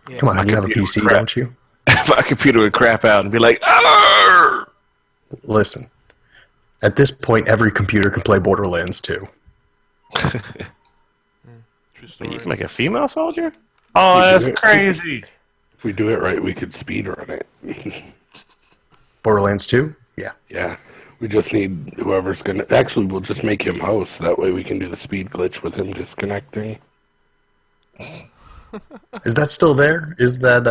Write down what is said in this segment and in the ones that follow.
Yeah. Come on, you have a PC, don't you? My computer would crap out and be like, "Arr!" Listen, at this point, every computer can play Borderlands 2. True story. You can make a female soldier? Oh, that's crazy. If we do it right, we could speedrun it. Borderlands 2? Yeah. Yeah. We just need whoever's going to... Actually, we'll just make him host. That way we can do the speed glitch with him disconnecting. Is that still there? Is that,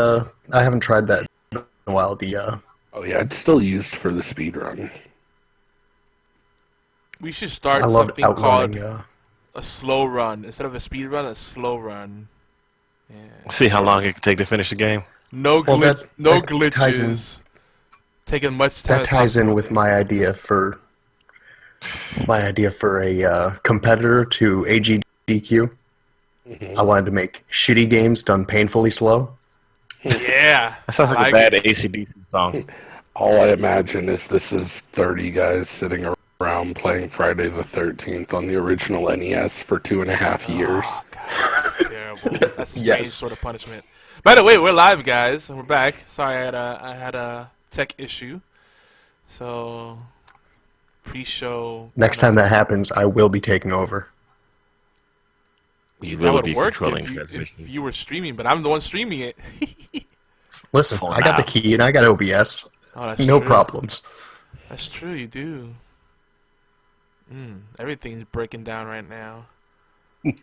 I haven't tried that in a while, the, Oh, yeah, it's still used for the speedrun. We should start I loved something outrunning, called a slow run. Instead of a speed run, a slow run. Yeah. See how long it can take to finish the game. No, Well, that glitches. ties in. Taking much time. That ties in with my idea for a competitor to AGDQ. I wanted to make shitty games done painfully slow. Yeah. That sounds like a bad AC/DC song. All I imagine is this is 30 guys sitting around playing Friday the 13th on the original NES for 2.5 years. Oh, God, that's terrible. That's a strange Yes. sort of punishment. By the way, we're live, guys, and we're back. Sorry, I had a tech issue. So, pre-show. Next time that happens, I will be taking over. You That will would be work controlling if transmission. you were streaming, but I'm the one streaming it. Listen, For I got the now. key and I got OBS. Oh, that's No true. problems. That's true, you do. Everything's breaking down right now.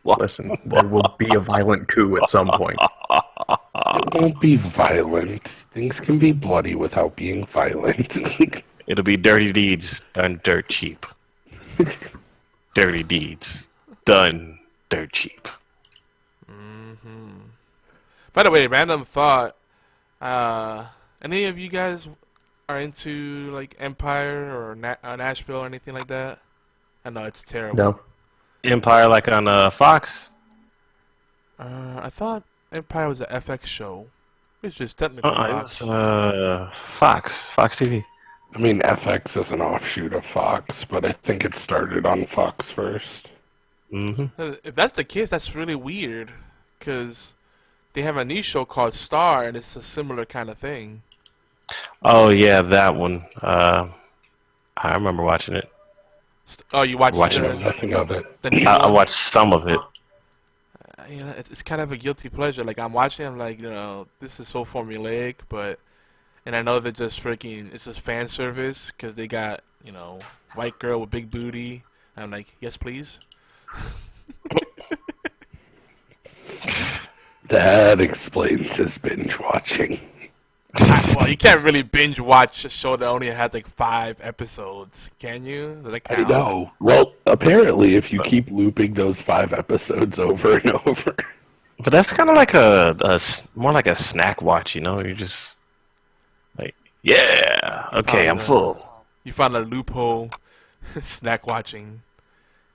Listen, there will be a violent coup at some point. It won't be violent. Things can be bloody without being violent. It'll be dirty deeds done dirt cheap. Dirty deeds done dirt cheap. By the way, random thought. Any of you guys are into like Empire or Nashville or anything like that? I know it's terrible. No. Empire like on Fox? I thought Empire was an FX show. It's just technically It Fox. was Fox TV. I mean, FX is an offshoot of Fox, but I think it started on Fox first. If that's the case, that's really weird. Because they have a new show called Star, and it's a similar kind of thing. Oh yeah, that one. I remember watching it. Oh, you watched Watching I know nothing of it. the new I one? watched some of it. You know, it's kind of a guilty pleasure. Like, I'm watching, I'm like, you know, this is so formulaic, but... And I know they're just freaking... It's just fan service, because they got, you know, white girl with big booty. And I'm like, yes, please. That explains his binge watching. Well, you can't really binge watch a show that only has like 5 episodes, can you? Does that I count? know. Well, apparently, if you keep looping those 5 episodes over and over. But that's kind of like more like a snack watch, you know? You're just like, yeah, okay, I'm full. You found a loophole, snack watching.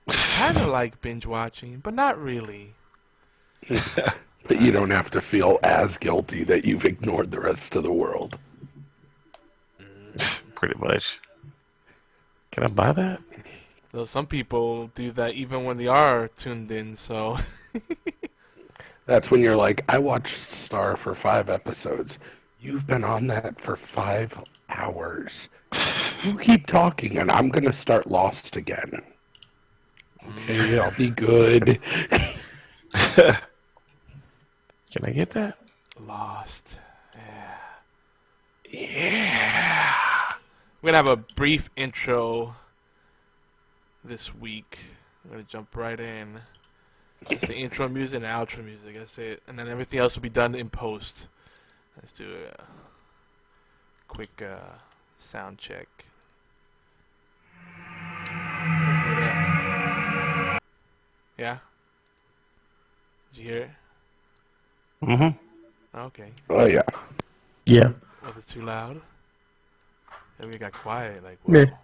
Kind of like binge watching, but not really. But you don't have to feel as guilty that you've ignored the rest of the world. Pretty much. Can I buy that? Though some people do that even when they are tuned in, so... That's when you're like, I watched Star for 5 episodes. You've been on that for 5 hours. You keep talking, and I'm going to start Lost again. Okay, I'll be good. Can I get that? Lost. Yeah. Yeah. We're going to have a brief intro this week. I'm going to jump right in. It's the intro music and outro music. That's it. And then everything else will be done in post. Let's do a quick sound check. Let's hear that. Yeah? Did you hear it? Okay. Oh, yeah. Yeah. Was it too loud? And we got quiet. Like, Meh. whoa.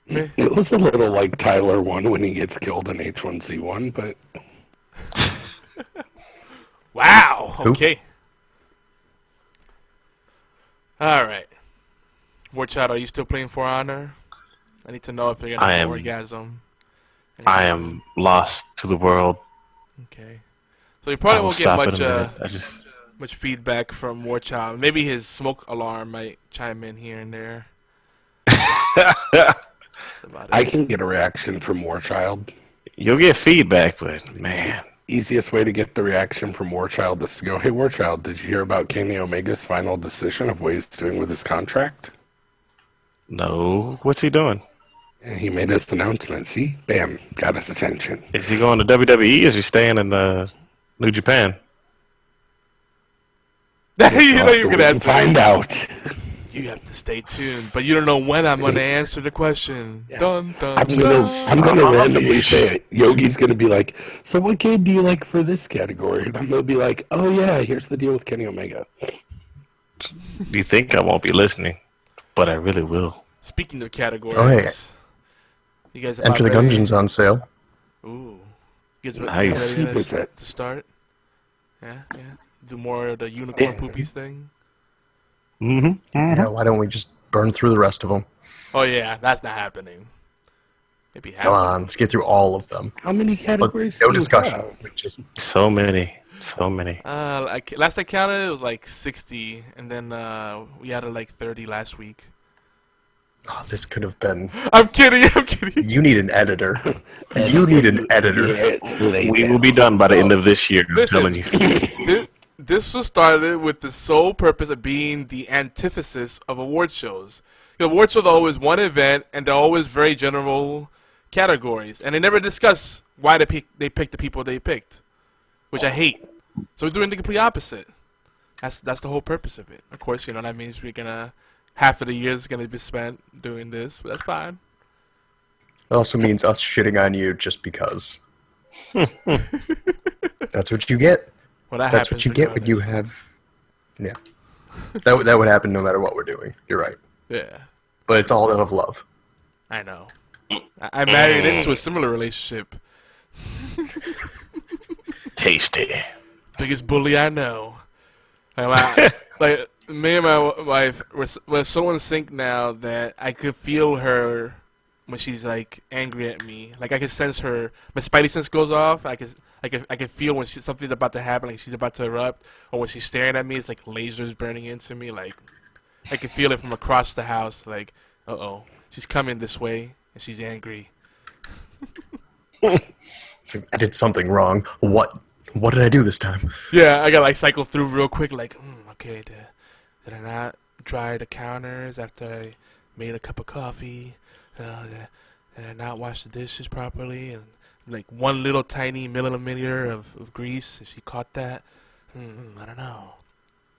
Meh. It was a little like Tyler 1 when he gets killed in H1Z1, but... Wow. Who? Okay. All right. Warchild, are you still playing For Honor? I need to know if you're gonna have an orgasm. I am lost to the world. Okay. So you probably I will won't get stop much. in a minute. I just much feedback from WarChild. Maybe his smoke alarm might chime in here and there. I can get a reaction from WarChild. You'll get feedback, but man, Easiest way to get the reaction from WarChild is to go, "Hey WarChild, did you hear about Kenny Omega's final decision of what he's doing with his contract?" no. What's he doing? And he made his announcement. See? Bam. Got his attention. Is he going to WWE? Or is he staying in New Japan? You know you can answer. Find out. You have to stay tuned, but you don't know when I'm going to answer the question. Yeah. Dun, dun, I'm gonna randomly say it. Yogi's gonna be like, "So what game do you like for this category?" And I'm gonna be like, "Oh yeah, here's the deal with Kenny Omega." You think I won't be listening, but I really will. Speaking of categories, Oh, hey. you guys Enter the about ready? Gungeon's on sale. Ooh, you guys Nice. ready What's that? to start? Yeah. Do more of the Unicorn Poopies thing. Mm-hmm. Yeah, why don't we just burn through the rest of them? Oh yeah, that's not happening. Maybe half. Come on, let's get through all of them. How many But categories? no do you discussion. have? We just So many. Last I counted, it was like 60, and then we added like 30 last week. oh, this could have been. I'm kidding. You need an editor. You need an editor. We will be done by the end of this year. I'm Listen. telling you. This was started with the sole purpose of being the antithesis of award shows. Award shows are always one event, and they're always very general categories, and they never discuss why they picked the people they picked, which I hate. So we're doing the complete opposite. That's the whole purpose of it. Of course, you know that means we're gonna half of the year is gonna be spent doing this, but that's fine. It also means us shitting on you just because. That's what you get. Well, that That's happens what you get when you regardless. have. Yeah. That would happen no matter what we're doing. You're right. Yeah, But it's all out of love. I know. I married into a similar relationship. Tasty. Biggest bully I know. Like me and my wife, we're so in sync now that I could feel her when she's like angry at me. Like I can sense her. My spidey sense goes off. I can feel when something's about to happen, like she's about to erupt, or when she's staring at me, it's like lasers burning into me. Like I can feel it from across the house. Like, uh-oh, she's coming this way, and she's angry. I did something wrong. What? What did I do this time? Yeah, I gotta like cycle through real quick. Like, okay, did I not dry the counters after I made a cup of coffee? Did I not wash the dishes properly? And like one little tiny millimeter of grease. If she caught that, I don't know.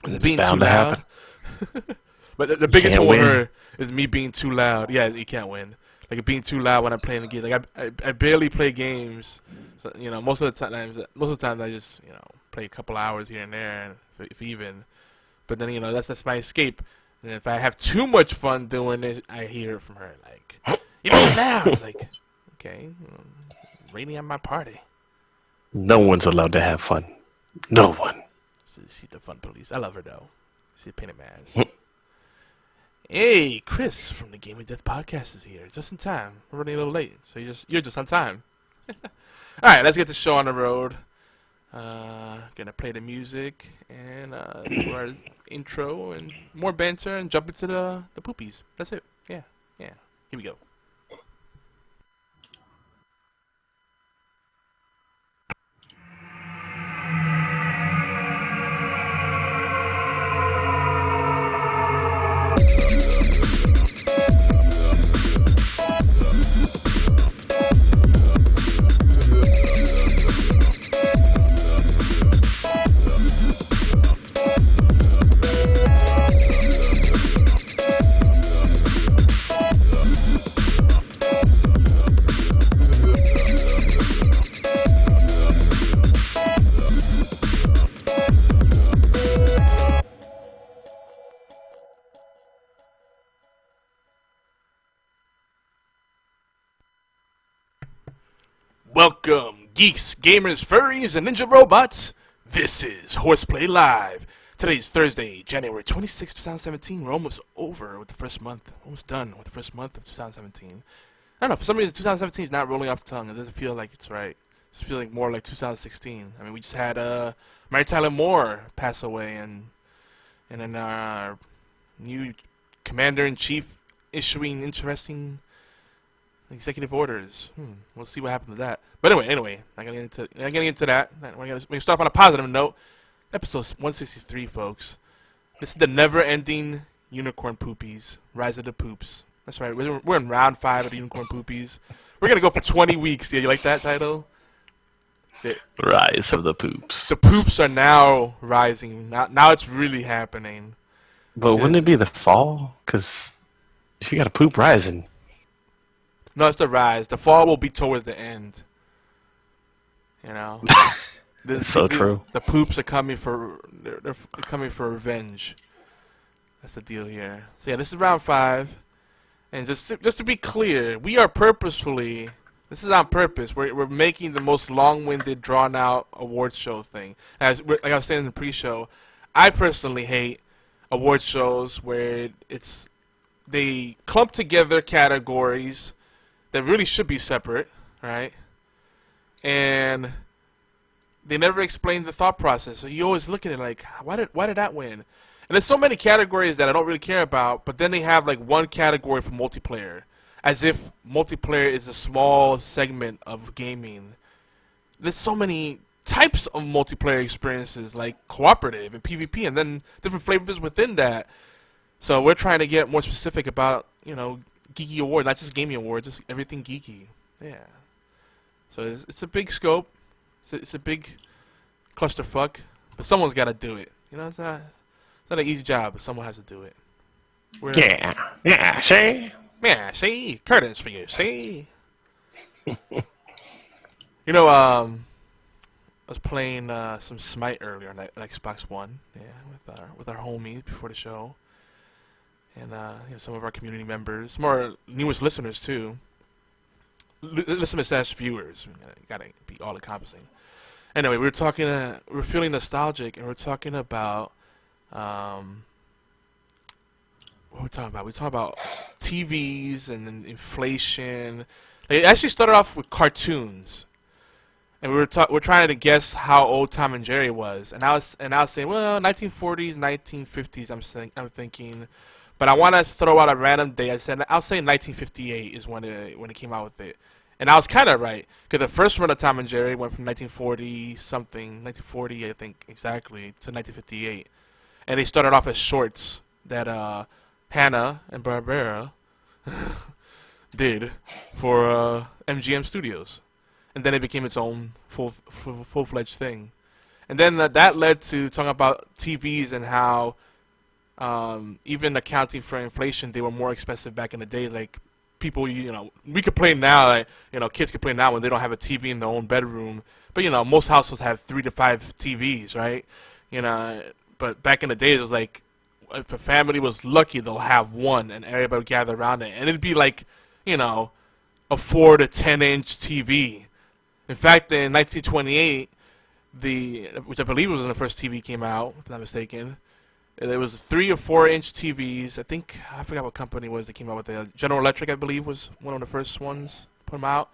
Is it being too bound to loud? happen. But the biggest can't one with win. her is me being too loud. Yeah, you can't win. Like it being too loud when I'm playing the game. Like I barely play games. So, you know, most of the time I just play a couple hours here and there, if even. But then that's my escape. And if I have too much fun doing it, I hear it from her like, "You're being loud." It's like, okay, rating on my party. No one's allowed to have fun. No one. She's the fun police. I love her though. She's a pain in my ass. Hey, Chris from the Game of Death podcast is here, just in time. We're running a little late, so you're just on time. All right, let's get the show on the road. Gonna play the music and do our intro and more banter and jump into the poopies. That's it. Yeah. Here we go. Welcome, geeks, gamers, furries, and ninja robots. This is HorsePLAY Live. Today's Thursday, January 26, 2017. We're almost over with the first month. Almost done with the first month of 2017. I don't know, for some reason 2017 is not rolling off the tongue. It doesn't feel like it's right. It's feeling more like 2016. I mean, we just had Mary Tyler Moore pass away, and then our new commander-in-chief issuing interesting executive orders. We'll see what happens to that. But anyway, not getting into that. We're gonna start off on a positive note. Episode 163, folks. This is the never-ending Unicorn Poopies, Rise of the Poops. That's right. We're in round 5 of the Unicorn Poopies. We're gonna go for 20 weeks. Yeah, you like that title? Rise of the Poops. The poops are now rising. Now it's really happening. But wouldn't it be the fall? Because if you got a poop rising. No, it's the rise. The fall will be towards the end. You know. True. The poops are coming for. They're coming for revenge. That's the deal here. So yeah, this is round 5, and just to be clear, we are purposefully. This is on purpose. We're making the most long-winded, drawn-out awards show thing. Like I was saying in the pre-show, I personally hate awards shows where they clump together categories that really should be separate, right? And they never explain the thought process. So you always look at it like, why did that win? And there's so many categories that I don't really care about, but then they have like one category for multiplayer. As if multiplayer is a small segment of gaming. There's so many types of multiplayer experiences, like cooperative and PvP, and then different flavors within that. So we're trying to get more specific about, geeky award, not just gaming awards, just everything geeky. Yeah. So it's a big scope. It's a big clusterfuck, but someone's got to do it. It's not an easy job, but someone has to do it. Yeah, see? Yeah, see? Curtains for you, see? I was playing some Smite earlier on Xbox One, with our homies before the show. And some of our community members, some of our newest listeners too. Listeners / viewers. Gotta be all encompassing. Anyway, we were feeling nostalgic, and we're talking about what are we talking about? We're talking about TVs and then inflation. It actually started off with cartoons, and we're trying to guess how old Tom and Jerry was. And I was saying, well, 1940s, 1950s. I'm thinking, but I want to throw out a random date. I'll say 1958 is when it came out with it, and I was kind of right because the first run of Tom and Jerry went from 1940 I think exactly, to 1958, and they started off as shorts that Hanna and Barbera did for MGM Studios, and then it became its own full-fledged thing. And then that led to talking about TVs and how even accounting for inflation, they were more expensive back in the day. Like people, we could play now, like, kids could play now when they don't have a TV in their own bedroom. But most households have 3 to 5 TVs, right? But back in the day, it was like, if a family was lucky, they'll have one, and everybody would gather around it, and it'd be like, a 4 to 10 inch TV. In fact, in 1928, which I believe was when the first TV came out, if I'm not mistaken, there was 3 or 4 inch TVs. I forgot what company it was that came out with it. General Electric, I believe, was one of the first ones to put them out.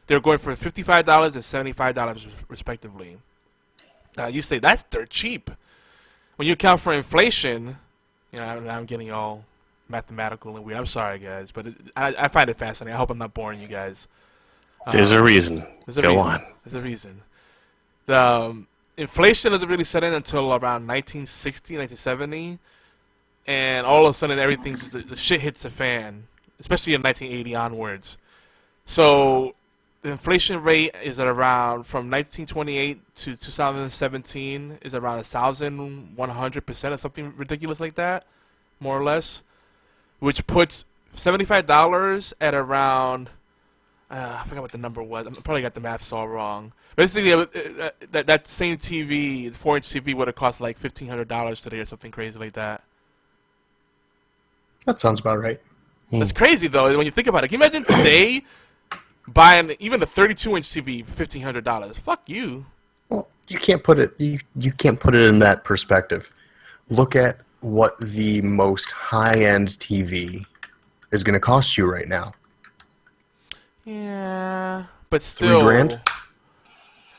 They were going for $55 and $75 respectively. You say that's dirt cheap. When you account for inflation, I'm getting all mathematical and weird. I'm sorry, guys, but I find it fascinating. I hope I'm not boring you guys. There's a reason. Go on. There's a reason. The inflation doesn't really set in until around 1960, 1970, and all of a sudden everything, the shit hits the fan, especially in 1980 onwards. So the inflation rate is at around, from 1928 to 2017, is around 1,100% or something ridiculous like that, more or less, which puts $75 at around, I forgot what the number was. I probably got the math all wrong. Basically, that same TV, the 4-inch TV, would have cost like $1,500 today or something crazy like that. That sounds about right. That's crazy, though, when you think about it. Can you imagine today buying even a 32-inch TV for $1,500? Fuck you. Well, you can't put it. You can't put it in that perspective. Look at what the most high-end TV is going to cost you right now. Yeah, but still. $3,000?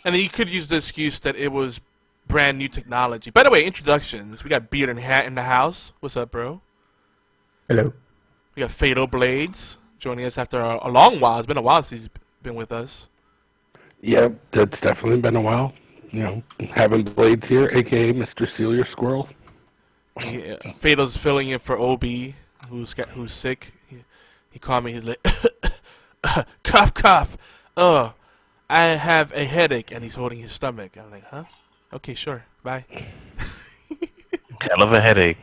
And then you could use the excuse that it was brand new technology. By the way, introductions. We got Beard and Hat in the house. What's up, bro? Hello. We got Fatal Blades joining us after a long while. It's been a while since he's been with us. Yep, that's definitely been a while. You know, having Blades here, a.k.a. Mr. Seal Your Squirrel. Yeah. Fatal's filling in for Obi, who's sick. He called me. He's like, cough, cough. I have a headache, and he's holding his stomach. I'm like, huh? Okay, sure. Bye. Hell of a headache.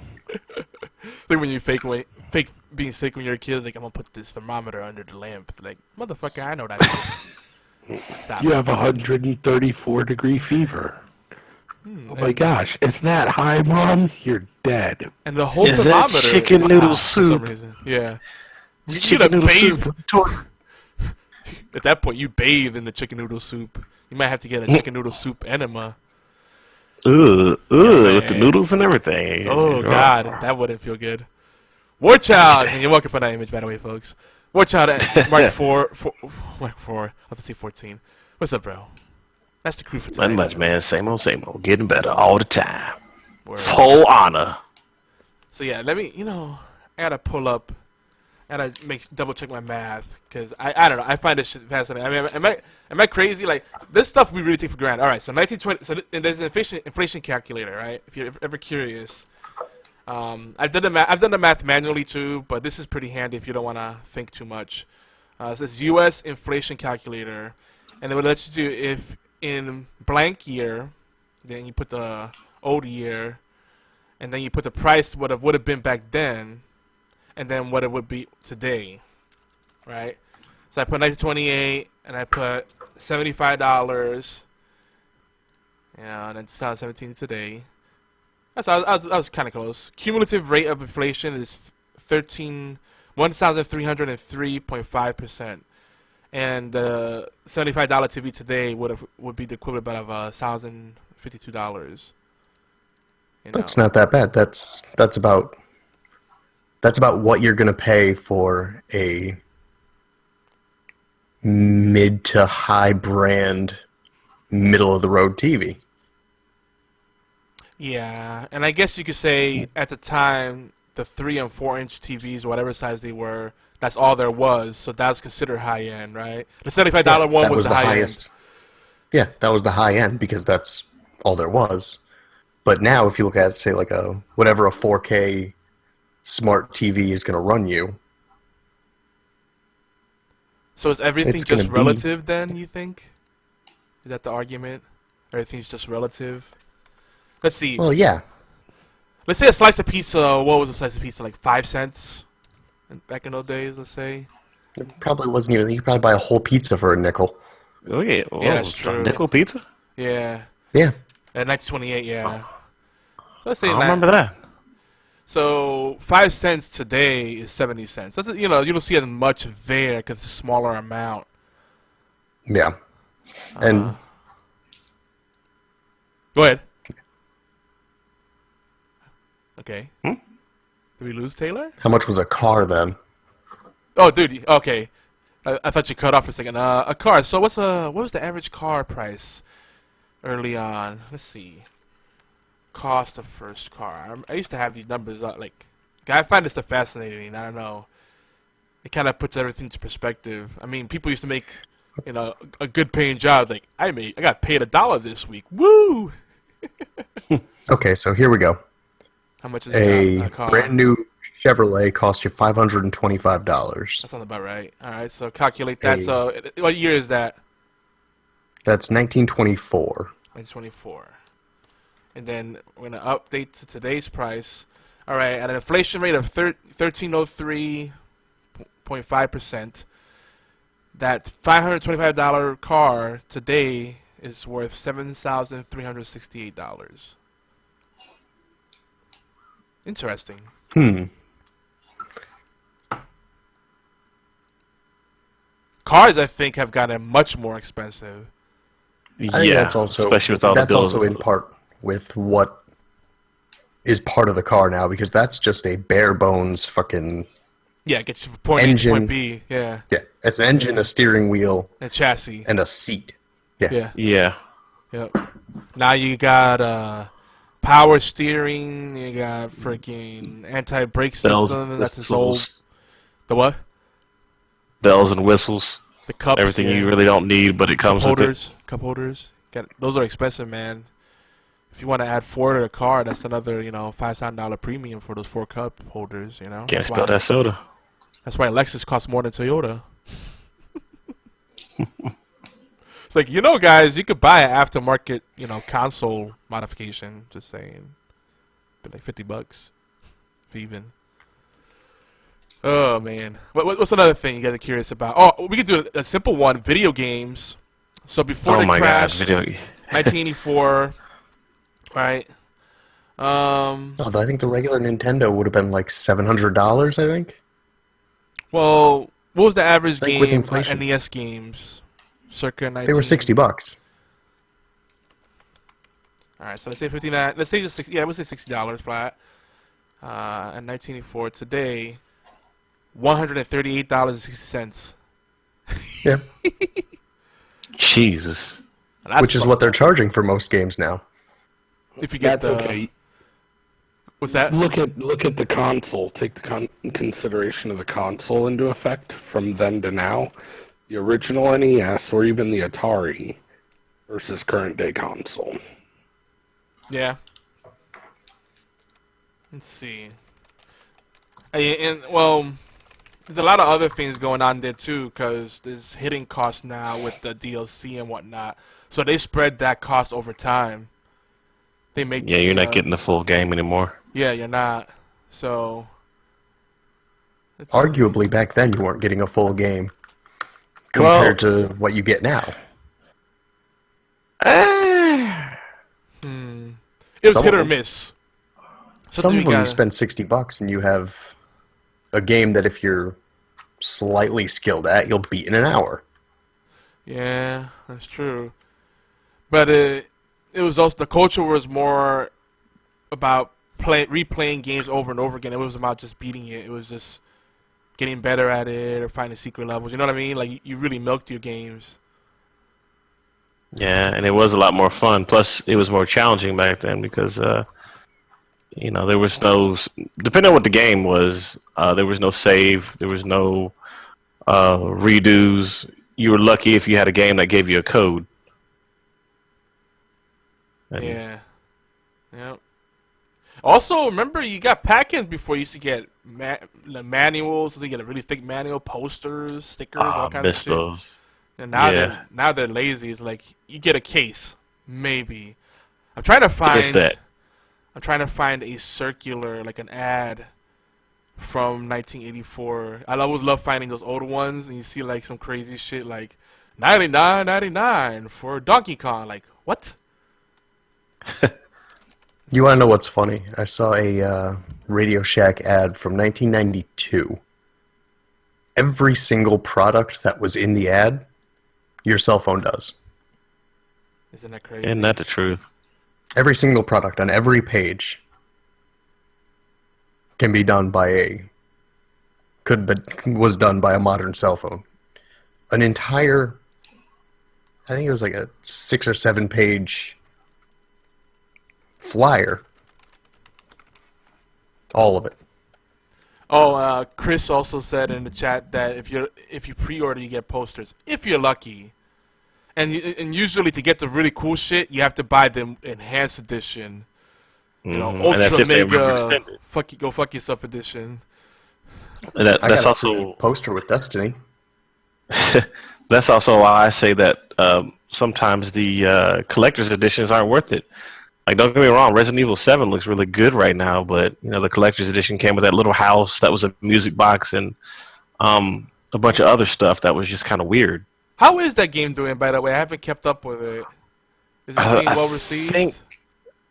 Like when you fake being sick when you're a kid. Like, I'm gonna put this thermometer under the lamp. Like, motherfucker, I know that. Stop. You have 134-degree fever. Oh my gosh, it's that high, Mom? You're dead. And the whole Is that thermometer chicken is noodle hot for some soup? reason. Yeah. You Chicken gotta noodle bathe. soup. At that point, you bathe in the chicken noodle soup. You might have to get a chicken noodle soup enema. With the noodles and everything. Oh, God. That wouldn't feel good. WarChild! And you're welcome for that image, by the way, folks. WarChild at Mark 4. Mark 4. Let's see, 14. What's up, bro? That's the crew for tonight. Not much, man. Same old, same old. Getting better all the time. Word. Full honor. So, yeah, let me, I gotta pull up. I gotta double check my math. Because, I don't know. I find this shit fascinating. I mean, am I crazy? Like, this stuff we really take for granted. All right, so 1920. So, there's an inflation calculator, right? If you're ever curious. I've done the math manually too, but this is pretty handy if you don't want to think too much. So it's U.S. inflation calculator, and it would let you do if in blank year, then you put the old year, and then you put the price what it would have been back then, and then what it would be today, right? So I put 1928, and I put $75, and then 2017 today. So I was kind of close. Cumulative rate of inflation is 1,303.5%, and the $75 TV today would be the equivalent of $1,052. That's not that bad. That's about what you're gonna pay for a mid to high brand, middle of the road TV. Yeah, and I guess you could say at the time the 3 and 4 inch TVs, whatever size they were, that's all there was. So that was considered high end, right? The $75 one was the highest. Yeah, that was the high end because that's all there was. But now, if you look at, say, like whatever a 4K smart TV is going to run you. So is everything just relative then? You think? Is that the argument? Everything's just relative. Let's see. Well, yeah. Let's say a slice of pizza. What was a slice of pizza? Like 5 cents back in those days, let's say? It probably wasn't even. You could probably buy a whole pizza for a nickel. Oh, yeah. Whoa, Yeah, that's true. Nickel pizza? Yeah. Yeah. At 1928, yeah. So let's say I don't remember that. So 5 cents today is 70 cents. That's, you don't see as much there because it's a smaller amount. Yeah. And go ahead. Okay. Did we lose Taylor? how much was a car then? Oh, dude. Okay. I thought you cut off for a second. A car. So what was the average car price early on? Let's see. Cost of first car. I used to have these numbers like. I find this stuff fascinating. I don't know. It kind of puts everything into perspective. I mean, people used to make, a good paying job. Like I got paid $1 this week. Woo! Okay, so here we go. How much is A car? brand new Chevrolet cost you $525. That sounds about right. All right, so calculate that. So what year is that? That's 1924. 1924. And then we're going to update to today's price. All right, at an inflation rate of 1303.5%, that $525 car today is worth $7,368. Interesting. Cars, I think, have gotten much more expensive. I think that's also, especially with all that's the bills. also in part with what is part of the car now, because that's just a bare bones fucking Yeah, it gets you from point A to point B. Yeah. yeah. It's an engine, a steering wheel, And chassis. and a seat. Yeah. Yeah. Yeah. Yep. Now you got power steering. You got freaking anti-brake Bells system. and That's its old. whistles. The what? Bells and whistles. The cups. Everything yeah. you really don't need, but it comes with it. Cup holders. Those are expensive, man. If you want to add 4 to the car, that's another, $5 premium for those 4 cup holders, Can't spill that soda. That's why Lexus costs more than Toyota. It's like, guys, you could buy an aftermarket, console modification. Just saying. But like $50. If even. Oh, man. What's another thing you guys are curious about? Oh, we could do a simple one. Video games. So before the crash, God, 1984, right? Although I think the regular Nintendo would have been like $700, I think. Well, what was the average Like with game inflation. NES games? Circa 19... They were $60. All right, so let's say 59. Let's say just 60. Yeah, we'll say $60 flat. And 1984 today, $138.60. Yeah. Jesus. Which is what they're charging for most games now. If you get That's okay. What's that? Look at the console. Take the consideration of the console into effect from then to now. The original NES or even the Atari versus current day console. Yeah. Let's see. Well, there's a lot of other things going on there too, because there's hitting costs now with the DLC and whatnot. So they spread that cost over time. They make you're not getting the full game anymore. Yeah, you're not. So arguably back then you weren't getting a full game compared to what you get now. It was hit or miss. Some of them you spend $60 and you have a game that if you're slightly skilled at, you'll beat in an hour. Yeah, that's true. But it was also, the culture was more about replaying games over and over again. It was about just beating it. It was just getting better at it or finding secret levels. You know what I mean? Like, you really milked your games. Yeah, and it was a lot more fun. Plus, it was more challenging back then because, there was no... Depending on what the game was, there was no save. There was no redos. You were lucky if you had a game that gave you a code. And yeah. Yep. Also, remember, you got pack-ins before. You used to get manuals. So you get a really thick manual, posters, stickers, all kinds of shit. Those. And now they're lazy. It's like you get a case, maybe. I'm trying to find a circular, like an ad from 1984. I always love finding those old ones, and you see like some crazy shit like $99.99 for Donkey Kong. Like, what? You want to know what's funny? I saw a Radio Shack ad from 1992. Every single product that was in the ad, your cell phone does. Isn't that crazy? Isn't that the truth? Every single product on every page can be done by was done by a modern cell phone. An entire, I think it was like a 6 or 7 page flyer. All of it. Oh, Chris also said in the chat that if you pre-order, you get posters if you're lucky, and usually to get the really cool shit, you have to buy the enhanced edition, ultra mega go fuck yourself edition. And that's also a poster with Destiny. That's also why I say that sometimes the collector's editions aren't worth it. Like, don't get me wrong, Resident Evil 7 looks really good right now, but the collector's edition came with that little house that was a music box and a bunch of other stuff that was just kind of weird. How is that game doing, by the way? I haven't kept up with it. Is it being well received? Think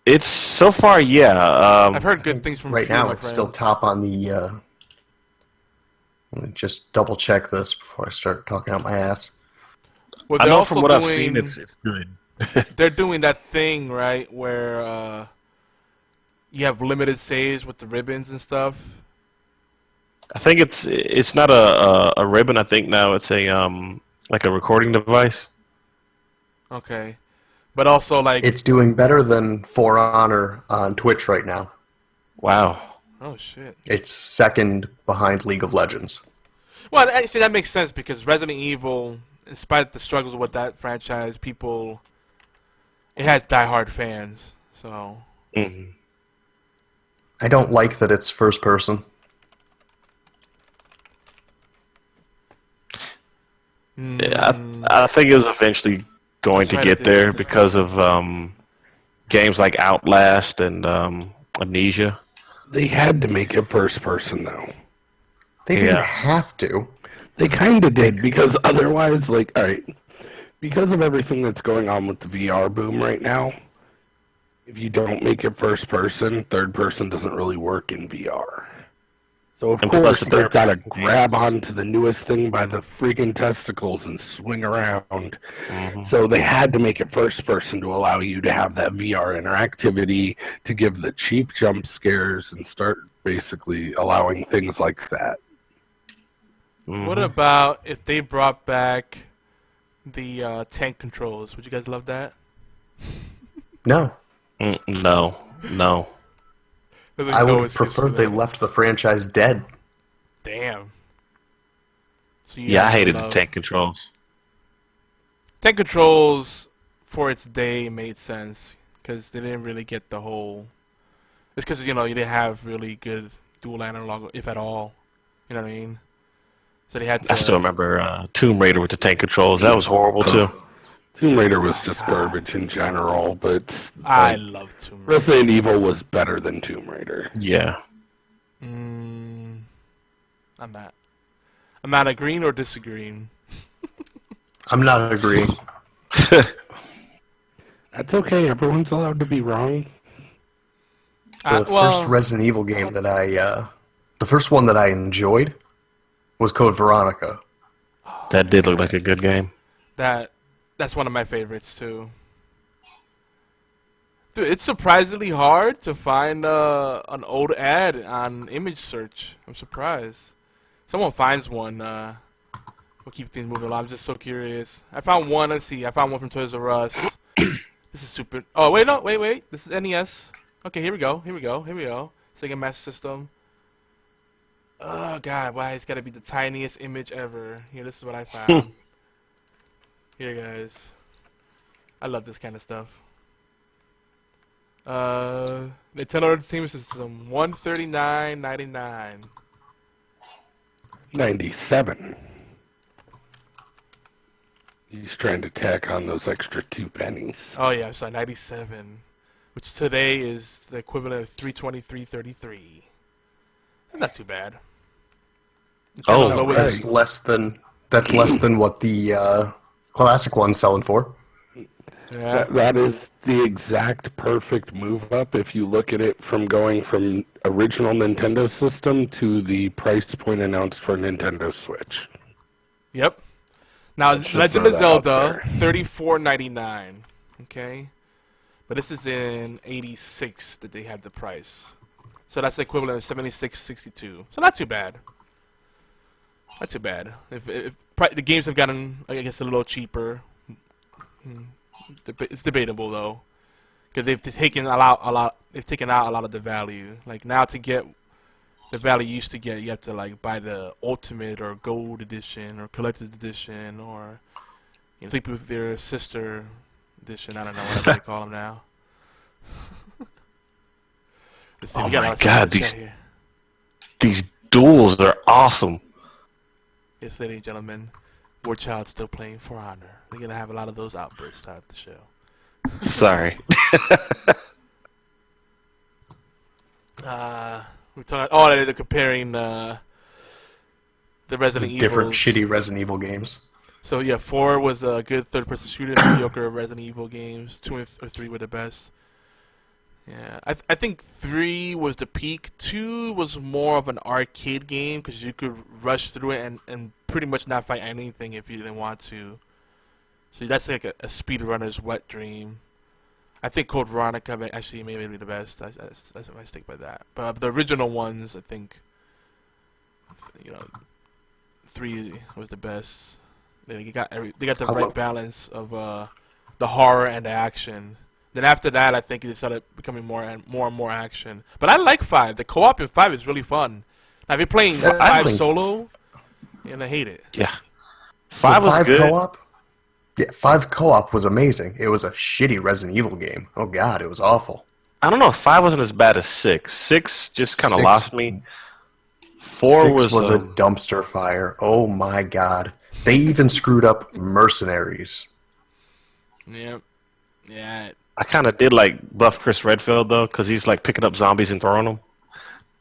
it's so far, yeah. I've heard good things from right now. It's still top on the. Let me just double check this before I start talking out my ass. Well, I know from what I've seen, it's good. They're doing that thing, right, where you have limited saves with the ribbons and stuff. I think it's not a ribbon. I think now it's a like a recording device. Okay, But also, like... It's doing better than For Honor on Twitch right now. Wow. Oh, shit. It's second behind League of Legends. Well, actually, that makes sense because Resident Evil, despite the struggles with that franchise, people... It has diehard fans, so... Mm-hmm. I don't like that it's first person. Yeah, I think it was eventually going to get there because of games like Outlast and Amnesia. They had to make it first person, though. They didn't have to. They kind of did, because otherwise, like, alright, because of everything that's going on with the VR boom right now, if you don't make it first person, third person doesn't really work in VR. So, of course, they've got to grab onto the newest thing by the freaking testicles and swing around. Mm-hmm. So they had to make it first person to allow you to have that VR interactivity, to give the cheap jump scares and start basically allowing things like that. Mm-hmm. What about if they brought back the tank controls? Would you guys love that? No. No. I would have preferred they left the franchise dead. Damn. So I hated the tank controls. Tank controls, for its day, made sense because they didn't really get the whole... It's because, you didn't have really good dual analog, if at all. You know what I mean? So they had to... I still remember Tomb Raider with the tank controls. That was horrible, too. Tomb Raider was just garbage in general, but... I love Tomb Raider. Resident Evil was better than Tomb Raider. Yeah. I'm not agreeing or disagreeing. I'm not agreeing. That's okay. Everyone's allowed to be wrong. The first Resident Evil game that the first one that I enjoyed was Code Veronica. That did look like a good game. That's one of my favorites too. Dude, it's surprisingly hard to find an old ad on image search. I'm surprised. Someone finds one. We'll keep things moving along. I'm just so curious. I found one. Let's see. I found one from Toys R Us. This is super. Oh wait, no, wait. This is NES. Okay, here we go. Sega Master System. Oh god, why it's gotta be the tiniest image ever. Here, this is what I found. Here, guys. I love this kind of stuff. Nintendo Entertainment System, $139.99. 97. He's trying to tack on those extra 2 pennies. Oh yeah, sorry, 97, which today is the equivalent of $323.33. Not too bad. That's less than what the classic one's selling for. Yeah. That is the exact perfect move up if you look at it from going from original Nintendo system to the price point announced for Nintendo Switch. Yep. Now, Legend of Zelda, $34.99. Okay? But this is in 86 that they have the price. So that's the equivalent of $76.62. So not too bad. Not too bad. If the games have gotten, I guess, a little cheaper. It's debatable though, because they've taken out a lot of the value. Like now, to get the value you used to get, you have to like buy the ultimate or gold edition or collector's edition or sleep with your sister edition. I don't know what they call them now. Let's see, oh my god, these duels are awesome. Yes, ladies and gentlemen, WarChild's still playing For Honor. They're gonna have a lot of those outbursts throughout the show. Sorry. We're talking. Oh, they're comparing the Resident Evil. Different shitty Resident Evil games. So yeah, 4 was a good third-person shooter, mediocre Resident Evil games. 2 or 3 were the best. Yeah, I think 3 was the peak. 2 was more of an arcade game because you could rush through it and pretty much not fight anything if you didn't want to. So that's like a speedrunner's wet dream. I think Code Veronica actually may be the best. I might stick by that. But of the original ones, I think 3 was the best. They got the right balance of the horror and the action. Then after that, I think it started becoming more and more action. But I like 5. The co-op in 5 is really fun. Now, if you're playing 5 solo, you're gonna hate it. Yeah, 5 was good. Co-op? Yeah, 5 co-op was amazing. It was a shitty Resident Evil game. Oh god, it was awful. I don't know. 5 wasn't as bad as 6. 6 just kind of lost me. 4 6 was a dumpster fire. Oh my god. They even screwed up Mercenaries. Yep. Yeah. I kind of did like buff Chris Redfield though, because he's like picking up zombies and throwing them.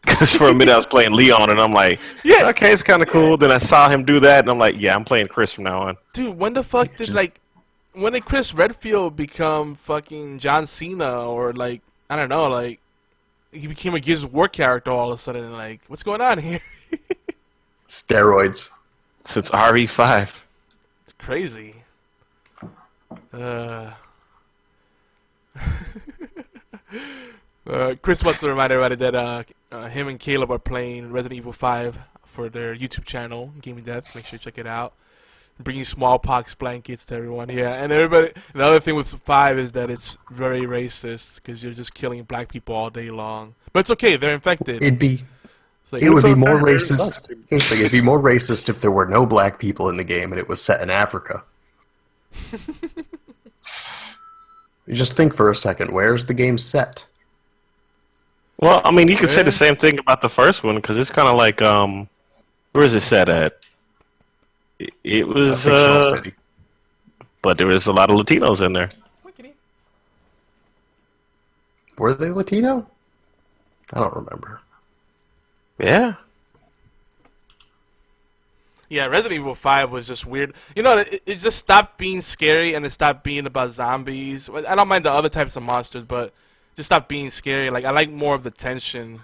Because for a minute I was playing Leon and I'm like, yeah, okay, it's kind of cool. Then I saw him do that and I'm like, yeah, I'm playing Chris from now on. Dude, when did Chris Redfield become fucking John Cena or like, I don't know, like he became a Gears of War character all of a sudden? Like, what's going on here? Steroids. Since RE5. It's crazy. Chris wants to remind everybody that him and Caleb are playing Resident Evil 5 for their YouTube channel, Gaming Death. Make sure you check it out. Bringing smallpox blankets to everyone. Yeah, and everybody. The other thing with 5 is that it's very racist because you're just killing black people all day long. But it's okay; they're infected. It would be more racist. It'd be more racist if there were no black people in the game and it was set in Africa. You just think for a second. Where's the game set? Well, I mean, you could say the same thing about the first one because it's kind of like, where is it set at? It was a fictional city, but there was a lot of Latinos in there. Were they Latino? I don't remember. Yeah. Yeah, Resident Evil 5 was just weird. You know, it just stopped being scary and it stopped being about zombies. I don't mind the other types of monsters, but just stopped being scary. Like, I like more of the tension.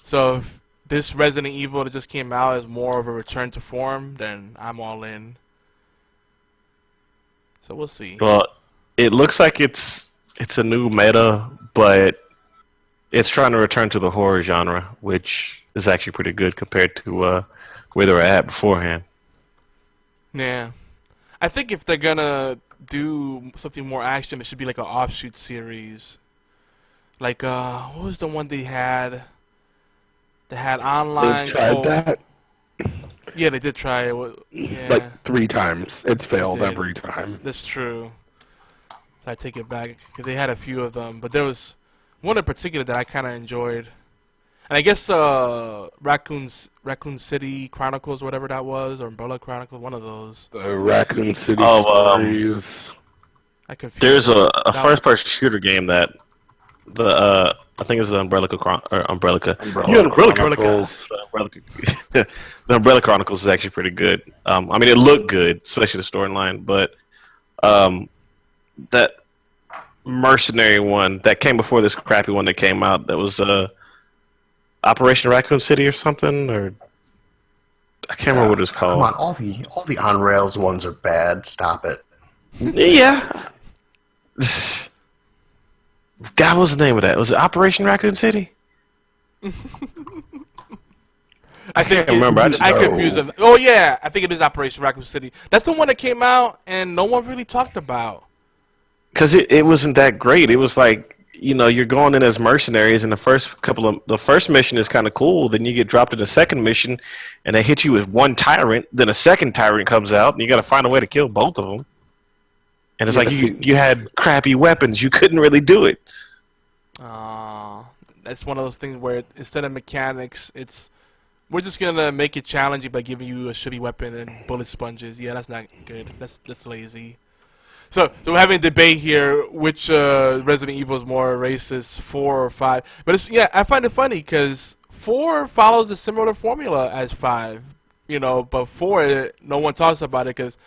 So if this Resident Evil that just came out is more of a return to form, then I'm all in. So we'll see. Well, it looks like it's a new meta, but it's trying to return to the horror genre, which is actually pretty good compared to where they were at beforehand. Yeah. I think if they're gonna do something more action, it should be like an offshoot series. Like, what was the one they had? They had online. They've tried that? Yeah, they did try it. Yeah. Like 3 times. It's failed every time. That's true. So I take it back. Because they had a few of them. But there was one in particular that I kind of enjoyed. And I guess Raccoon City Chronicles, whatever that was, or Umbrella Chronicles, one of those. The Raccoon City stories. I confused. There's a first-person shooter game that I think it's the Umbrella Chronicles. The Umbrella Chronicles is actually pretty good. I mean, it looked good, especially the storyline, but that mercenary one that came before this crappy one that came out, that was Operation Raccoon City or something, or I can't remember what it's called. Come on, all the on rails ones are bad. Stop it. Yeah. God, what was the name of that? Was it Operation Raccoon City? I can't remember. I confused them. Oh yeah, I think it is Operation Raccoon City. That's the one that came out and no one really talked about. Because it wasn't that great. It was like, you know, you're going in as mercenaries, and the first mission is kind of cool. Then you get dropped in the second mission, and they hit you with one tyrant. Then a second tyrant comes out, and you got to find a way to kill both of them. And it's like you had crappy weapons. You couldn't really do it. That's one of those things where instead of mechanics, we're just gonna make it challenging by giving you a shitty weapon and bullet sponges. Yeah, that's not good. That's lazy. So we're having a debate here which Resident Evil is more racist, 4 or 5. But I find it funny because 4 follows a similar formula as 5. You know, but 4 no one talks about it because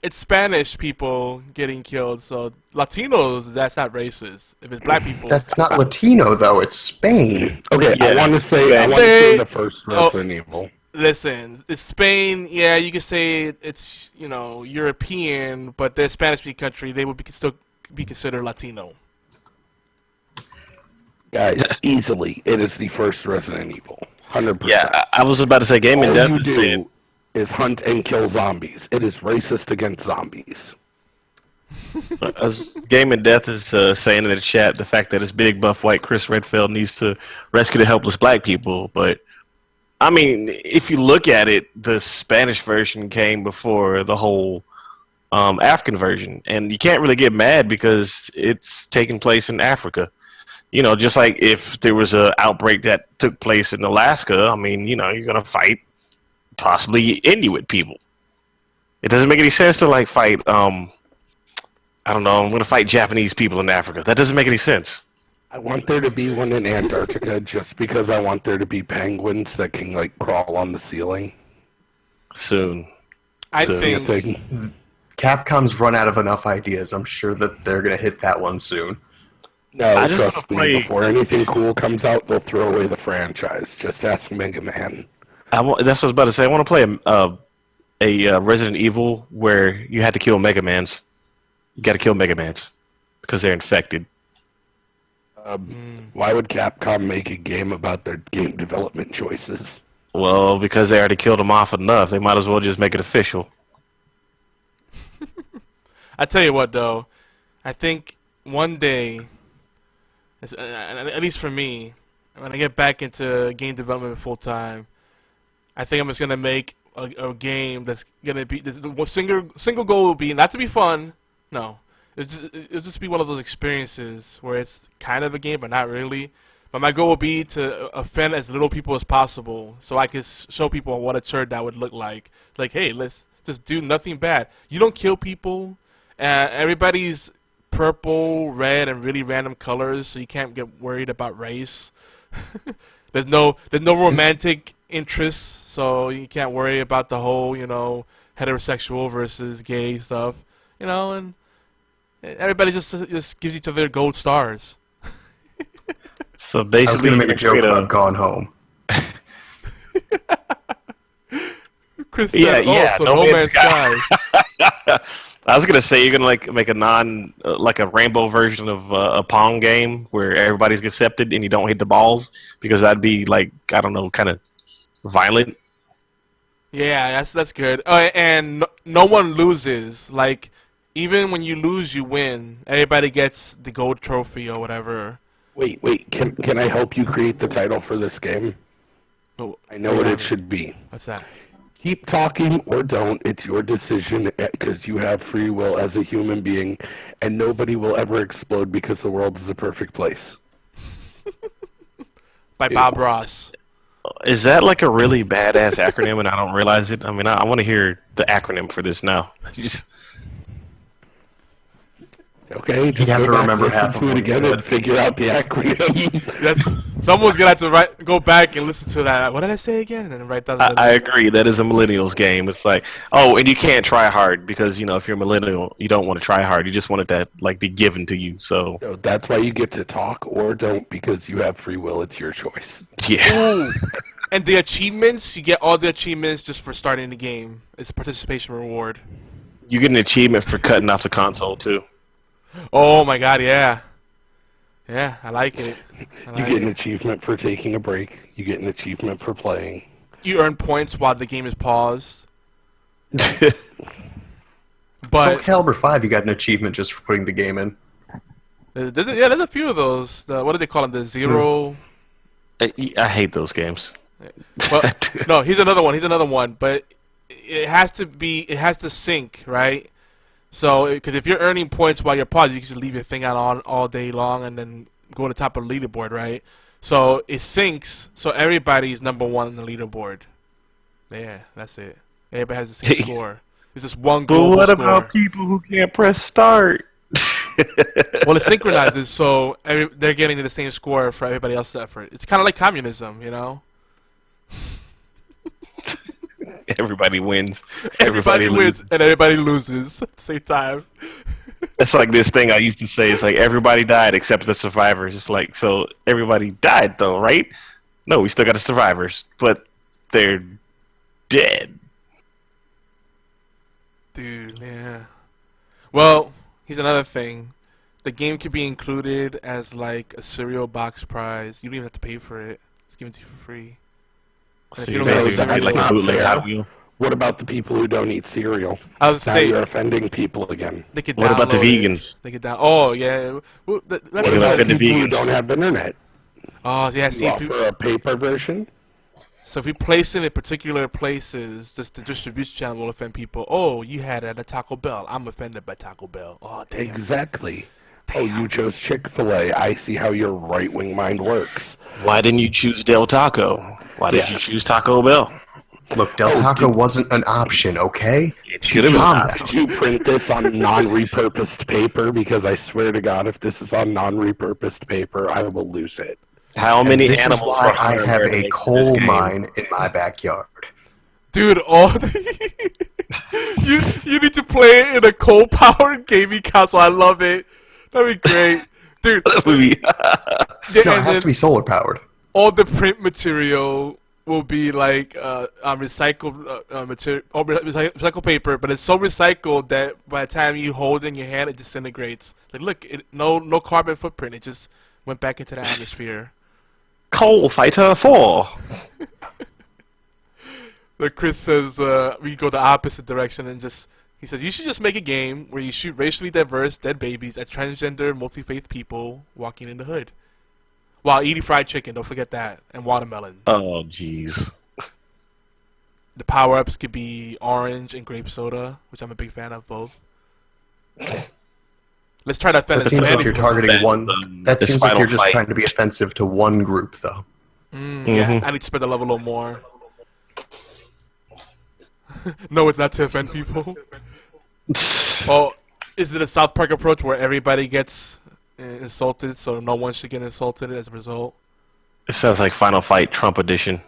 it's Spanish people getting killed, so Latinos, that's not racist. If it's black people... That's not Latino, though. It's Spain. Okay, yeah. I want to say the first Resident Evil. Listen, it's Spain. Yeah, you could say it's, you know, European, but they're Spanish-speaking country. They would still be considered Latino. Guys, easily, it is the first Resident Evil. 100%. Yeah, I was about to say Gaming Death is hunt and kill zombies. It is racist against zombies. As Game and Death is saying in the chat, the fact that it's big buff white Chris Redfield needs to rescue the helpless black people. But I mean, if you look at it, the Spanish version came before the whole African version, and you can't really get mad because it's taking place in Africa. You know, just like if there was an outbreak that took place in Alaska, I mean, you know, you're gonna fight possibly Inuit people. It doesn't make any sense to like fight. I don't know. I'm gonna fight Japanese people in Africa. That doesn't make any sense. I want there to be one in Antarctica just because I want there to be penguins that can like crawl on the ceiling. Soon. I Soon. think Capcom's run out of enough ideas. I'm sure that they're going to hit that one soon. No, I just trust wanna me, play- before anything cool comes out, they'll throw away the franchise. Just ask Mega Man. That's what I was about to say. I want to play a Resident Evil where you had to kill Mega Mans. You got to kill Mega Mans because they're infected. Why would Capcom make a game about their game development choices? Well, because they already killed them off enough, they might as well just make it official. I tell you what, though, I think one day, at least for me, when I get back into game development full time, I think I'm just gonna make a game that's gonna be the single goal will be not to be fun. No, it'll just be one of those experiences where it's kind of a game but not really. But my goal will be to offend as little people as possible, so I can show people what a turd that would look like. Like, hey, let's just do nothing bad. You don't kill people. Everybody's purple, red, and really random colors, so you can't get worried about race. there's no romantic interests, so you can't worry about the whole, heterosexual versus gay stuff, and everybody just gives each other gold stars. So I was basically, going to make a joke about Gone Home. Chris said, so No Man's Sky. I was gonna say you're gonna make a rainbow version of a Pong game where everybody's accepted and you don't hit the balls because that'd be like I don't know, kind of violent. Yeah, that's good. And no one loses. Like even when you lose, you win. Everybody gets the gold trophy or whatever. Wait, can I help you create the title for this game? Oh, I know what it should be. What's that? Keep talking or don't. It's your decision because you have free will as a human being, and nobody will ever explode because the world is a perfect place. By Bob Ross. Is that like a really badass acronym and I don't realize it? I mean, I want to hear the acronym for this now. Okay, You'd have to remember half to of it what he again said. and figure out the acronym. Someone's gonna have to go back and listen to that. What did I say again? And then write down. I agree. That is a millennials game. It's like, and you can't try hard because if you're a millennial, you don't want to try hard. You just want it to be given to you. So No, that's why you get to talk or don't because you have free will. It's your choice. yeah. Ooh. And the achievements, you get all the achievements just for starting the game. It's a participation reward. You get an achievement for cutting off the console too. Oh my god, yeah. Yeah, I like it. You get an achievement for taking a break. You get an achievement for playing. You earn points while the game is paused. Soul But Calibur 5, you got an achievement just for putting the game in. there's a few of those. What do they call them? The Zero. I hate those games. Well, no, here's another one. But it has to sync, right? So, because if you're earning points while you're paused, you can just leave your thing on all day long and then go to the top of the leaderboard, right? So it syncs, so everybody's number one on the leaderboard. Yeah, that's it. Everybody has the same score. It's just one global But what score. about people who can't press start? Well, it synchronizes, so they're getting the same score for everybody else's effort. It's kind of like communism, Everybody wins. Everybody wins and everybody loses at the same time. It's like this thing I used to say. It's like everybody died except the survivors. It's like, so everybody died though, right? No, we still got the survivors, but they're dead. Dude, yeah. Well, here's another thing. The game could be included as like a cereal box prize. You don't even have to pay for it. It's given to you for free. And So if you you don't get basically cereal, like a bootleg Hot Wheel. What about the people who don't eat cereal? I was Now saying you're offending people again. they could What about the download it. vegans? They could down. Oh yeah. Well, What gonna about offend the people who vegans. don't have internet? oh yeah. You See, if offer a paper version? so if we place it in particular places, just the distribution channel will offend people. Oh, you had it at a Taco Bell. I'm offended by Taco Bell. Oh damn. Exactly. Oh, you chose Chick-fil-A. I see how your right-wing mind works. Why didn't you choose Del Taco? Why did you choose Taco Bell? Look, Del Taco wasn't an option, okay? It should have been. Calm down. Did you print this on non-repurposed paper? Because I swear to God, if this is on non-repurposed paper, I will lose it. How many This is animals why were I harmed have during a this coal game? mine in my backyard. Dude, you need to play it in a coal-powered gaming console. I love it. That'd be great, dude. That would be- Yeah, No, it and has then to be solar powered. all the print material will be like recycled material, or recycled paper, but it's so recycled that by the time you hold it in your hand, it disintegrates. Like, look, no carbon footprint. It just went back into the atmosphere. Coal Fighter 4. Like Chris says, we go the opposite direction and he says you should just make a game where you shoot racially diverse dead babies at transgender multi-faith people walking in the hood while eating fried chicken. Don't forget that, and watermelon. Oh, jeez. The power-ups could be orange and grape soda, which I'm a big fan of both. Let's try to offend That as seems many like you're people. targeting one. That this seems like final you're just fight. trying to be offensive to one group, though. Yeah, I need to spread the love a little more. No, it's not to offend people. Oh, is it a South Park approach where everybody gets insulted, so no one should get insulted as a result? It sounds like Final Fight Trump edition.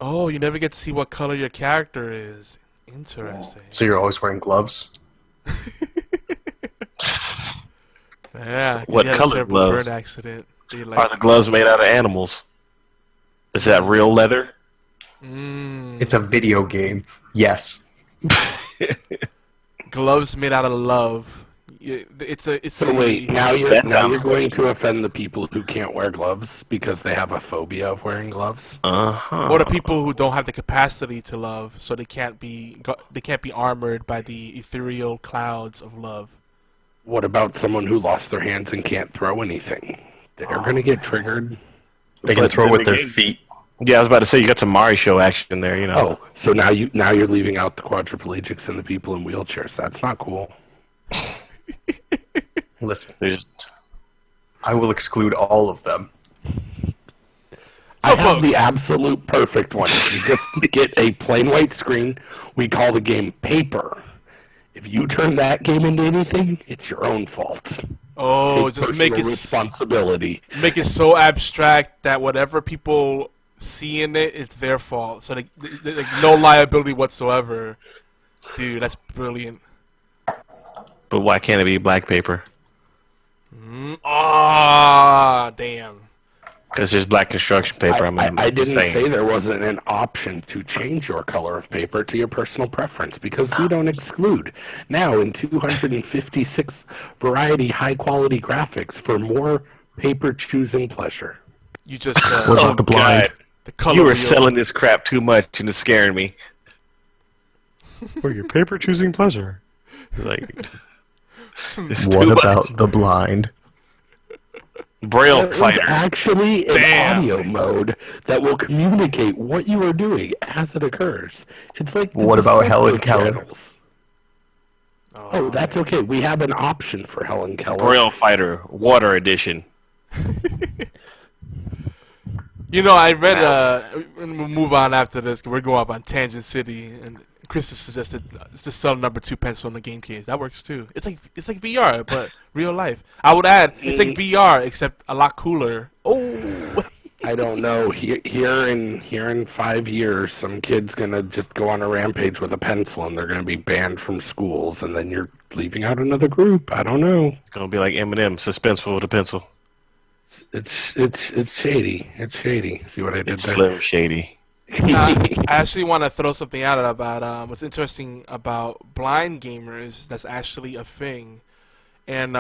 Oh, you never get to see what color your character is. Interesting. So you're always wearing gloves? Yeah. What you had color a terrible gloves? burn accident. They Are the gloves made out of animals? Is that real leather? It's a video game. Yes. gloves made out of love. It's So a wait, now you're That sounds going to offend the people who can't wear gloves because they have a phobia of wearing gloves? Uh-huh. or the people who don't have the capacity to love, so they can't be armored by the ethereal clouds of love. What about someone who lost their hands and can't throw anything? They're going to get triggered. They can But throw then with their again- feet. Yeah, I was about to say, you got some Mari show action there, you know. Oh, so now you're leaving out the quadriplegics and the people in wheelchairs. That's not cool. Listen, There's- I will exclude all of them. I have folks. the absolute perfect one. You just get a plain white screen. We call the game Paper. If you turn that game into anything, it's your own fault. Oh, Take just make personal it responsibility. make it so abstract that whatever people see in it, it's their fault. So they like no liability whatsoever. Dude, that's brilliant. But why can't it be black paper? Ah, damn. It's just black construction paper. I didn't saying. say there wasn't an option to change your color of paper to your personal preference because we don't exclude. Now in 256 variety high-quality graphics for more paper-choosing pleasure. You just What about the blind? the color You were wheel. selling this crap too much and it's scaring me. For your paper choosing pleasure. Like, it's What too much. about the blind? Braille It was fighter? actually an Damn. audio mode that will communicate what you are doing as it occurs. It's like the What about dyslexia Helen Keller? channels. Oh, that's okay. We have an option for Helen Keller. Braille fighter, water edition. You know, I read. And we'll move on after this. 'Cause we're going off on Tangent City, and Chris has suggested just sell number 2 pencil in the game case. That works too. It's like VR, but real life. I would add, it's like VR except a lot cooler. Oh, I don't know. Here in 5 years, some kid's gonna just go on a rampage with a pencil, and they're gonna be banned from schools, and then you're leaving out another group. I don't know. It's gonna be like Eminem, suspenseful with a pencil. It's shady. It's shady. See what I did It's there? Slim Shady. I actually want to throw something out about what's interesting about blind gamers. That's actually a thing. and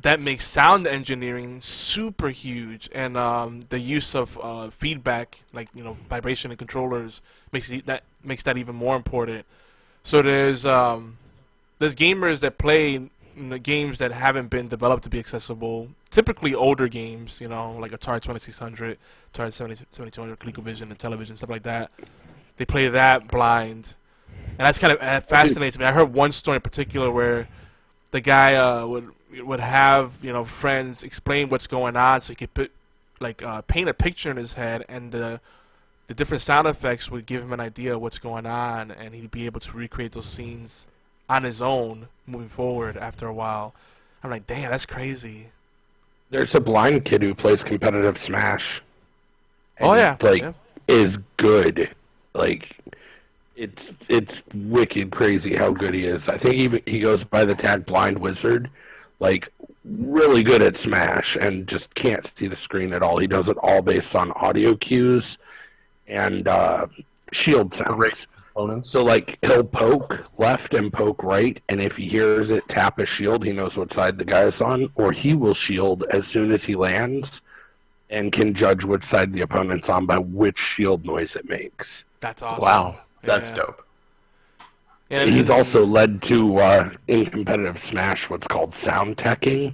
that makes sound engineering super huge. And the use of feedback, like vibration and controllers, makes that even more important. So there's gamers that play the games that haven't been developed to be accessible. Typically older games, like Atari 2600, Atari 7200, ColecoVision, and television, stuff like that. They play that blind, and that fascinates me. I heard one story in particular where the guy would have friends explain what's going on, so he could paint a picture in his head, and the different sound effects would give him an idea of what's going on, and he'd be able to recreate those scenes on his own moving forward after a while. I'm like, damn, that's crazy. There's a blind kid who plays competitive Smash. Oh yeah, is good. Like, it's wicked crazy how good he is. I think he goes by the tag Blind Wizard. Like, really good at Smash and just can't see the screen at all. He does it all based on audio cues and shield sounds. So, like, he'll poke left and poke right, and if he hears it tap a shield, he knows what side the guy's on, or he will shield as soon as he lands and can judge which side the opponent's on by which shield noise it makes. That's awesome. Wow, that's dope. And he's also led to, in competitive Smash, what's called sound teching,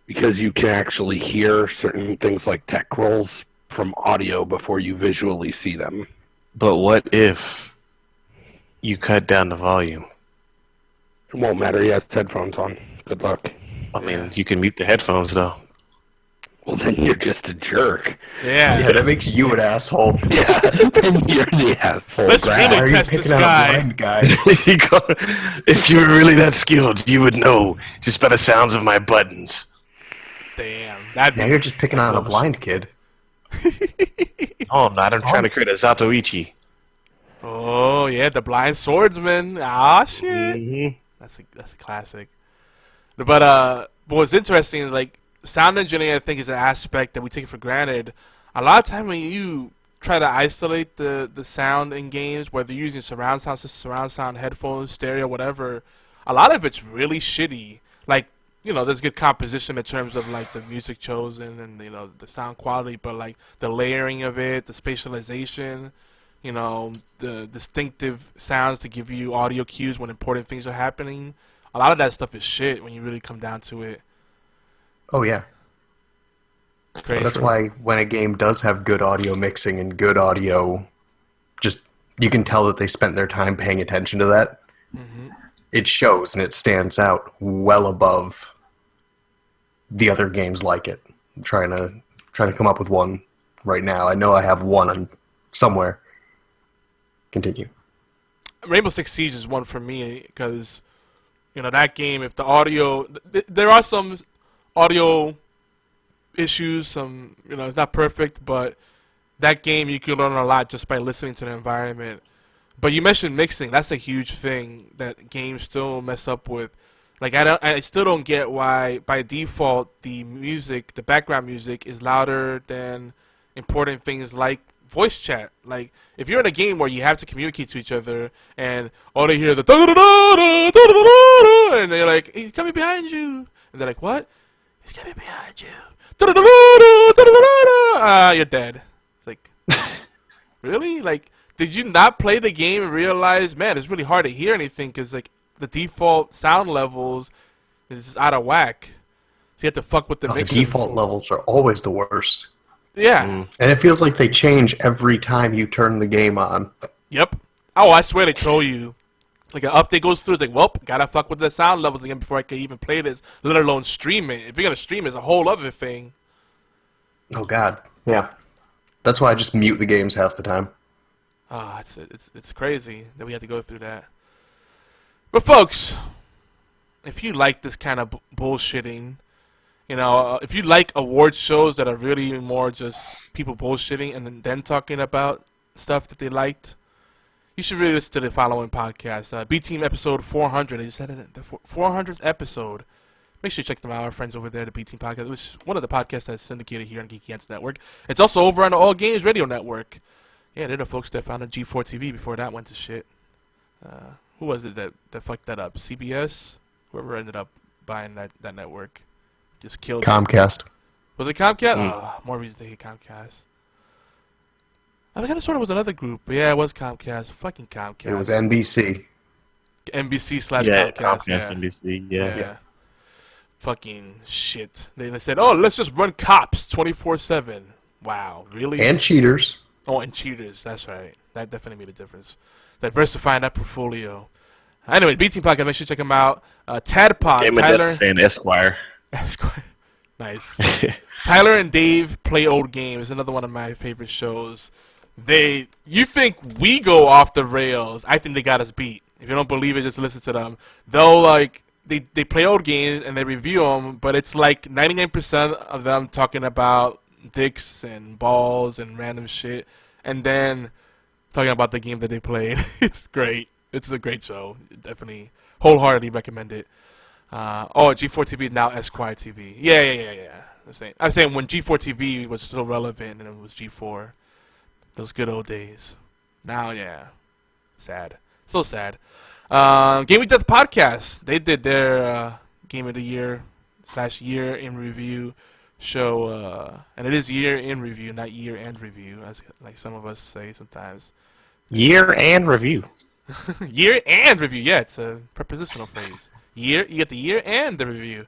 because you can actually hear certain things like tech rolls from audio before you visually see them. But what if you cut down the volume? It won't matter. He has headphones on. Good luck. I mean, you can mute the headphones, though. Well, then you're just a jerk. Yeah, that makes you an asshole. Yeah, then you're the asshole. Let's Brad. really Why are you test this picking on a guy. blind guy? If you were really that skilled, you would know just by the sounds of my buttons. Damn. Now you're just picking on a blind kid. Oh, I'm not. I'm trying to create a Zatoichi. Oh yeah, the blind swordsman. Ah shit. Mm-hmm. That's a classic. But what's interesting is like sound engineering. I think is an aspect that we take for granted. A lot of time when you try to isolate the sound in games, whether you're using surround sound, headphones, stereo, whatever, a lot of it's really shitty. Like there's good composition in terms of like the music chosen and the sound quality, but like the layering of it, the spatialization. The distinctive sounds to give you audio cues when important things are happening. A lot of that stuff is shit when you really come down to it. Oh, yeah. It's crazy. That's why when a game does have good audio mixing and good audio, just you can tell that they spent their time paying attention to that. Mm-hmm. It shows and it stands out well above the other games like it. I'm trying to come up with one right now. I know I have one somewhere. Continue. Rainbow Six Siege is one for me because, that game, if the audio... There are some audio issues, it's not perfect, but that game you can learn a lot just by listening to the environment. But you mentioned mixing. That's a huge thing that games still mess up with. Like, I still don't get why, by default, the background music is louder than important things like voice chat. Like, if you're in a game where you have to communicate to each other and all they hear the and they're like, he's coming behind you, and they're like, what? He's coming behind you. You're dead. It's like, really? Like, did you not play the game and realize, man, it's really hard to hear anything because like the default sound levels is just out of whack. So you have to fuck with the mixing. The default levels are always the worst. Yeah. And it feels like they change every time you turn the game on. Yep. Oh, I swear they troll you. Like an update goes through, it's like, well, gotta fuck with the sound levels again before I can even play this, let alone stream it. If you're gonna stream it, it's a whole other thing. Oh God. Yeah. That's why I just mute the games half the time. Ah, it's crazy that we have to go through that. But folks, if you like this kind of bullshitting, if you like award shows that are really more just people bullshitting and then talking about stuff that they liked, you should really listen to the following podcast. B-Team episode 400. I just said it, the 400th episode. Make sure you check them out. Our friends over there, the B-Team podcast, which is one of the podcasts that's syndicated here on GeekyAntics Network. It's also over on the All Games Radio Network. Yeah, they're the folks that founded G4 TV before that went to shit. Who was it that fucked that up? CBS? Whoever ended up buying that network. Just killed it. Comcast. Was it Comcast? Oh, more reason to hate Comcast. I think I sort of was another group, but yeah, it was Comcast. Fucking Comcast. It was NBC. NBC/Comcast. Comcast, Yeah. NBC, yeah. Yeah. Fucking shit. They said, oh, let's just run cops 24/7. Wow, really? And cheaters. Oh, and cheaters. That's right. That definitely made a difference. Diversifying that portfolio. Anyway, B Team Podcast. Make sure you check them out. Tadpod. Game of Tyler. Death saying Esquire. Esquire. Nice. Tyler and Dave play old games. Another one of my favorite shows. You think we go off the rails? I think they got us beat. If you don't believe it, just listen to them. They play old games and they review them, but it's like 99% of them talking about dicks and balls and random shit, and then talking about the game that they played. It's great. It's a great show. Definitely, wholeheartedly recommend it. G4 TV now Esquire TV. Yeah. I'm saying when G4 TV was still relevant and it was G4, those good old days. Now, yeah, sad. So sad. Game of Death Podcast. They did their Game of the Year / Year in Review show, and it is Year in Review, not Year and Review, as like some of us say sometimes. Year and review. Year and Review. Yeah, it's a prepositional phrase. Year, you get the year and the review.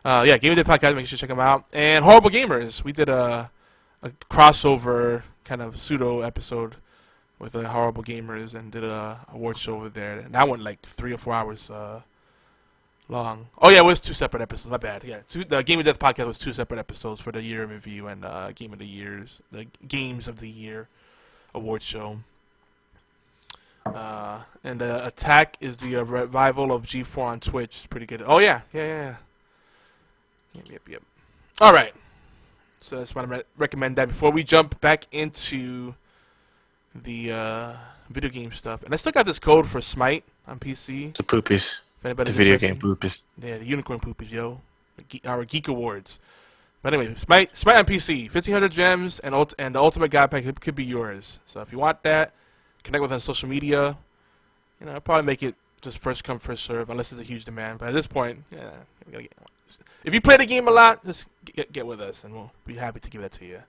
Yeah, Game of the Podcast. Make sure you check them out. And Horrible Gamers. We did a crossover kind of pseudo episode with the Horrible Gamers and did a award show over there. And that went like 3 or 4 hours long. Oh yeah, it was 2 separate episodes. My bad. Yeah, the Game of Death Podcast was 2 separate episodes for the year in review and Game of the Year's, the Games of the Year award show. And Attack is the revival of G4 on Twitch. It's pretty good. Oh yeah. Yep. All right. So I just want to recommend that before we jump back into the video game stuff. And I still got this code for Smite on PC. The Poopies. If The video game Poopies. Yeah, the Unicorn Poopies, yo. Our Geek Awards. But anyway, Smite on PC. 1,500 gems and the Ultimate Guide Pack could be yours. So if you want that, connect with us on social media. I'll probably make it just first come, first serve, unless there's a huge demand. But at this point, yeah, we gotta if you play the game a lot, just get with us, and we'll be happy to give that to you.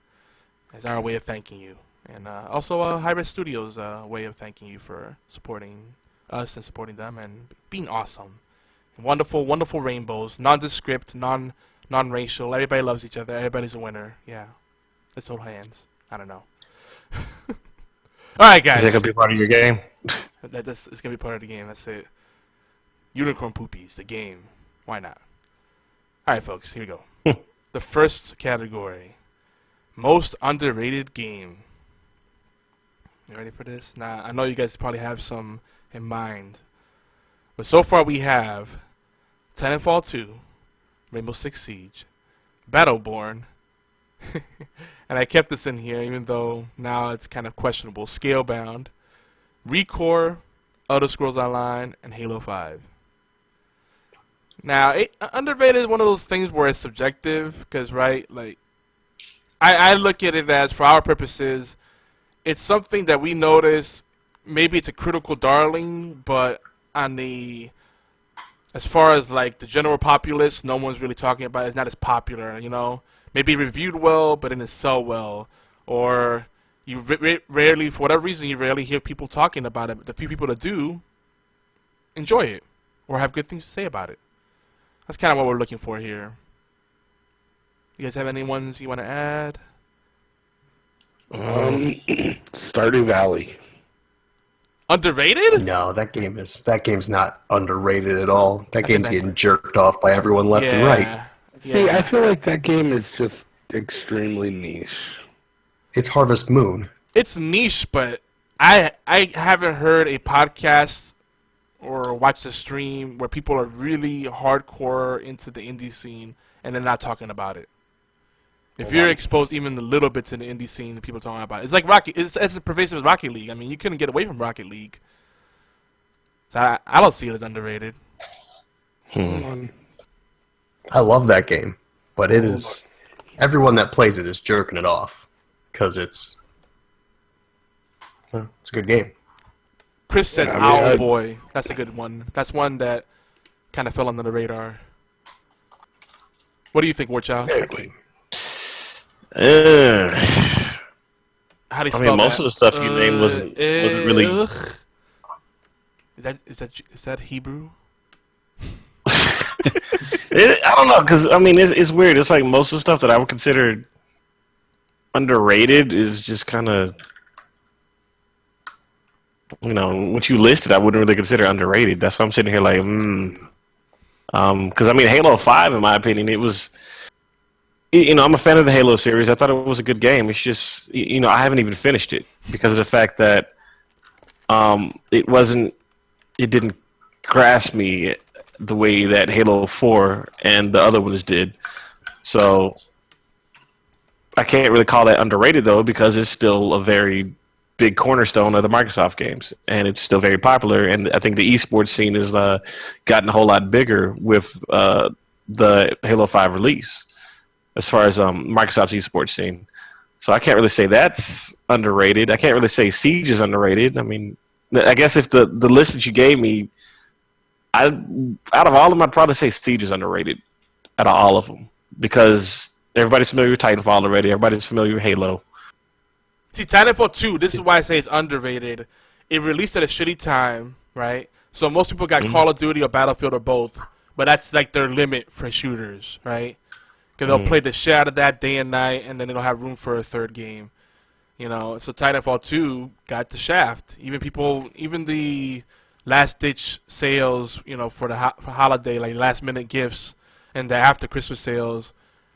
As our way of thanking you. And also Hybrid Studios' way of thanking you for supporting us and supporting them and being awesome. And wonderful, wonderful rainbows. Nondescript, non-racial. Everybody loves each other. Everybody's a winner. Yeah. Let's hold hands. I don't know. All right, guys. Is that going to be part of your game? It's going to be part of the game. That's it. Unicorn Poopies, the game. Why not? All right, folks. Here we go. The first category. Most underrated game. You ready for this? Now, I know you guys probably have some in mind. But so far we have Titanfall 2, Rainbow Six Siege, Battleborn, and I kept this in here even though now it's kind of questionable, Scalebound, Recore, Elder Scrolls Online, and Halo 5. Now, underrated is one of those things where it's subjective, because, right, like, I look at it as, for our purposes, it's something that we notice, maybe it's a critical darling, but on the, as far as, like, the general populace, no one's really talking about it. It's not as popular, Maybe reviewed well, but didn't sell well. Or you rarely, for whatever reason, you rarely hear people talking about it. But the few people that do, enjoy it. Or have good things to say about it. That's kind of what we're looking for here. You guys have any ones you want to add? Stardew Valley. Underrated? No, that game's not underrated at all. That game's getting jerked off by everyone left and right. Yeah. See, I feel like that game is just extremely niche. It's Harvest Moon. It's niche, but I haven't heard a podcast or watched a stream where people are really hardcore into the indie scene and they're not talking about it. If you're exposed even a little bit to the indie scene, people talking about it. It's like it's as pervasive as Rocket League. I mean, you couldn't get away from Rocket League. So I don't see it as underrated. I love that game, but it is everyone that plays it is jerking it off because it's a good game. Chris says Owl Boy. That's a good one. That's one that kind of fell under the radar. What do you think, Warchild? Exactly. How do you I spell mean, most that? of the stuff you named wasn't really. Ugh. Is that Hebrew? I don't know, because I mean, it's weird. It's like most of the stuff that I would consider underrated is just kind of, what you listed, I wouldn't really consider underrated. That's why I'm sitting here like, because I mean, Halo 5, in my opinion, it was. I'm a fan of the Halo series. I thought it was a good game. It's just, I haven't even finished it because of the fact that it didn't grasp me the way that Halo 4 and the other ones did. So I can't really call that underrated, though, because it's still a very big cornerstone of the Microsoft games, and it's still very popular. And I think the esports scene has gotten a whole lot bigger with the Halo 5 release, as far as Microsoft's esports scene. So I can't really say that's underrated. I can't really say Siege is underrated. I mean, I guess if the list that you gave me, out of all of them, I'd probably say Siege is underrated out of all of them, because everybody's familiar with Titanfall already. Everybody's familiar with Halo. See, Titanfall 2, this is why I say it's underrated. It released at a shitty time, right? So most people got Call of Duty or Battlefield or both, but that's like their limit for shooters, right? Because they'll play the shit out of that day and night, and then they don't have room for a third game. So Titanfall 2 got the shaft. Even the last-ditch sales, for the for holiday, like last-minute gifts, and the after-Christmas sales,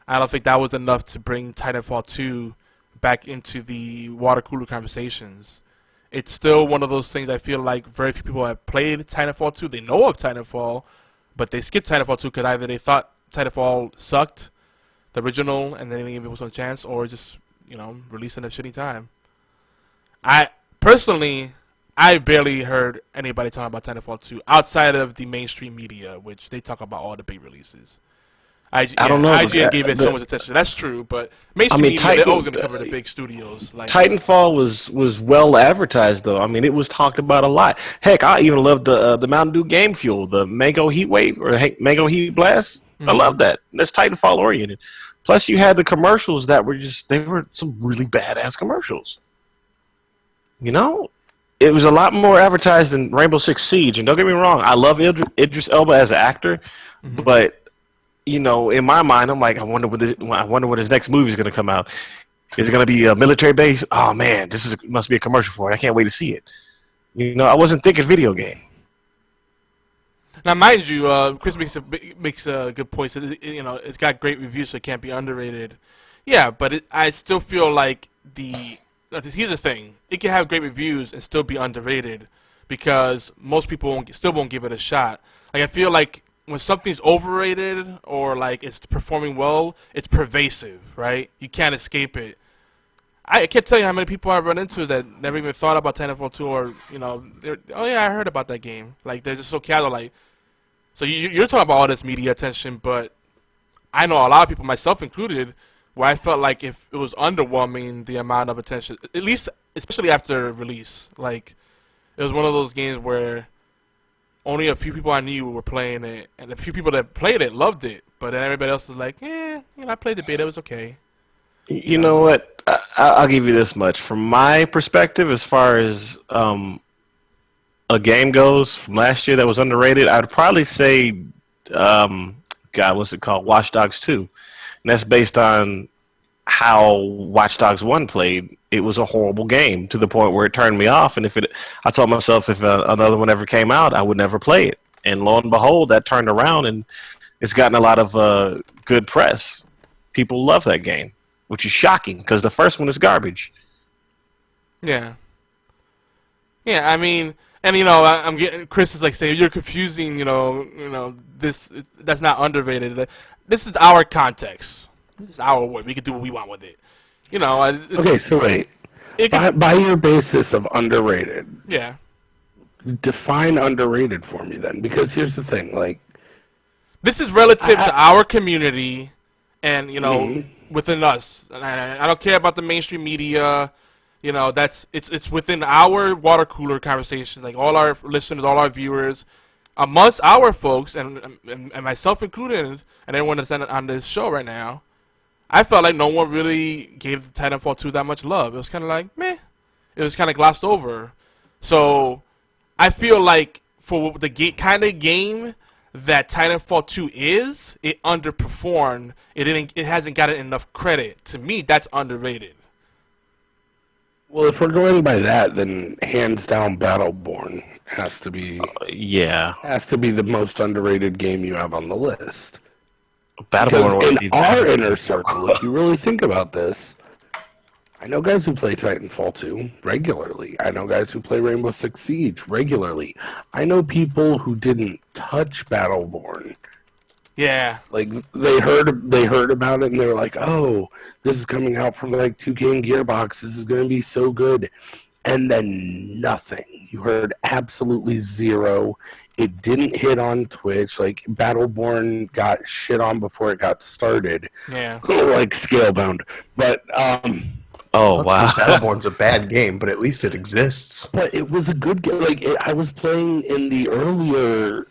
I don't think that was enough to bring Titanfall 2 back into the water cooler conversations. It's still one of those things I feel like very few people have played Titanfall 2. They know of Titanfall, but they skipped Titanfall 2 because either they thought Titanfall sucked, the original, and then they didn't give it a chance, or just, released in a shitty time. I barely heard anybody talk about Titanfall 2 outside of the mainstream media, which they talk about all the big releases. I don't know. IGN gave it so much attention. That's true, but mainstream media, they're always going to cover the big studios. Like Titanfall was well advertised, though. I mean, it was talked about a lot. Heck, I even loved the Mountain Dew Game Fuel, the Mango Heat Wave or Mango Heat Blast. I love that. That's Titanfall oriented. Plus, you had the commercials that were they were some really badass commercials. It was a lot more advertised than Rainbow Six Siege. And don't get me wrong, I love Idris Elba as an actor, but in my mind, I'm like, I wonder when his next movie is going to come out. Is it going to be a military base? Oh man, must be a commercial for it. I can't wait to see it. I wasn't thinking video game. Now, mind you, Chris makes a good point. So, it's got great reviews, so it can't be underrated. Yeah, but I still feel like here's the thing: it can have great reviews and still be underrated because most people still won't give it a shot. Like I feel like when something's overrated or like it's performing well, it's pervasive, right? You can't escape it. I can't tell you how many people I've run into that never even thought about Titanfall 2 or, oh yeah, I heard about that game. Like, they're just so casual, like, so you're talking about all this media attention, but I know a lot of people, myself included, where I felt like if it was underwhelming, the amount of attention, at least, especially after release, like, it was one of those games where only a few people I knew were playing it, and a few people that played it loved it, but then everybody else was like, I played the beta, it was okay. You know what? I'll give you this much. From my perspective, as far as a game goes from last year that was underrated, I'd probably say, what's it called? Watch Dogs 2. And that's based on how Watch Dogs 1 played. It was a horrible game to the point where it turned me off. And I told myself if another one ever came out, I would never play it. And lo and behold, that turned around, and it's gotten a lot of good press. People love that game, which is shocking because the first one is garbage. Yeah. Yeah, I mean, and I'm getting Chris is like saying you're confusing. This that's not underrated. This is our context. This is our word. We can do what we want with it. Okay, so wait. By your basis of underrated, yeah. Define underrated for me then, because here's the thing, like this is relative to our community, and within us. And I don't care about the mainstream media. It's within our water cooler conversations. Like all our listeners, all our viewers, amongst our folks, and myself included, and everyone that's on this show right now, I felt like no one really gave Titanfall 2 that much love. It was kind of like, meh. It was kind of glossed over. So I feel like for the kind of game that Titanfall 2 is, it underperformed. It hasn't gotten enough credit. To me, that's underrated. Well, if we're going by that, then hands down, Battleborn has to be has to be the most underrated game you have on the list. Battleborn Because in our inner circle, if you really think about this, I know guys who play Titanfall 2 regularly. I know guys who play Rainbow Six Siege regularly. I know people who didn't touch Battleborn. Yeah. Like they heard about it and they were like, "Oh, this is coming out from like 2K and Gearbox. This is going to be so good." And then nothing. You heard absolutely zero. It didn't hit on Twitch. Like Battleborn got shit on before it got started. Yeah. Like Scalebound. But oh wow, Battleborn's a bad game, but at least it exists. But it was a good game. Like I was playing in the earlier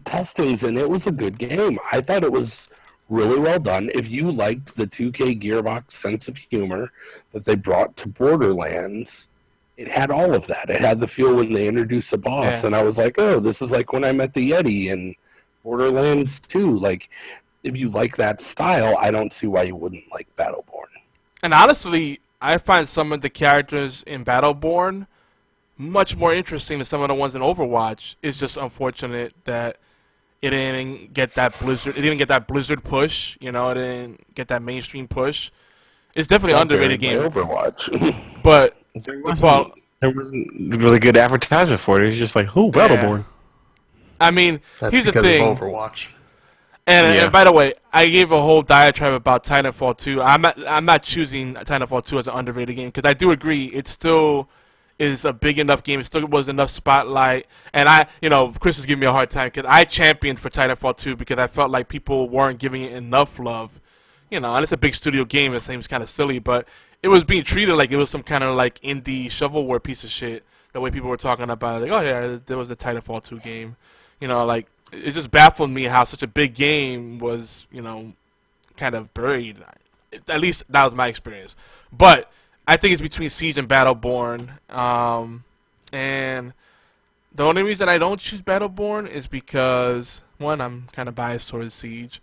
testings, and it was a good game. I thought it was really well done. If you liked the 2K Gearbox sense of humor that they brought to Borderlands, it had all of that. It had the feel when they introduced a boss, and I was like, oh, this is like when I met the Yeti in Borderlands 2. Like, if you like that style, I don't see why you wouldn't like Battleborn. And honestly, I find some of the characters in Battleborn much more interesting than some of the ones in Overwatch. It's just unfortunate that it didn't get that Blizzard. It didn't get that Blizzard push. You know, it didn't get that mainstream push. It's definitely an underrated game. Overwatch, but there wasn't really good advertisement for it. It's just like, who Battleborn? I mean, That's here's the because thing. of Overwatch. And by the way, I gave a whole diatribe about Titanfall 2. I'm not choosing Titanfall 2 as an underrated game because I do agree it still is a big enough game. It still was enough spotlight. And Chris is giving me a hard time because I championed for Titanfall 2 because I felt like people weren't giving it enough love. And it's a big studio game. It seems kind of silly, but it was being treated like it was some kind of like indie shovelware piece of shit. The way people were talking about it, like, oh yeah, there was the Titanfall 2 game. Like. It just baffled me how such a big game was, kind of buried. At least that was my experience. But I think it's between Siege and Battleborn. And the only reason I don't choose Battleborn is because, one, I'm kind of biased towards Siege.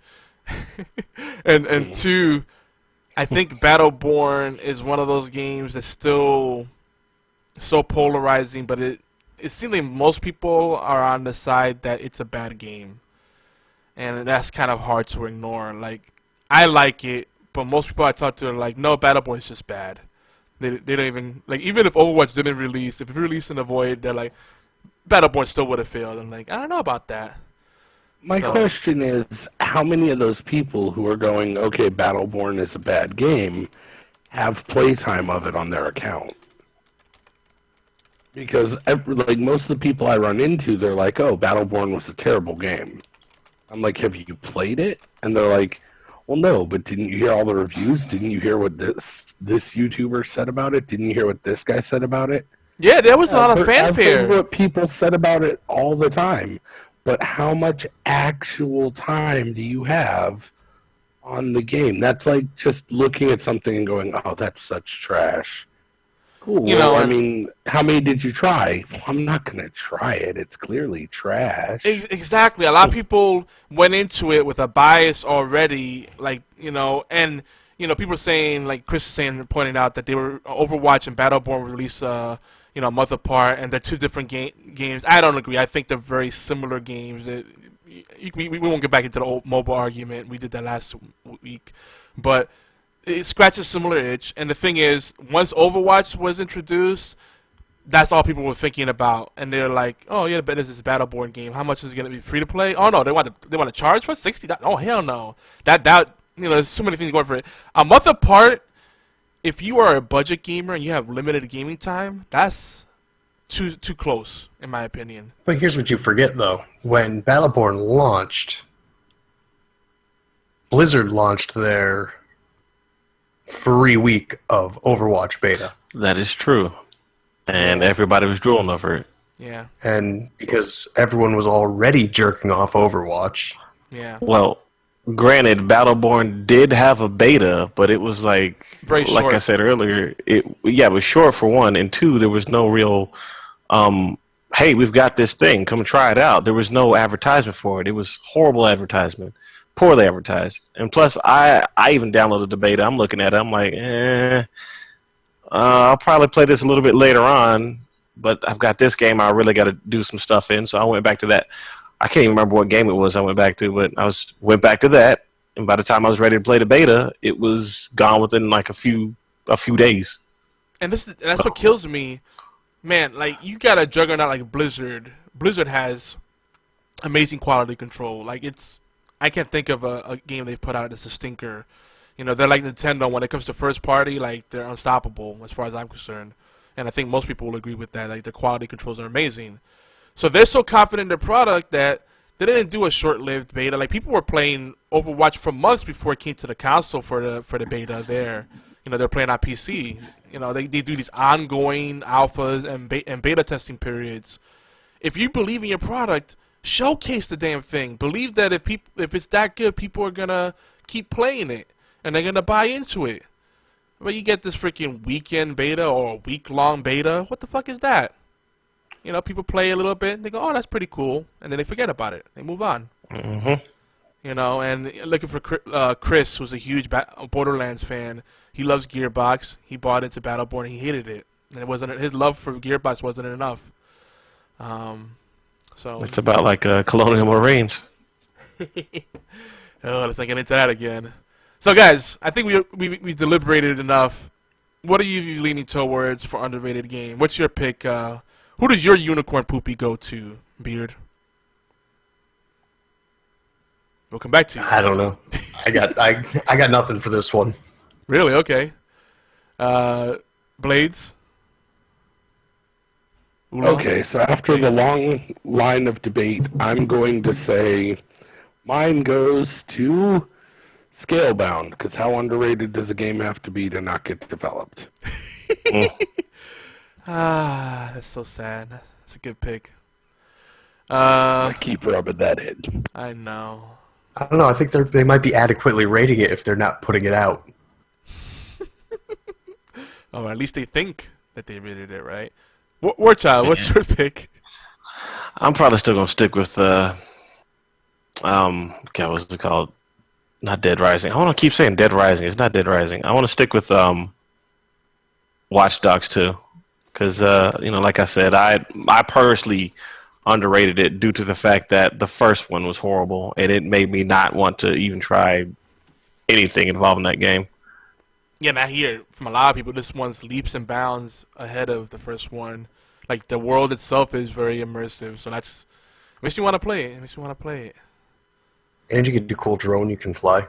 and two, I think Battleborn is one of those games that's still so polarizing, but it seems like most people are on the side that it's a bad game. And that's kind of hard to ignore. Like, I like it, but most people I talk to are like, no, Battleborn is just bad. They don't even, like, even if Overwatch didn't release, if it released in the void, they're like, Battleborn still would have failed. I'm like, I don't know about that. My question is, how many of those people who are going, okay, Battleborn is a bad game, have playtime of it on their account? Because like most of the people I run into, they're like, "Oh, Battleborn was a terrible game." I'm like, "Have you played it?" And they're like, "Well, no, but didn't you hear all the reviews? Didn't you hear what this YouTuber said about it? Didn't you hear what this guy said about it?" Yeah, there was a lot of fanfare. I've heard what people said about it all the time, but how much actual time do you have on the game? That's like just looking at something and going, "Oh, that's such trash." Cool. I mean, how many did you try? Well, I'm not going to try it. It's clearly trash. Exactly. A lot of people went into it with a bias already, like, and, people saying, like Chris is saying, pointing out that they were Overwatch and Battleborn released, a month apart, and they're two different games. I don't agree. I think they're very similar games. We won't get back into the old mobile argument. We did that last week. But it scratches a similar itch, and the thing is, once Overwatch was introduced, that's all people were thinking about, and they're like, "Oh yeah, but this is a Battleborn game. How much is it gonna be free to play? Oh no, they want to charge for $60. Oh hell no, that there's so many things going for it. A month apart, if you are a budget gamer and you have limited gaming time, that's too close, in my opinion. But here's what you forget though: when Battleborn launched, Blizzard launched their free week of Overwatch beta. That is true. And everybody was drooling over it. Yeah. And because everyone was already jerking off Overwatch. Yeah. Well, granted, Battleborn did have a beta, but it was Very like I short. said earlier, it was short for one, and two, there was no real hey, we've got this thing, come try it out. There was no advertisement for it. It was horrible advertisement, poorly advertised. And plus, I even downloaded the beta. I'm looking at it. I'm like, I'll probably play this a little bit later on, but I've got this game I really got to do some stuff in, so I went back to that. I can't even remember what game it was I went back to, but went back to that, and by the time I was ready to play the beta, it was gone within like a few days. And that's what kills me. Man, like, you got a juggernaut like Blizzard. Blizzard has amazing quality control. Like, I can't think of a game they've put out that's a stinker. You know, they're like Nintendo when it comes to first party. Like, they're unstoppable as far as I'm concerned. And I think most people will agree with that. Like, their quality controls are amazing. So they're so confident in their product that they didn't do a short-lived beta. Like, people were playing Overwatch for months before it came to the console for the beta there. You know, they're playing on PC. You know, they do these ongoing alphas and beta testing periods. If you believe in your product, showcase the damn thing. Believe that if it's that good, people are gonna keep playing it and they're gonna buy into it. But you get this freaking weekend beta or a week-long beta. What the fuck is that? You know, people play a little bit, and they go, "Oh, that's pretty cool," and then they forget about it. They move on. Mm-hmm. You know, and looking for Chris, who's a huge Borderlands fan. He loves Gearbox. He bought into Battleborn. He hated it, and it wasn't his love for Gearbox wasn't enough. So It's about like Colonial Marines. oh, let's not get into that again. So, guys, I think we deliberated enough. What are you leaning towards for underrated game? What's your pick? Who does your Unicorn Poopie go to, Beard? We'll come back to you. I don't know. I got nothing for this one. Really? Okay. Blades? Oolong? Okay, so after the long line of debate, I'm going to say mine goes to Scalebound, because how underrated does a game have to be to not get developed? Ah, that's so sad. That's a good pick. I keep rubbing that in. I know. I don't know. I think they might be adequately rating it if they're not putting it out. Oh, at least they think that they rated it right. Warchild, what's your pick? I'm probably still gonna stick with God, what's it called? Not Dead Rising. I want to keep saying Dead Rising. It's not Dead Rising. I want to stick with Watch Dogs 2, because you know, like I said, I personally underrated it due to the fact that the first one was horrible, and it made me not want to even try anything involving that game. Yeah, and I hear from a lot of people this one's leaps and bounds ahead of the first one. Like, the world itself is very immersive, so that's makes me want to play it. And you can do cool drone. You can fly.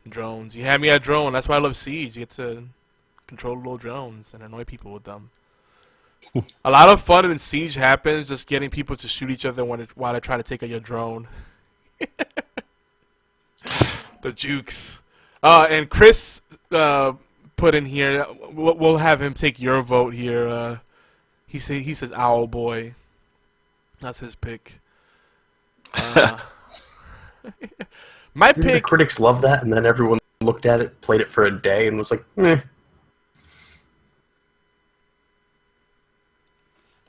Drones. You had me at drone. That's why I love Siege. You get to control little drones and annoy people with them. A lot of fun in Siege happens just getting people to shoot each other while they try to take out your drone. The jukes. And Chris put in here, we'll have him take your vote here. He says Owl Boy. That's his pick. My Didn't the pick. critics love that, and then everyone looked at it, played it for a day, and was like, meh.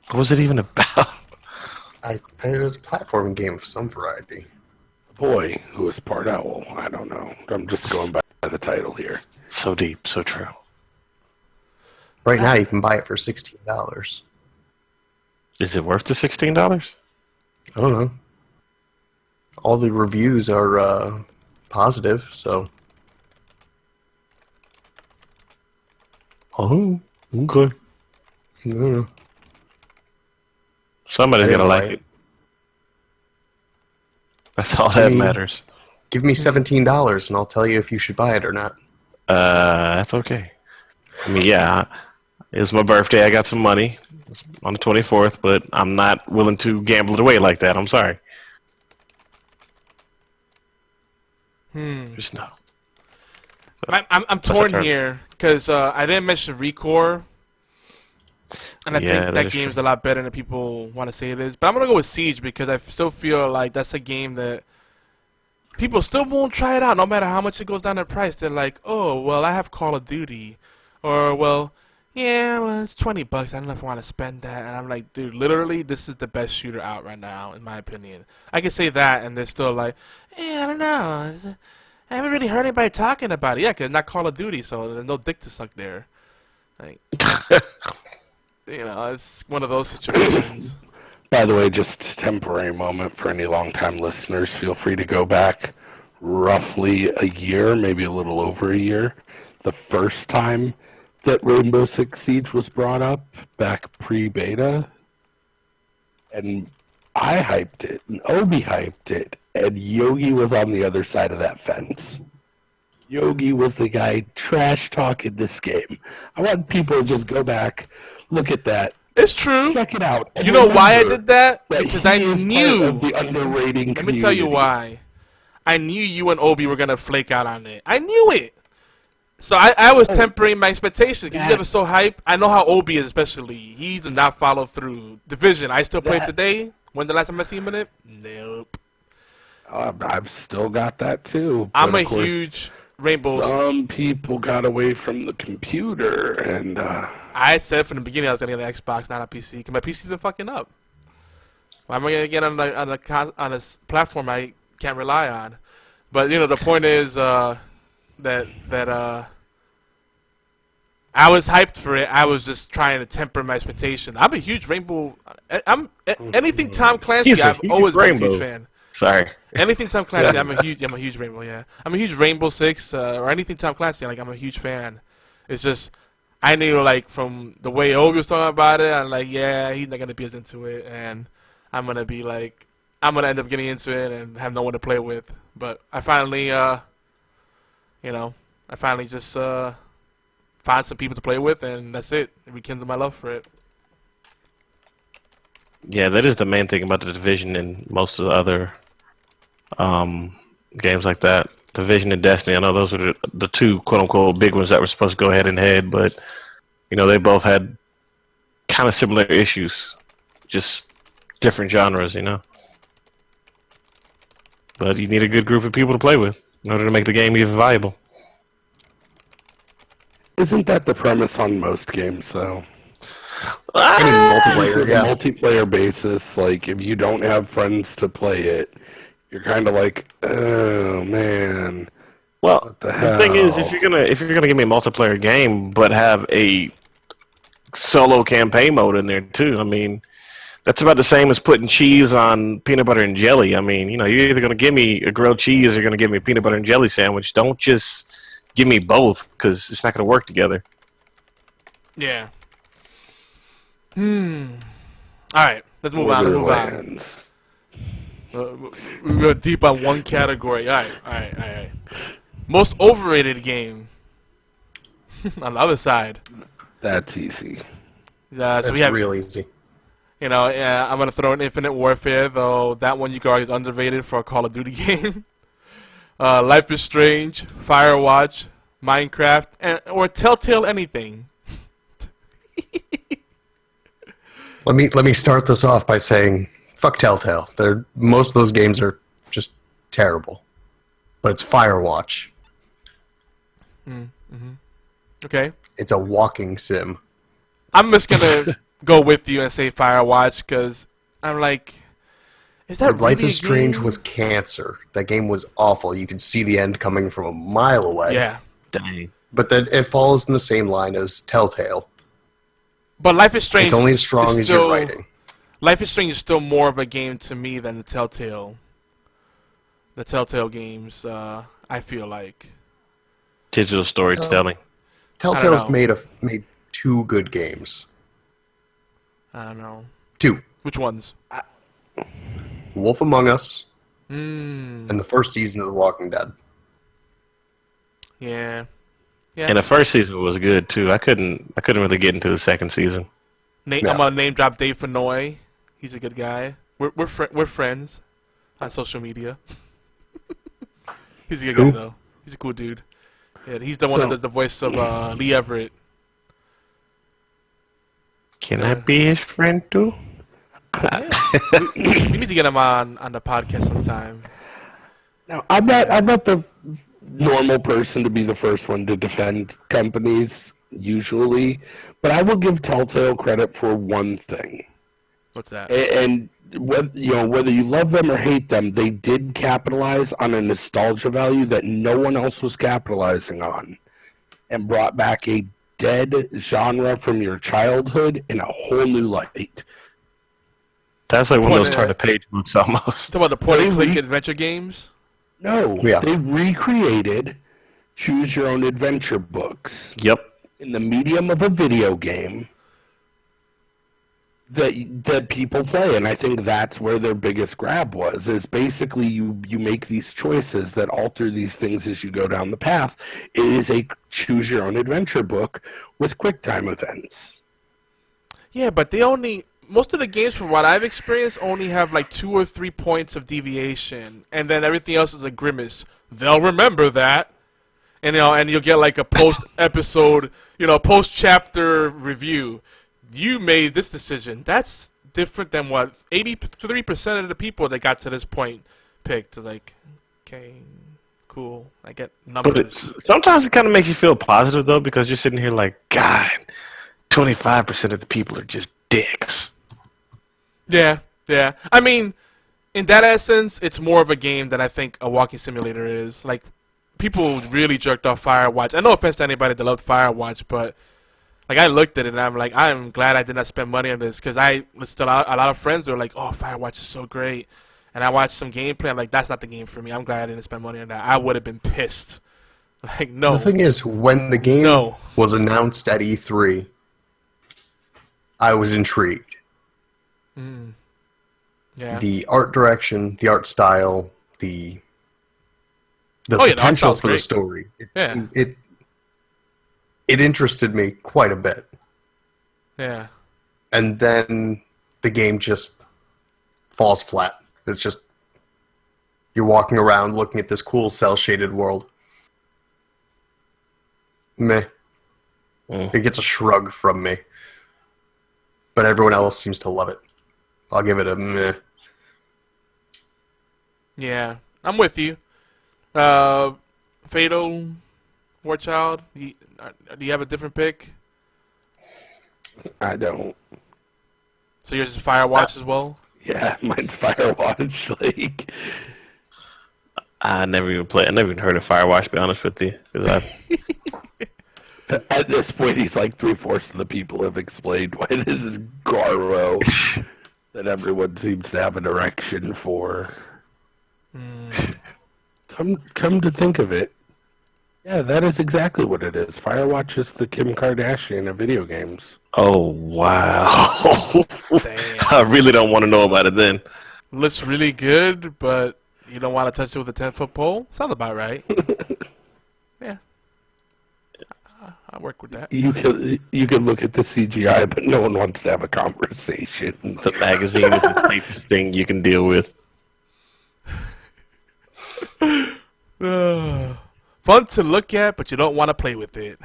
What was it even about? It was a platforming game of some variety. Boy, who is part owl? I don't know. I'm just going by the title here. So deep, so true. Right now, you can buy it for $16. Is it worth the $16? I don't know. All the reviews are positive, so. Oh, okay. I don't know. Somebody's I gonna didn't like buy it. That's all that mean- matters. Give me $17 and I'll tell you if you should buy it or not. That's okay. I mean, yeah, it was my birthday. I got some money. It's on the 24th, but I'm not willing to gamble it away like that. I'm sorry. Just no. I'm torn here because I didn't mention Recore. And I think that game's a lot better than people want to say it is. But I'm going to go with Siege because I still feel like that's a game that people still won't try it out no matter how much it goes down in price. They're like, oh, well, I have Call of Duty. Or, well, yeah, well, it's $20. I don't know if I want to spend that. And I'm like, dude, literally, this is the best shooter out right now, in my opinion. I can say that, and they're still like, I don't know. I haven't really heard anybody talking about it. Yeah, because it's not Call of Duty, so there's no dick to suck there. Like, it's one of those situations. By the way, just a temporary moment for any long-time listeners. Feel free to go back roughly a year, maybe a little over a year. The first time that Rainbow Six Siege was brought up, back pre-beta, and I hyped it, and Obi hyped it, and Yogi was on the other side of that fence. Yogi was the guy trash-talking this game. I want people to just go back, look at that. It's true. Check it out. You know why I did that? Because I knew. The underrating Let me tell you why. I knew you and Obi were going to flake out on it. I knew it. So I was tempering my expectations because you ever so hype. I know how Obi is, especially. He does not follow through. Division, I still play it today. When the last time I see him in it? Nope. I've still got that too. I'm a huge Rainbow. Some people got away from the computer, and I said from the beginning I was gonna get an Xbox, not a PC. Because my PC's been fucking up. Why am I gonna get on a platform I can't rely on? But the point is that I was hyped for it. I was just trying to temper my expectation. I'm a huge Rainbow. Anything Tom Clancy. I've always been a huge fan. Sorry. Anything Tom Clancy, I'm a huge Rainbow. Yeah, I'm a huge Rainbow Six or anything Tom Clancy. Like I'm a huge fan. It's just I knew from the way Obi was talking about it. I'm like, yeah, he's not gonna be as into it, and I'm gonna end up getting into it and have no one to play with. But I finally, just find some people to play with, and that's it. Rekindle my love for it. Yeah, that is the main thing about the Division and most of the other games like that. Division and Destiny, I know those are the two quote-unquote big ones that were supposed to go head and head, but they both had kind of similar issues, just different genres, But you need a good group of people to play with in order to make the game even viable. Isn't that the premise on most games, though? Any multiplayer, yeah. Multiplayer basis, if you don't have friends to play it, you're kind of like, oh man. Well, the thing is, if you're gonna give me a multiplayer game, but have a solo campaign mode in there too, that's about the same as putting cheese on peanut butter and jelly. You're either gonna give me a grilled cheese or you're gonna give me a peanut butter and jelly sandwich. Don't just give me both because it's not gonna work together. Yeah. All right, let's move on. We go deep on one category. All right. Most overrated game. On the other side. That's easy. So we have real easy. I'm gonna throw in Infinite Warfare, though that one you can argue is underrated for a Call of Duty game. Life is Strange, Firewatch, Minecraft, or Telltale anything. Let me start this off by saying, fuck Telltale. Most of those games are just terrible. But it's Firewatch. Okay. It's a walking sim. I'm just gonna go with you and say Firewatch because I'm like, is that really Life is Strange game? Was cancer. That game was awful. You could see the end coming from a mile away. Yeah. Dang. But then it falls in the same line as Telltale. But Life is Strange. It's only as strong as your writing. Life is Strange is still more of a game to me than the Telltale games. I feel like Digital storytelling. Telltale's made two good games. I don't know. Two. Which ones? Wolf Among Us and the first season of The Walking Dead. Yeah. And the first season was good too. I couldn't really get into the second season. I'm gonna name drop Dave Fenoy. He's a good guy. We're friends on social media. He's a good guy though. He's a cool dude. Yeah, he's the one that does the voice of Lee Everett. Can I be his friend too? Yeah. we need to get him on the podcast sometime. Now, I'm not the normal person to be the first one to defend companies, usually, but I will give Telltale credit for one thing. What's that? And whether you love them or hate them, they did capitalize on a nostalgia value that no one else was capitalizing on, and brought back a dead genre from your childhood in a whole new light. That's like one of those turn-of-page books almost. Talk about the point-and-click adventure games? No, they recreated choose-your-own-adventure books. Yep. In the medium of a video game that people play, and I think that's where their biggest grab was, is basically you make these choices that alter these things as you go down the path. It is a choose-your-own-adventure book with QuickTime events. Yeah, but most of the games, from what I've experienced, only have like 2 or 3 points of deviation, and then everything else is a grimace. They'll remember that, and you'll get like a post-episode, post-chapter review. You made this decision. That's different than what 83% of the people that got to this point picked. Like, okay, cool. I get numbers. But sometimes it kind of makes you feel positive though, because you're sitting here like, God, 25% of the people are just dicks. Yeah. I mean, in that essence, it's more of a game than I think a walking simulator is. Like, people really jerked off Firewatch. And no offense to anybody that loved Firewatch, but like, I looked at it and I'm like, I'm glad I did not spend money on this, because I listened to a lot of friends who were like, oh, Firewatch is so great. And I watched some gameplay. I'm like, that's not the game for me. I'm glad I didn't spend money on that. I would have been pissed. Like, no. The thing is, when the game was announced at E3, I was intrigued. Yeah. The art direction, the art style, the potential for the story. It interested me quite a bit. Yeah. And then the game just falls flat. It's just, you're walking around looking at this cool cel-shaded world. Meh. It gets a shrug from me. But everyone else seems to love it. I'll give it a meh. Yeah, I'm with you. Fatal, Warchild, do you have a different pick? I don't. So yours is Firewatch as well? Yeah, mine's Firewatch. Like, I never even heard of Firewatch, to be honest with you. At this point, he's like 3/4 of the people have explained why this is Garro that everyone seems to have an erection for. Come to think of it, yeah, that is exactly what it is. Firewatch is the Kim Kardashian of video games. Oh, wow. Damn. I really don't want to know about it then. Looks really good, but you don't want to touch it with a 10-foot pole? Sounds about right. Yeah. I work with that. You could look at the CGI, but no one wants to have a conversation. The magazine is the safest thing you can deal with. Fun to look at, but you don't want to play with it.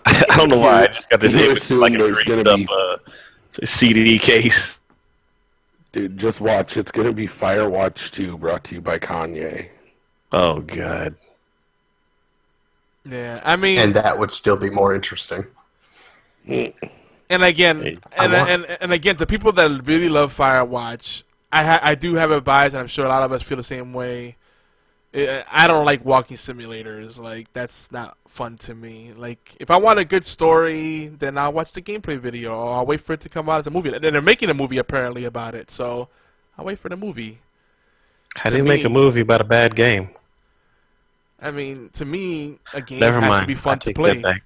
I don't know why I just got this image like a there's draped gonna up CD case. Dude, just watch. It's going to be Firewatch 2, brought to you by Kanye. Oh, God. Yeah, I mean... And that would still be more interesting. And again, and again, to people that really love Firewatch, I do have a bias, and I'm sure a lot of us feel the same way. I don't like walking simulators. Like, that's not fun to me. Like, if I want a good story, then I'll watch the gameplay video, or I'll wait for it to come out as a movie. And they're making a movie, apparently, about it, so I'll wait for the movie. How do you make a movie about a bad game? I mean, to me, a game Never has mind. to be fun I to take play. that back.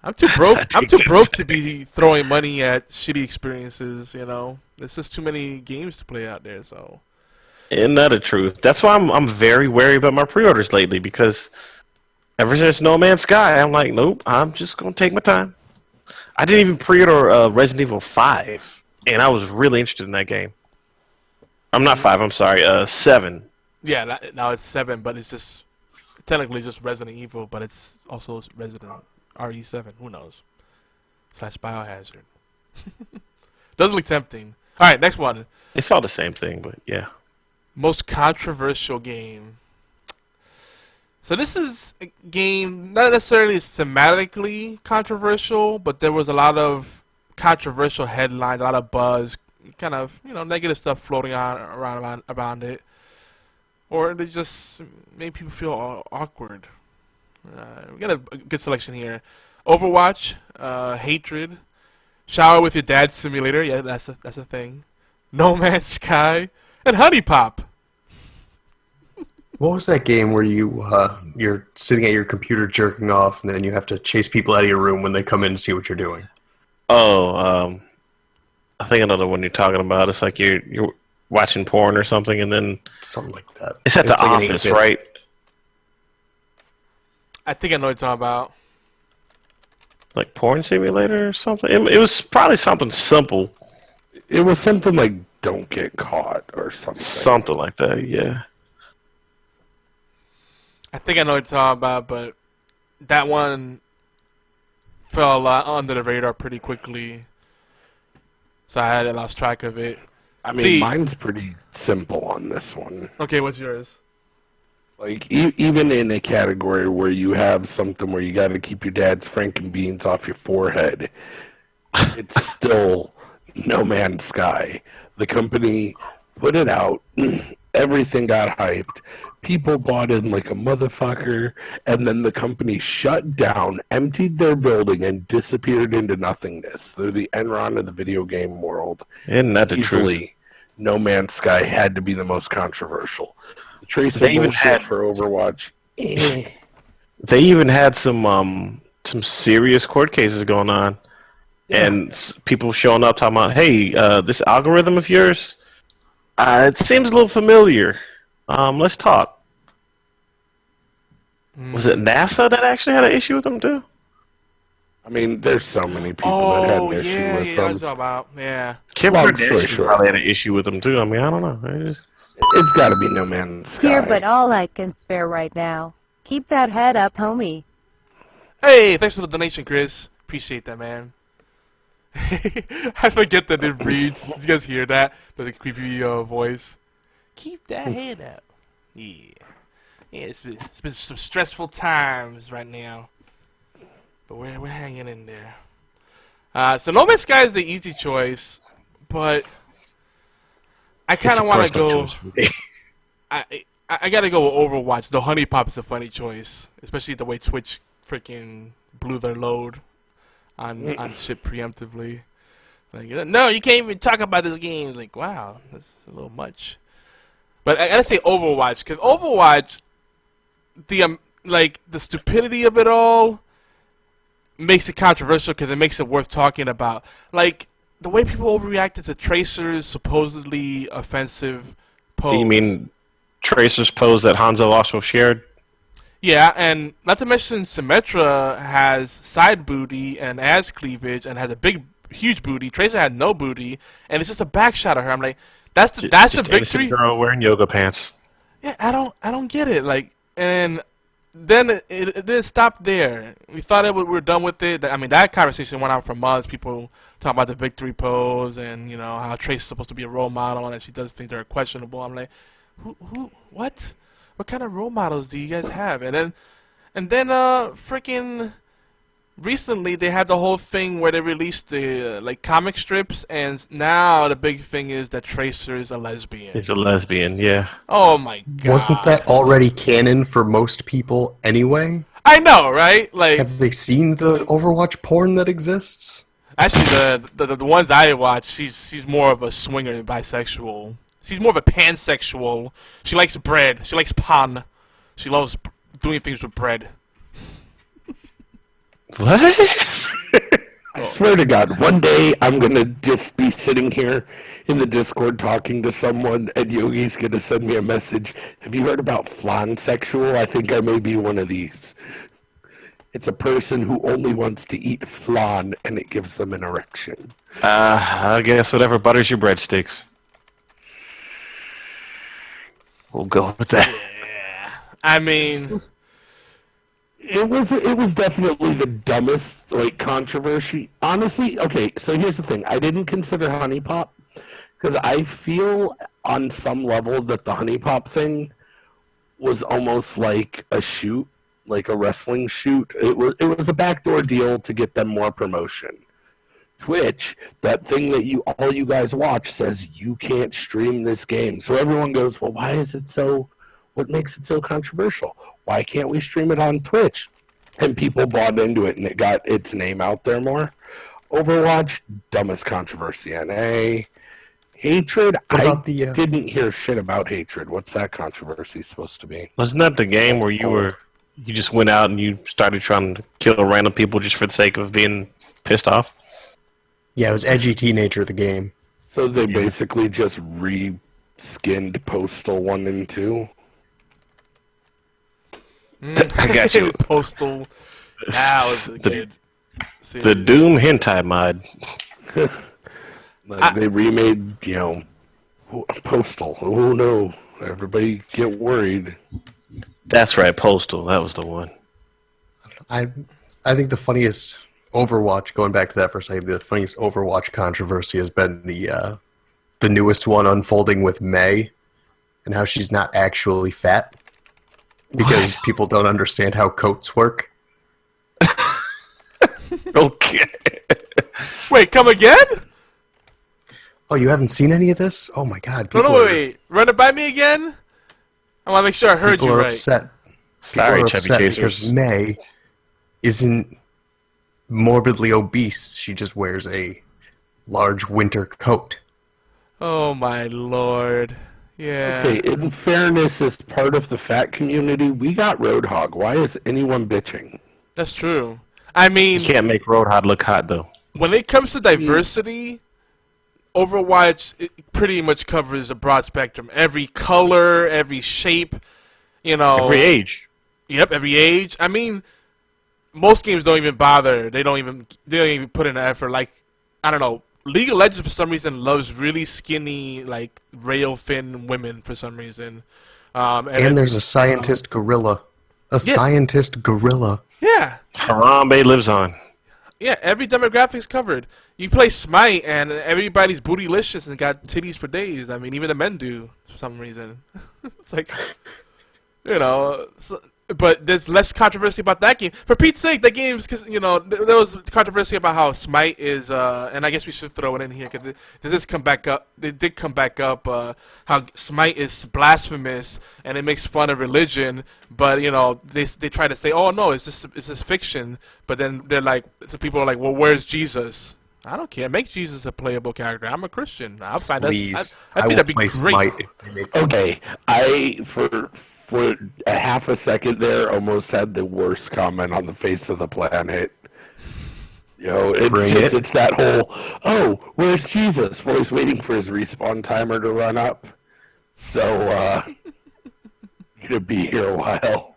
I'm too broke. I'm too broke to be throwing money at shitty experiences. You know, there's just too many games to play out there. So, Isn't that a truth? That's why I'm very wary about my pre-orders lately, because ever since No Man's Sky, I'm like, nope, I'm just gonna take my time. I didn't even pre-order Resident Evil 5, and I was really interested in that game. I'm not 5. I'm sorry, 7. yeah, now it's 7, but it's just technically just Resident Evil, but it's also Resident RE7. Who knows? / Biohazard. Doesn't look tempting. All right, next one. It's all the same thing, but yeah. Most controversial game. So this is a game not necessarily thematically controversial, but there was a lot of controversial headlines, a lot of buzz, kind of negative stuff floating on around it, or they just made people feel awkward. We got a good selection here. Overwatch, Hatred, Shower with Your Dad Simulator. Yeah, that's a thing. No Man's Sky, and HunniePop. What was that game where you're sitting at your computer jerking off, and then you have to chase people out of your room when they come in to see what you're doing? Oh, I think another one you're talking about. It's like you're watching porn or something, and then something like that. It's at the like office, right? I think I know what you're talking about. Like Porn Simulator or something. It was probably something simple. It was something like Don't Get Caught or something. Something like that, yeah. I think I know what you're talking about, but that one fell a lot under the radar pretty quickly, so I had lost track of it. I mean, mine's pretty simple on this one. Okay, what's yours? Like, even in a category where you have something where you got to keep your dad's frankenbeans off your forehead, it's still No Man's Sky. The company put it out, everything got hyped, people bought in like a motherfucker, and then the company shut down, emptied their building, and disappeared into nothingness. They're the Enron of the video game world. Isn't that the truth? No Man's Sky had to be the most controversial. The tracer bullshit for Overwatch. They even had some serious court cases going on, and people showing up talking about, hey, this algorithm of yours, it seems a little familiar. Let's talk. Was it NASA that actually had an issue with them too? I mean, there's so many people that had an issue with them. That's about, Kim Kardashian probably had an issue with them too. I mean, I don't know. It's got to be No Man's Sky. Here, but all I can spare right now. Keep that head up, homie. Hey, thanks for the donation, Chris. Appreciate that, man. I forget that it reads. Did you guys hear that? The creepy voice. Keep that head up. Yeah. It's been some stressful times right now, but we're hanging in there. So No Man's Sky is the easy choice, but I kind of want to go. I gotta go with Overwatch. Though HunniePop is a funny choice, especially the way Twitch freaking blew their load on shit preemptively. Like, no, you can't even talk about this game. Like, wow, that's a little much. But I gotta say Overwatch, because Overwatch, the stupidity of it all makes it controversial because it makes it worth talking about. Like, the way people overreacted to Tracer's supposedly offensive pose. You mean Tracer's pose that Hanzo also shared? Yeah, and not to mention Symmetra has side booty and ass cleavage and has a huge booty. Tracer had no booty, and it's just a back shot of her. I'm like, that's the victory. Innocent girl wearing yoga pants. Yeah, I don't get it. Like, and then it didn't stop there. We thought we were done with it. I mean, that conversation went on for months. People talking about the victory pose and how Tracer's supposed to be a role model and she does think they're questionable. I'm like, what? What kind of role models do you guys have? And then freaking recently they had the whole thing where they released the comic strips, and now the big thing is that Tracer is a lesbian. He's a lesbian, yeah. Oh my god! Wasn't that already canon for most people anyway? I know, right? Like, have they seen the Overwatch porn that exists? Actually, the ones I watch, she's more of a swinger than bisexual. She's more of a pansexual. She likes bread. She likes pan. She loves doing things with bread. What? I swear to God, one day I'm going to just be sitting here in the Discord talking to someone, and Yogi's going to send me a message. Have you heard about flansexual? I think I may be one of these. It's a person who only wants to eat flan, and it gives them an erection. I guess whatever butters your breadsticks. We'll go with that. Yeah. I mean, It was definitely the dumbest like controversy. Honestly, okay. So here's the thing: I didn't consider HunniePop because I feel on some level that the HunniePop thing was almost like a shoot, like a wrestling shoot. It was a backdoor deal to get them more promotion. Twitch, that thing that all you guys watch, says you can't stream this game. So everyone goes, well, why is it so? What makes it so controversial? Why can't we stream it on Twitch? And people bought into it, and it got its name out there more. Overwatch, dumbest controversy. NA. Hatred, What I about the, didn't hear shit about Hatred. What's that controversy supposed to be? Wasn't that the game where you just went out and you started trying to kill random people just for the sake of being pissed off? Yeah, it was edgy teenager, the game. So they basically just re-skinned Postal 1 and 2? I got you. Postal. That was a good. The Doom hentai mod. They remade, Postal. Oh no, everybody get worried. That's right, Postal. That was the one. I think the funniest Overwatch, going back to that for a second, the funniest Overwatch controversy has been the newest one unfolding with May and how she's not actually fat because people don't understand how coats work. Okay. Wait, come again? Oh, you haven't seen any of this? Oh my god. No, wait. Run it by me again? I want to make sure I heard People you are right. upset. Sorry, People are Chevy upset Chasers. because May isn't morbidly obese. She just wears a large winter coat. Oh my lord. Yeah. Okay, in fairness, as part of the fat community, we got Roadhog. Why is anyone bitching? That's true. I mean, You can't make Roadhog look hot, though. when it comes to diversity, Overwatch it pretty much covers a broad spectrum. Every color, every shape, Every age. Yep, every age. I mean, most games don't even bother. They don't even put in the effort. Like, I don't know. League of Legends for some reason loves really skinny, like rail fin women for some reason. And there's a scientist gorilla. Scientist gorilla. Yeah. Harambe lives on. Yeah, every demographic's covered. You play Smite, and everybody's bootylicious and got titties for days. I mean, even the men do for some reason. It's like, but there's less controversy about that game. For Pete's sake, that game's because there was controversy about how Smite is, and I guess we should throw it in here because this come back up. They did come back up. How Smite is blasphemous and it makes fun of religion, but they try to say, oh no, it's just fiction. But then they're like, so people are like, well, where's Jesus? I don't care. Make Jesus a playable character. I'm a Christian. I'll find that. I think that'd be great. Okay, for a half a second there, almost had the worst comment on the face of the planet. It's that whole, oh, where's Jesus? Well, he's waiting for his respawn timer to run up. So, gonna be here a while.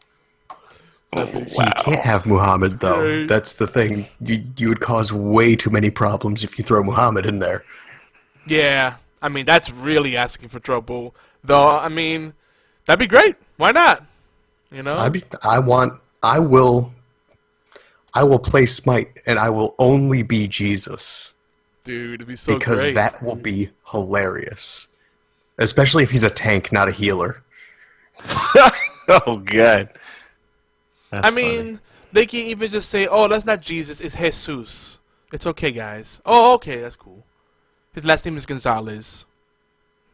So you can't have Muhammad, though. Right. That's the thing. You would cause way too many problems if you throw Muhammad in there. Yeah, I mean, that's really asking for trouble. Though, I mean, that'd be great. Why not? I will play Smite, and I will only be Jesus. Dude, it'd be so because great. that will be hilarious. Especially if he's a tank, not a healer. Oh, God. That's I mean, they can even just say, oh, that's not Jesus, it's Jesus. It's okay, guys. Oh, okay, that's cool. His last name is Gonzalez.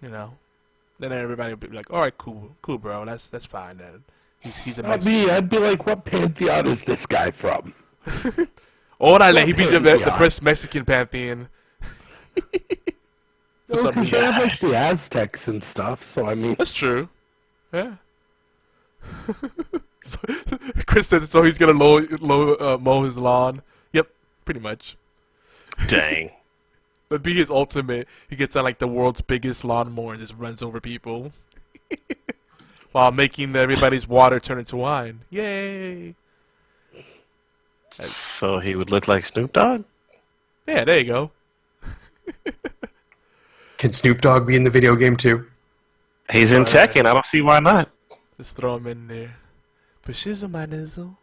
Then everybody would be like, all right, cool, bro. That's fine. Then he's a Mexican. I'd be like, what pantheon is this guy from? Órale, he be the first Mexican pantheon. Because they have like the Aztecs and stuff. So I mean, That's true. Yeah. Chris said so. He's gonna mow his lawn. Yep, pretty much. Dang. That'd be his ultimate. He gets on like the world's biggest lawnmower and just runs over people while making everybody's water turn into wine. Yay! So he would look like Snoop Dogg? Yeah, there you go. Can Snoop Dogg be in the video game too? He's in Tekken. I don't see why not. Just throw him in there. For shizzle my nizzle.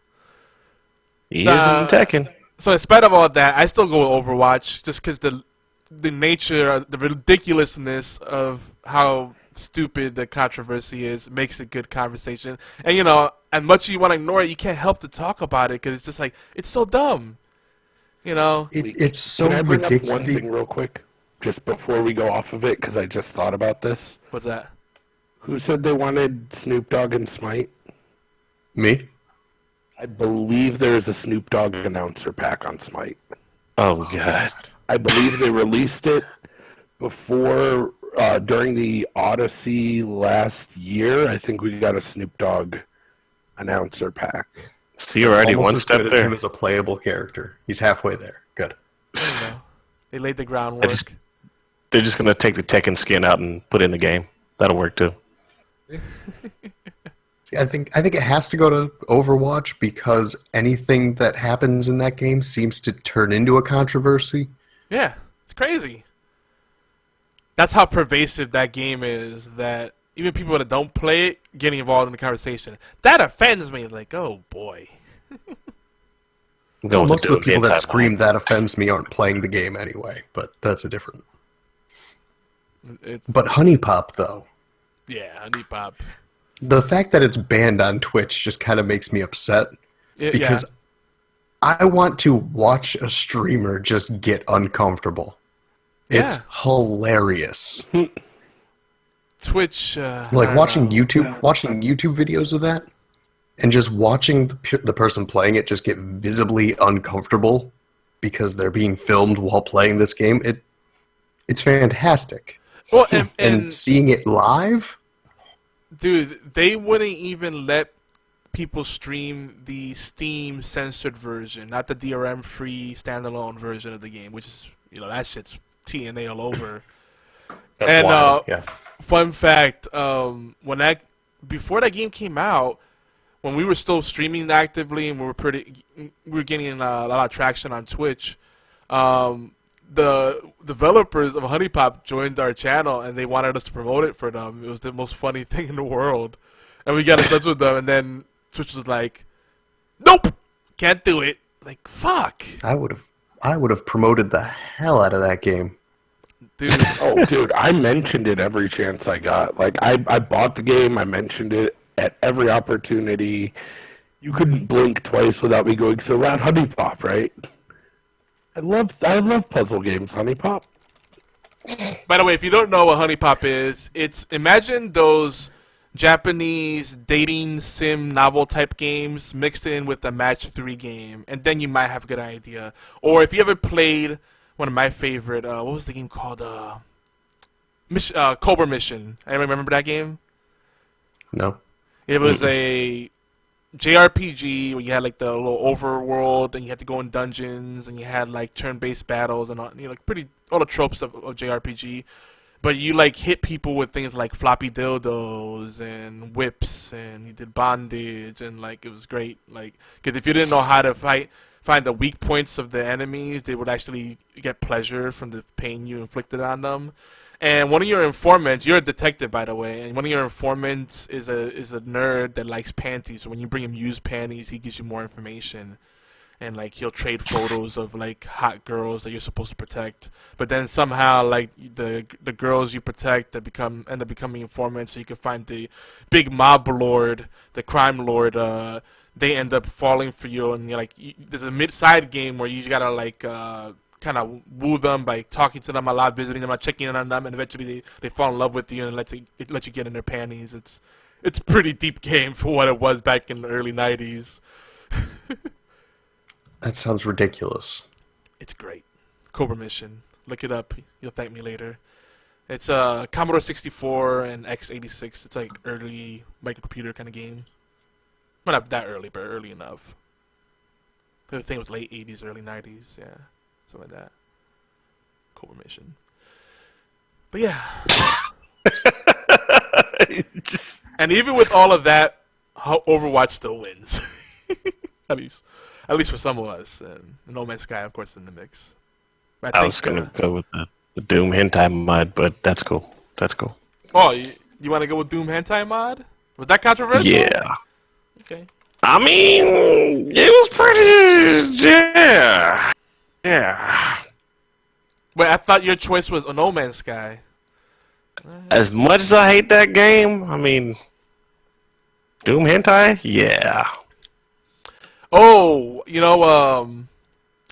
He is in Tekken. So in spite of all that, I still go with Overwatch just because the nature, the ridiculousness of how stupid the controversy is makes a good conversation. And you know, as much as you want to ignore it, you can't help to talk about it because it's just like it's so dumb. You know, it's so Can I bring up ridiculous. one thing real quick, just before we go off of it, because I just thought about this. what's that? Who said they wanted Snoop Dogg and Smite? Me? I believe there's a Snoop Dogg announcer pack on Smite. Oh god. I believe they released it before, during the Odyssey last year. I think we got a Snoop Dogg announcer pack. See, you're already Almost one as step good as there. him as a playable character. He's halfway there. Good. You know, they laid the groundwork. They're just gonna take the Tekken skin out and put it in the game. That'll work too. See, I think it has to go to Overwatch because anything that happens in that game seems to turn into a controversy. Yeah, it's crazy. That's how pervasive that game is. That even people that don't play it getting involved in the conversation. That offends me. Like, oh boy. I'm going Most to of the do people it that hentai scream mod. that offends me aren't playing the game anyway, but that's a different. It's, But HunniePop, though, yeah, HunniePop. the fact that it's banned on Twitch just kind of makes me upset because I want to watch a streamer just get uncomfortable. It's hilarious. Twitch, Like watching YouTube videos of that, and just watching the person playing it just get visibly uncomfortable because they're being filmed while playing this game. It's fantastic. Well, And and seeing it live, dude, they wouldn't even let people stream the Steam censored version, not the DRM-free standalone version of the game, which is, you know, that shit's TNA all over. that's And wild. Yeah. fun fact, before that game came out, when we were still streaming actively and we were getting a lot of traction on Twitch, the developers of HunniePop joined our channel and they wanted us to promote it for them. It was the most funny thing in the world. And we got in touch with them, and then Twitch was like, nope, can't do it. Like, fuck. I would have promoted the hell out of that game. Dude, Oh, dude, I mentioned it every chance I got. Like, I bought the game, I mentioned it at every opportunity. You couldn't blink twice without me going, so loud, HunniePop, right? I love puzzle games, HunniePop. by the way, if you don't know what HunniePop is, imagine those Japanese dating sim novel type games mixed in with a match 3 game, and then you might have a good idea. Or if you ever played one of my favorite, what was the game called? Cobra Mission. Anyone remember that game? No. It was a JRPG where you had like the little overworld, and you had to go in dungeons, and you had like turn-based battles, and all, you know, like all the tropes of JRPG. But you like hit people with things like floppy dildos and whips, and you did bondage, and like it was great. Like, because if you didn't know how to find the weak points of the enemies, they would actually get pleasure from the pain you inflicted on them. And one of your informants, you're a detective, by the way, and one of your informants is a nerd that likes panties. So when you bring him used panties, he gives you more information. And like he'll trade photos of like hot girls that you're supposed to protect, but then somehow like the girls you protect that end up becoming informants, so you can find the big mob lord, the crime lord. They end up falling for you, and you're like, there's a mid-side game where you gotta like kind of woo them by talking to them a lot, visiting them, checking in on them, and eventually they fall in love with you and it lets you get in their panties. It's a pretty deep game for what it was back in the early '90s. That sounds ridiculous. It's great. Cobra Mission. Look it up. You'll thank me later. It's Commodore 64 and x86. It's like early microcomputer kind of game. Well, not that early, but early enough. The thing was late 80s, early 90s. Yeah, something like that. Cobra Mission. But yeah. And even with all of that, Overwatch still wins. At least for some of us. And No Man's Sky, of course, is in the mix. But I was going to go with the Doom hentai mod, but that's cool. That's cool. Oh, you want to go with Doom Hentai mod? Was that controversial? Yeah. Okay. I mean, it was pretty. Yeah. Wait, I thought your choice was No Man's Sky. As much as I hate that game, I mean, Doom hentai, yeah. Oh,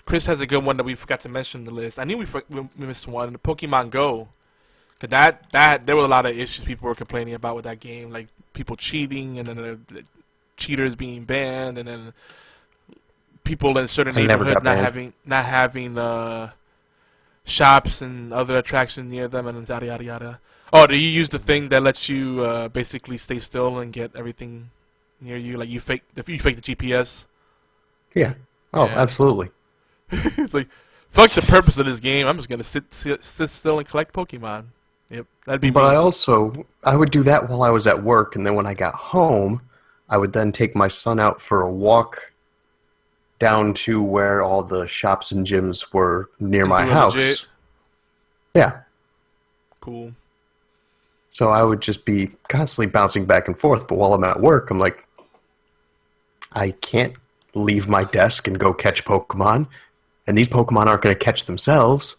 Chris has a good one that we forgot to mention in the list. I knew we missed one. Pokemon Go. Cause that there were a lot of issues people were complaining about with that game, like people cheating, and then the cheaters being banned, and then people in certain neighborhoods not having shops and other attractions near them, and yada yada yada. Oh, do you use the thing that lets you basically stay still and get everything near you? Like you fake the GPS? Yeah. Oh, Yeah. absolutely. It's like, fuck the purpose of this game. I'm just gonna sit still and collect Pokemon. Yep, that'd be. But me. I would do that while I was at work, and then when I got home, I would then take my son out for a walk down to where all the shops and gyms were near my house. Legit. Yeah. Cool. So I would just be constantly bouncing back and forth, but while I'm at work, I'm like, I can't leave my desk and go catch Pokemon, and these Pokemon aren't going to catch themselves.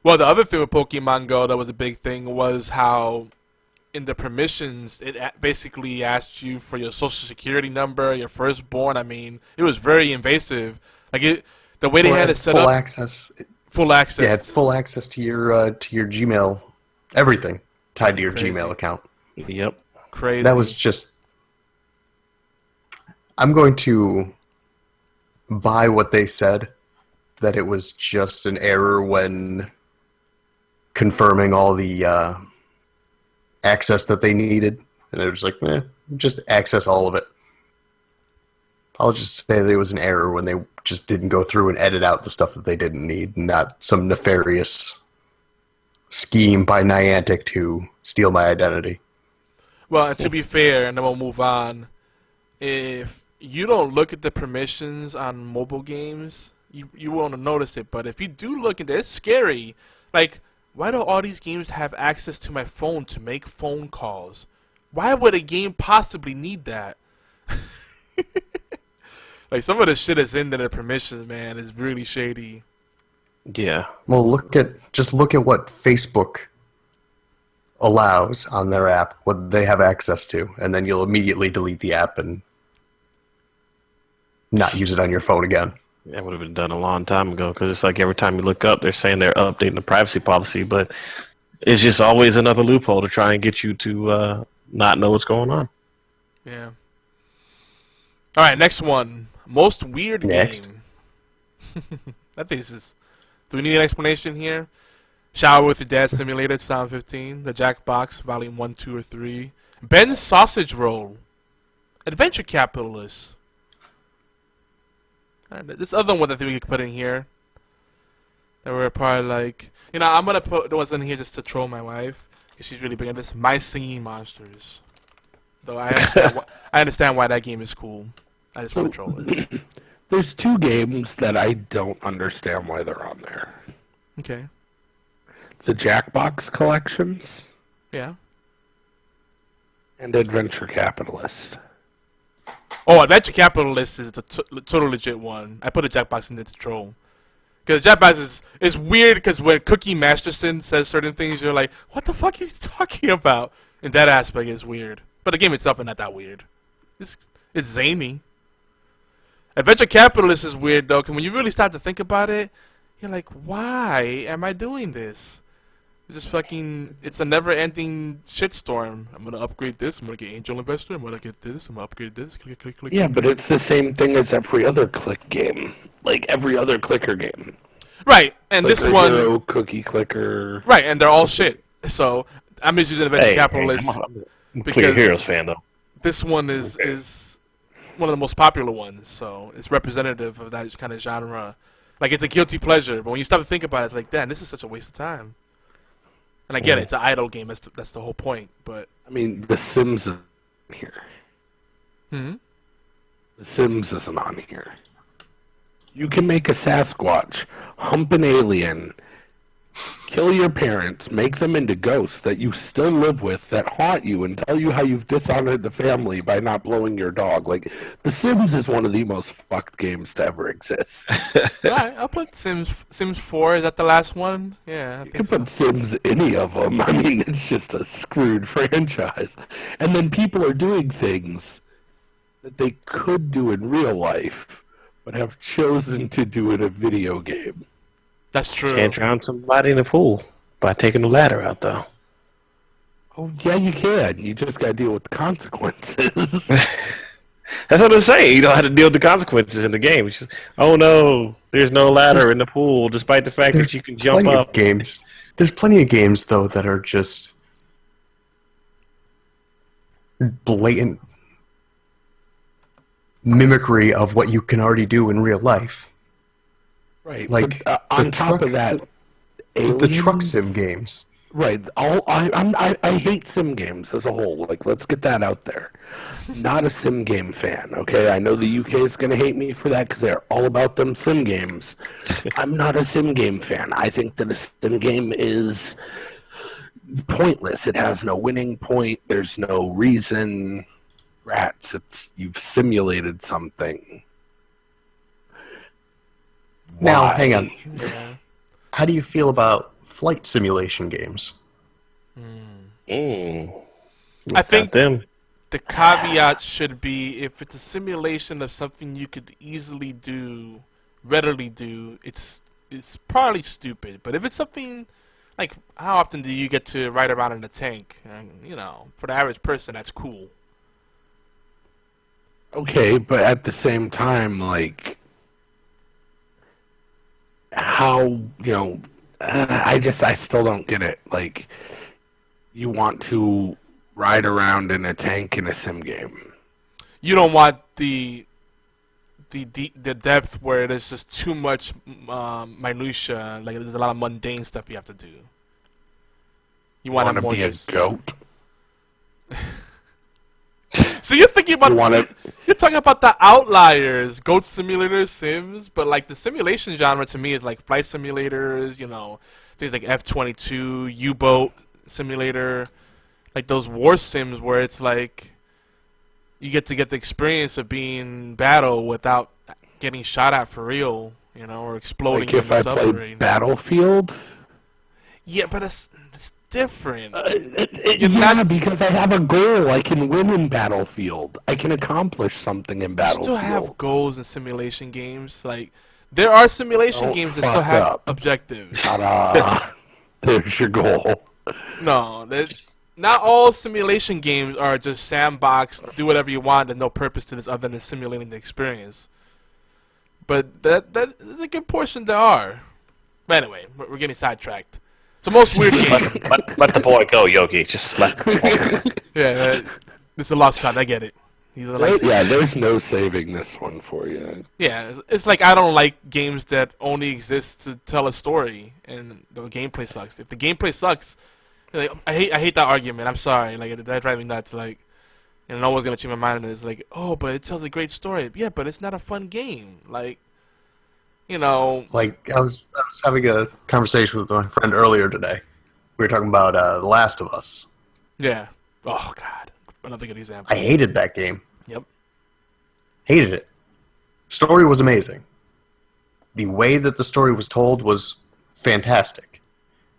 Well, the other thing with Pokemon Go that was a big thing was how in the permissions it basically asked you for your social security number, your firstborn. I mean, it was very invasive. Like the way they had it set full up. access. Full access. Yeah, it's full access to your Gmail, everything tied to your Crazy. Gmail account. Yep. Crazy. That was just. I'm going to buy what they said, that it was just an error when confirming all the access that they needed, and it was like, just access all of it. I'll just say there was an error when they just didn't go through and edit out the stuff that they didn't need, not some nefarious scheme by Niantic to steal my identity. Well, and to be fair, and then we'll move on. If you don't look at the permissions on mobile games, you won't notice it. But if you do look at it, it's scary. Like, why do all these games have access to my phone to make phone calls? Why would a game possibly need that? Like, some of the shit that's in the permissions, man, is really shady. Yeah. Well, look at what Facebook allows on their app, what they have access to, and then you'll immediately delete the app and not use it on your phone again. That would have been done a long time ago, because it's like every time you look up, they're saying they're updating the privacy policy, but it's just always another loophole to try and get you to not know what's going on. Yeah. All right, next one. Most weird Next. game. That is. Do we need an explanation here? Shower with Your Dad Simulator 2015. The Jackbox Volume 1, 2, or 3. Ben's Sausage Roll. Adventure Capitalist. This other one that I think we could put in here. That we're probably like... I'm going to put the ones in here just to troll my wife. Because she's really big on this. My Singing Monsters. Though I understand why that game is cool. I just want to troll it. There's two games that I don't understand why they're on there. Okay. The Jackbox Collections Yeah. and Adventure Capitalist. Oh, Adventure Capitalist is a total legit one. I put a Jackbox in there to troll. Because Jackbox is weird because when Cookie Masterson says certain things, you're like, what the fuck is he talking about? In that aspect, it's weird. But the game itself is not that weird. It's zany. Adventure Capitalist is weird, though, because when you really start to think about it, you're like, why am I doing this? It's just fucking, it's a never-ending shitstorm. I'm going to upgrade this, I'm going to get Angel Investor, I'm going to get this, I'm going to upgrade this, click, click, click. Yeah, click, but click. it's the same thing as every other click game. Like every other clicker game. Right, and Clicker this one... Hero, Cookie Clicker. Right, and they're all shit. So, I'm just using Adventure Capitalist I'm a Clear Heroes fan, though. this one is one of the most popular ones, so it's representative of that kind of genre. Like, it's a guilty pleasure, but when you stop to think about it, it's like, damn, this is such a waste of time. And I get it, it's an idle game, that's the whole point, but... I mean, The Sims is here. Hmm? The Sims isn't on here. You can make a Sasquatch hump an alien Kill your parents, make them into ghosts that you still live with that haunt you and tell you how you've dishonored the family by not blowing your dog. Like, The Sims is one of the most fucked games to ever exist. Alright, I'll put Sims 4. Is that the last one? Yeah, I You think can so. put Sims any of them. I mean, it's just a screwed franchise. And then people are doing things that they could do in real life, but have chosen to do in a video game. That's true. Can't drown somebody in the pool by taking the ladder out, though. Oh, yeah, you can. You just got to deal with the consequences. That's what I'm saying. You don't have to deal with the consequences in the game. It's just, oh no, there's no ladder in the pool, despite the fact that you can jump plenty up. of games. There's plenty of games though that are just blatant mimicry of what you can already do in real life. Right. Like but, on top of that, the truck aliens- sim games. Right. I hate sim games as a whole. Like, let's get that out there. Not a sim game fan. Okay, I know the UK is going to hate me for that because they're all about them sim games. I'm not a sim game fan. I think that a sim game is pointless. It has no winning point. There's no reason. Rats. You've simulated something. Now, Why? hang on. Yeah. How do you feel about flight simulation games? Mm. I think Got them. the caveat should be if it's a simulation of something you could easily do, readily do, it's probably stupid. But if it's something like, how often do you get to ride around in a tank? And, you know, for the average person, that's cool. Okay, but at the same time, like, how, you know, I still don't get it. Like, you want to ride around in a tank in a sim game. You don't want the depth where there's just too much minutia. Like, there's a lot of mundane stuff you have to do. You want to be a just... goat. So you're thinking about... You wanna- You're talking about the outliers, Goat Simulator, Sims, but like the simulation genre to me is like flight simulators, you know, things like F-22, U-boat simulator, like those war sims where it's like you get the experience of being in battle without getting shot at for real, you know, or exploding Like in if the I play submarine. Battlefield? Yeah, but it's different. Yeah, not- because I have a goal. I can win in Battlefield. I can accomplish something in You Battlefield. still have goals in simulation games. Like, there are simulation Don't games that still fuck have up. objectives. Ta-da. There's your goal. No, not all simulation games are just sandbox, do whatever you want, and no purpose to this other than simulating the experience. But that is a good portion there are. But anyway, we're getting sidetracked. It's the most weird game. Let the boy go, Yogi. Just let the boy go. Yeah, this is a lost cause. I get it. He's a license. Yeah, there's no saving this one for you. Yeah, it's like I don't like games that only exist to tell a story and the gameplay sucks. If the gameplay sucks, like, I hate that argument. I'm sorry, like that drives me nuts. Like, and no one's gonna change my mind on this. Like, oh, but it tells a great story. Yeah, but it's not a fun game. Like, you know, Like I was having a conversation with my friend earlier today. We were talking about The Last of Us. yeah. Oh God, another good example. I hated that game. Yep. Hated it. Story was amazing. The way that the story was told was fantastic.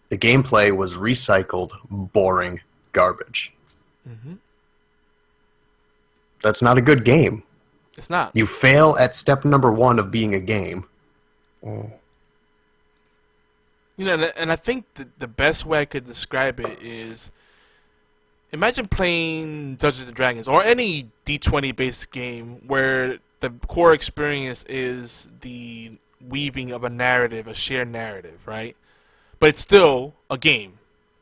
The gameplay was recycled, boring garbage. Mhm. That's not a good game. It's not. You fail at step number 1 of being a game. You know, and I think the best way I could describe it is, imagine playing Dungeons and Dragons or any D20 based game where the core experience is the weaving of a narrative, a shared narrative, right? But it's still a game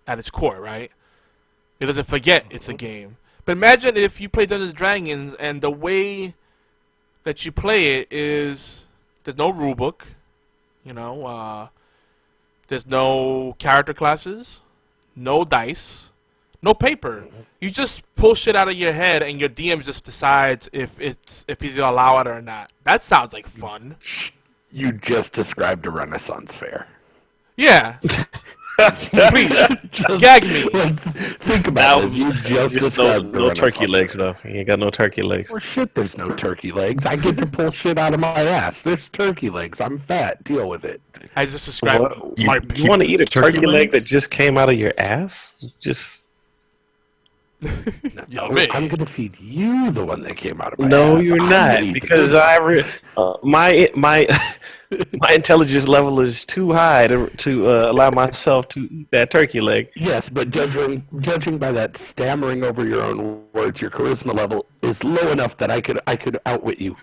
at its core, right? It doesn't forget it's a game. But imagine if you play Dungeons and Dragons and the way that you play it is there's no rulebook, you know, there's no character classes, no dice, no paper. You just pull shit out of your head, and your DM just decides if he's gonna allow it or not. That sounds like fun. You just described a Renaissance fair. Yeah. Please, gag me. Like, think about it. You just described no turkey legs, though. You ain't got no turkey legs. Well, shit, there's no turkey legs. I get to pull shit out of my ass. There's turkey legs. I'm fat. Deal with it. I just described my You want to eat a turkey leg that just came out of your ass? Just... Yo, I'm man. going to feed you the one that came out of my ass. No, you're I'm not, gonna eat because my intelligence level is too high to allow myself to eat that turkey leg. Yes, but judging by that stammering over your own words, your charisma level is low enough that I could outwit you.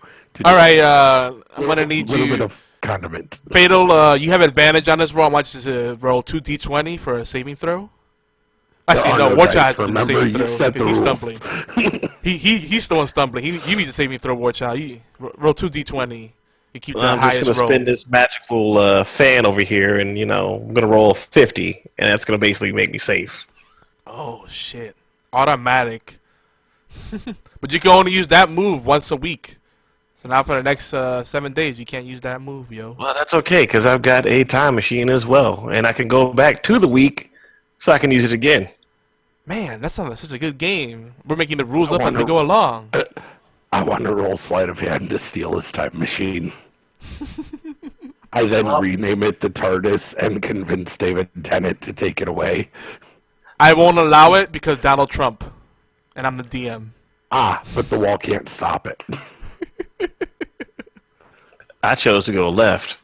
All right, I'm gonna need a little you. bit of condiment. Fatal, you have advantage on this roll. I want you to roll 2d20 for a saving throw. Actually, There no, are no WarChild dice. has to do the Remember, saving you throw set the because he's rules. stumbling. He's the one stumbling. You need the saving throw, WarChild. You roll 2d20. You keep the I'm just highest gonna roll. spin this magical fan over here, and I'm gonna roll 50, and that's gonna basically make me safe. Oh shit! Automatic. But you can only use that move once a week. So now for the next 7 days, you can't use that move, yo. Well, that's okay, because I've got a time machine as well, and I can go back to the week, so I can use it again. Man, that sounds like such a good game. We're making the rules I up as we wonder- go along. I want to roll sleight of hand to steal his time machine. I then rename it the TARDIS and convince David Tennant to take it away. I won't allow it because Donald Trump, and I'm the DM. But the wall can't stop it. I chose to go left.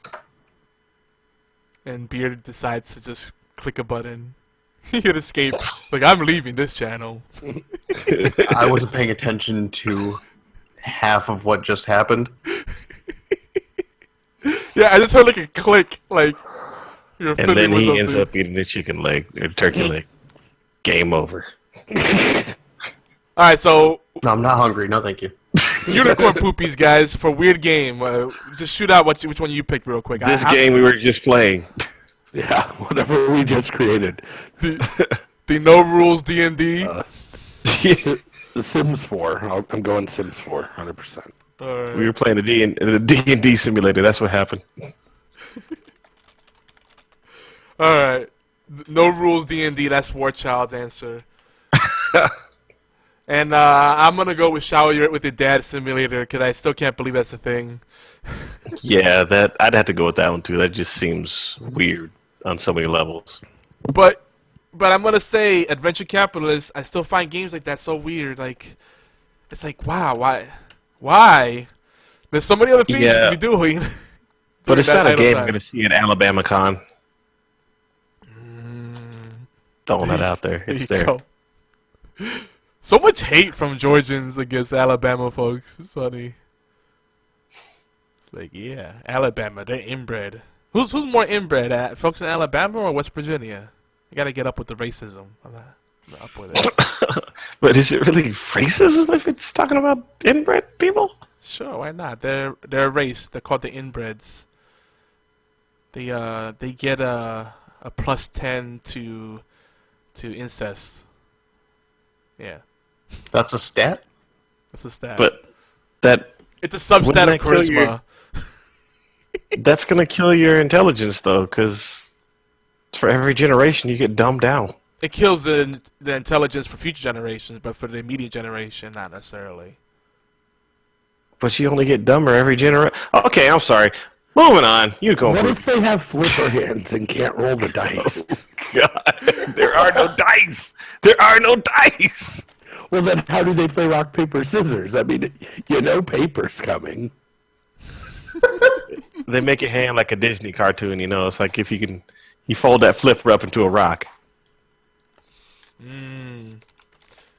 And Beard decides to just click a button. He could escape. Like, I'm leaving this channel. I wasn't paying attention to half of what just happened. Yeah, I just heard like a click, like you're And then fiddling with he ends something. up eating the chicken leg, or turkey leg. Game over. Alright, so No, I'm not hungry. No, thank you. Unicorn Poopies, guys, for weird game. Just shoot out which one you picked real quick. This game we were just playing. Yeah, whatever we just created. The no rules D&D. The Sims 4. I'm going Sims 4, 100%. Alright. We were playing the D&D simulator. That's what happened. Alright. No rules D&D, that's WarChild's answer. And I'm gonna go with Shower with your dad simulator because I still can't believe that's a thing. Yeah, I'd have to go with that one too. That just seems weird on so many levels. But I'm gonna say Adventure Capitalist. I still find games like that so weird. Like, it's like, wow, why? There's so many other things you could be doing. But it's not a game I'm time. going to see at Alabama Con. Throwing that out there. It's There you there. go. So much hate from Georgians against Alabama folks. It's funny. It's like, yeah, Alabama, they're inbred. Who's more inbred, folks in Alabama or West Virginia? You gotta get up with the racism. I'm not up with it. But is it really racism if it's talking about inbred people? Sure, why not? They're a race. They're called the inbreds. They get a +10 to incest. Yeah, That's a stat? that's a stat. But that It's a substat Wouldn't of that kill your- charisma. that's going to kill your intelligence, though, because for every generation you get dumbed down. It kills the intelligence for future generations, but for the immediate generation, not necessarily. But you only get dumber every generation. Okay, I'm sorry. Moving on. Unicorn What Poopie. if they have flipper hands and can't roll the dice? God, there are no dice. There are no dice. Well, then how do they play rock, paper, scissors? I mean, paper's coming. They make it hand like a Disney cartoon, It's like if you fold that flipper up into a rock.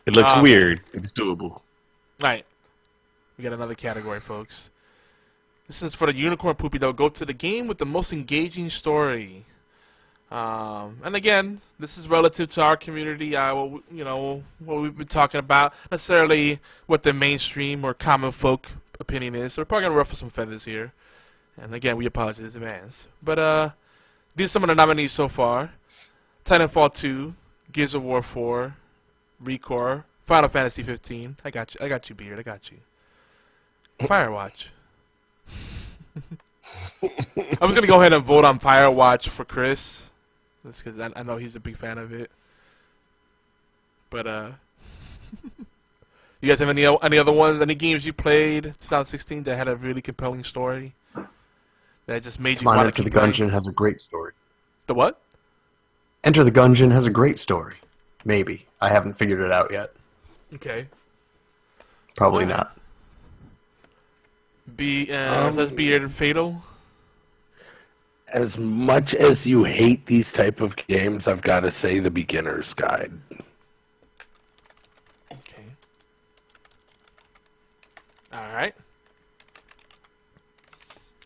It looks weird. It's doable. Right. We got another category, folks. This is for the Unicorn Poopie, though. Go to the game with the most engaging story. And again, this is relative to our community. What we've been talking about, necessarily what the mainstream or common folk opinion is. So we're probably gonna ruffle some feathers here. And again, we apologize in advance. But these are some of the nominees so far: Titanfall 2, Gears of War 4, Recore, Final Fantasy 15. I got you, Beard. I got you. Firewatch. I was gonna go ahead and vote on Firewatch for Chris, just because I know he's a big fan of it. But you guys have any other ones? Any games you played 2016 that had a really compelling story that just made you want to Enter keep the playing? Gungeon has a great story. The what? Enter the Gungeon has a great story. Maybe. I haven't figured it out yet. Okay. Probably Alright. not. Let's be Fatal. As much as you hate these type of games, I've got to say the beginner's guide. Okay. All right.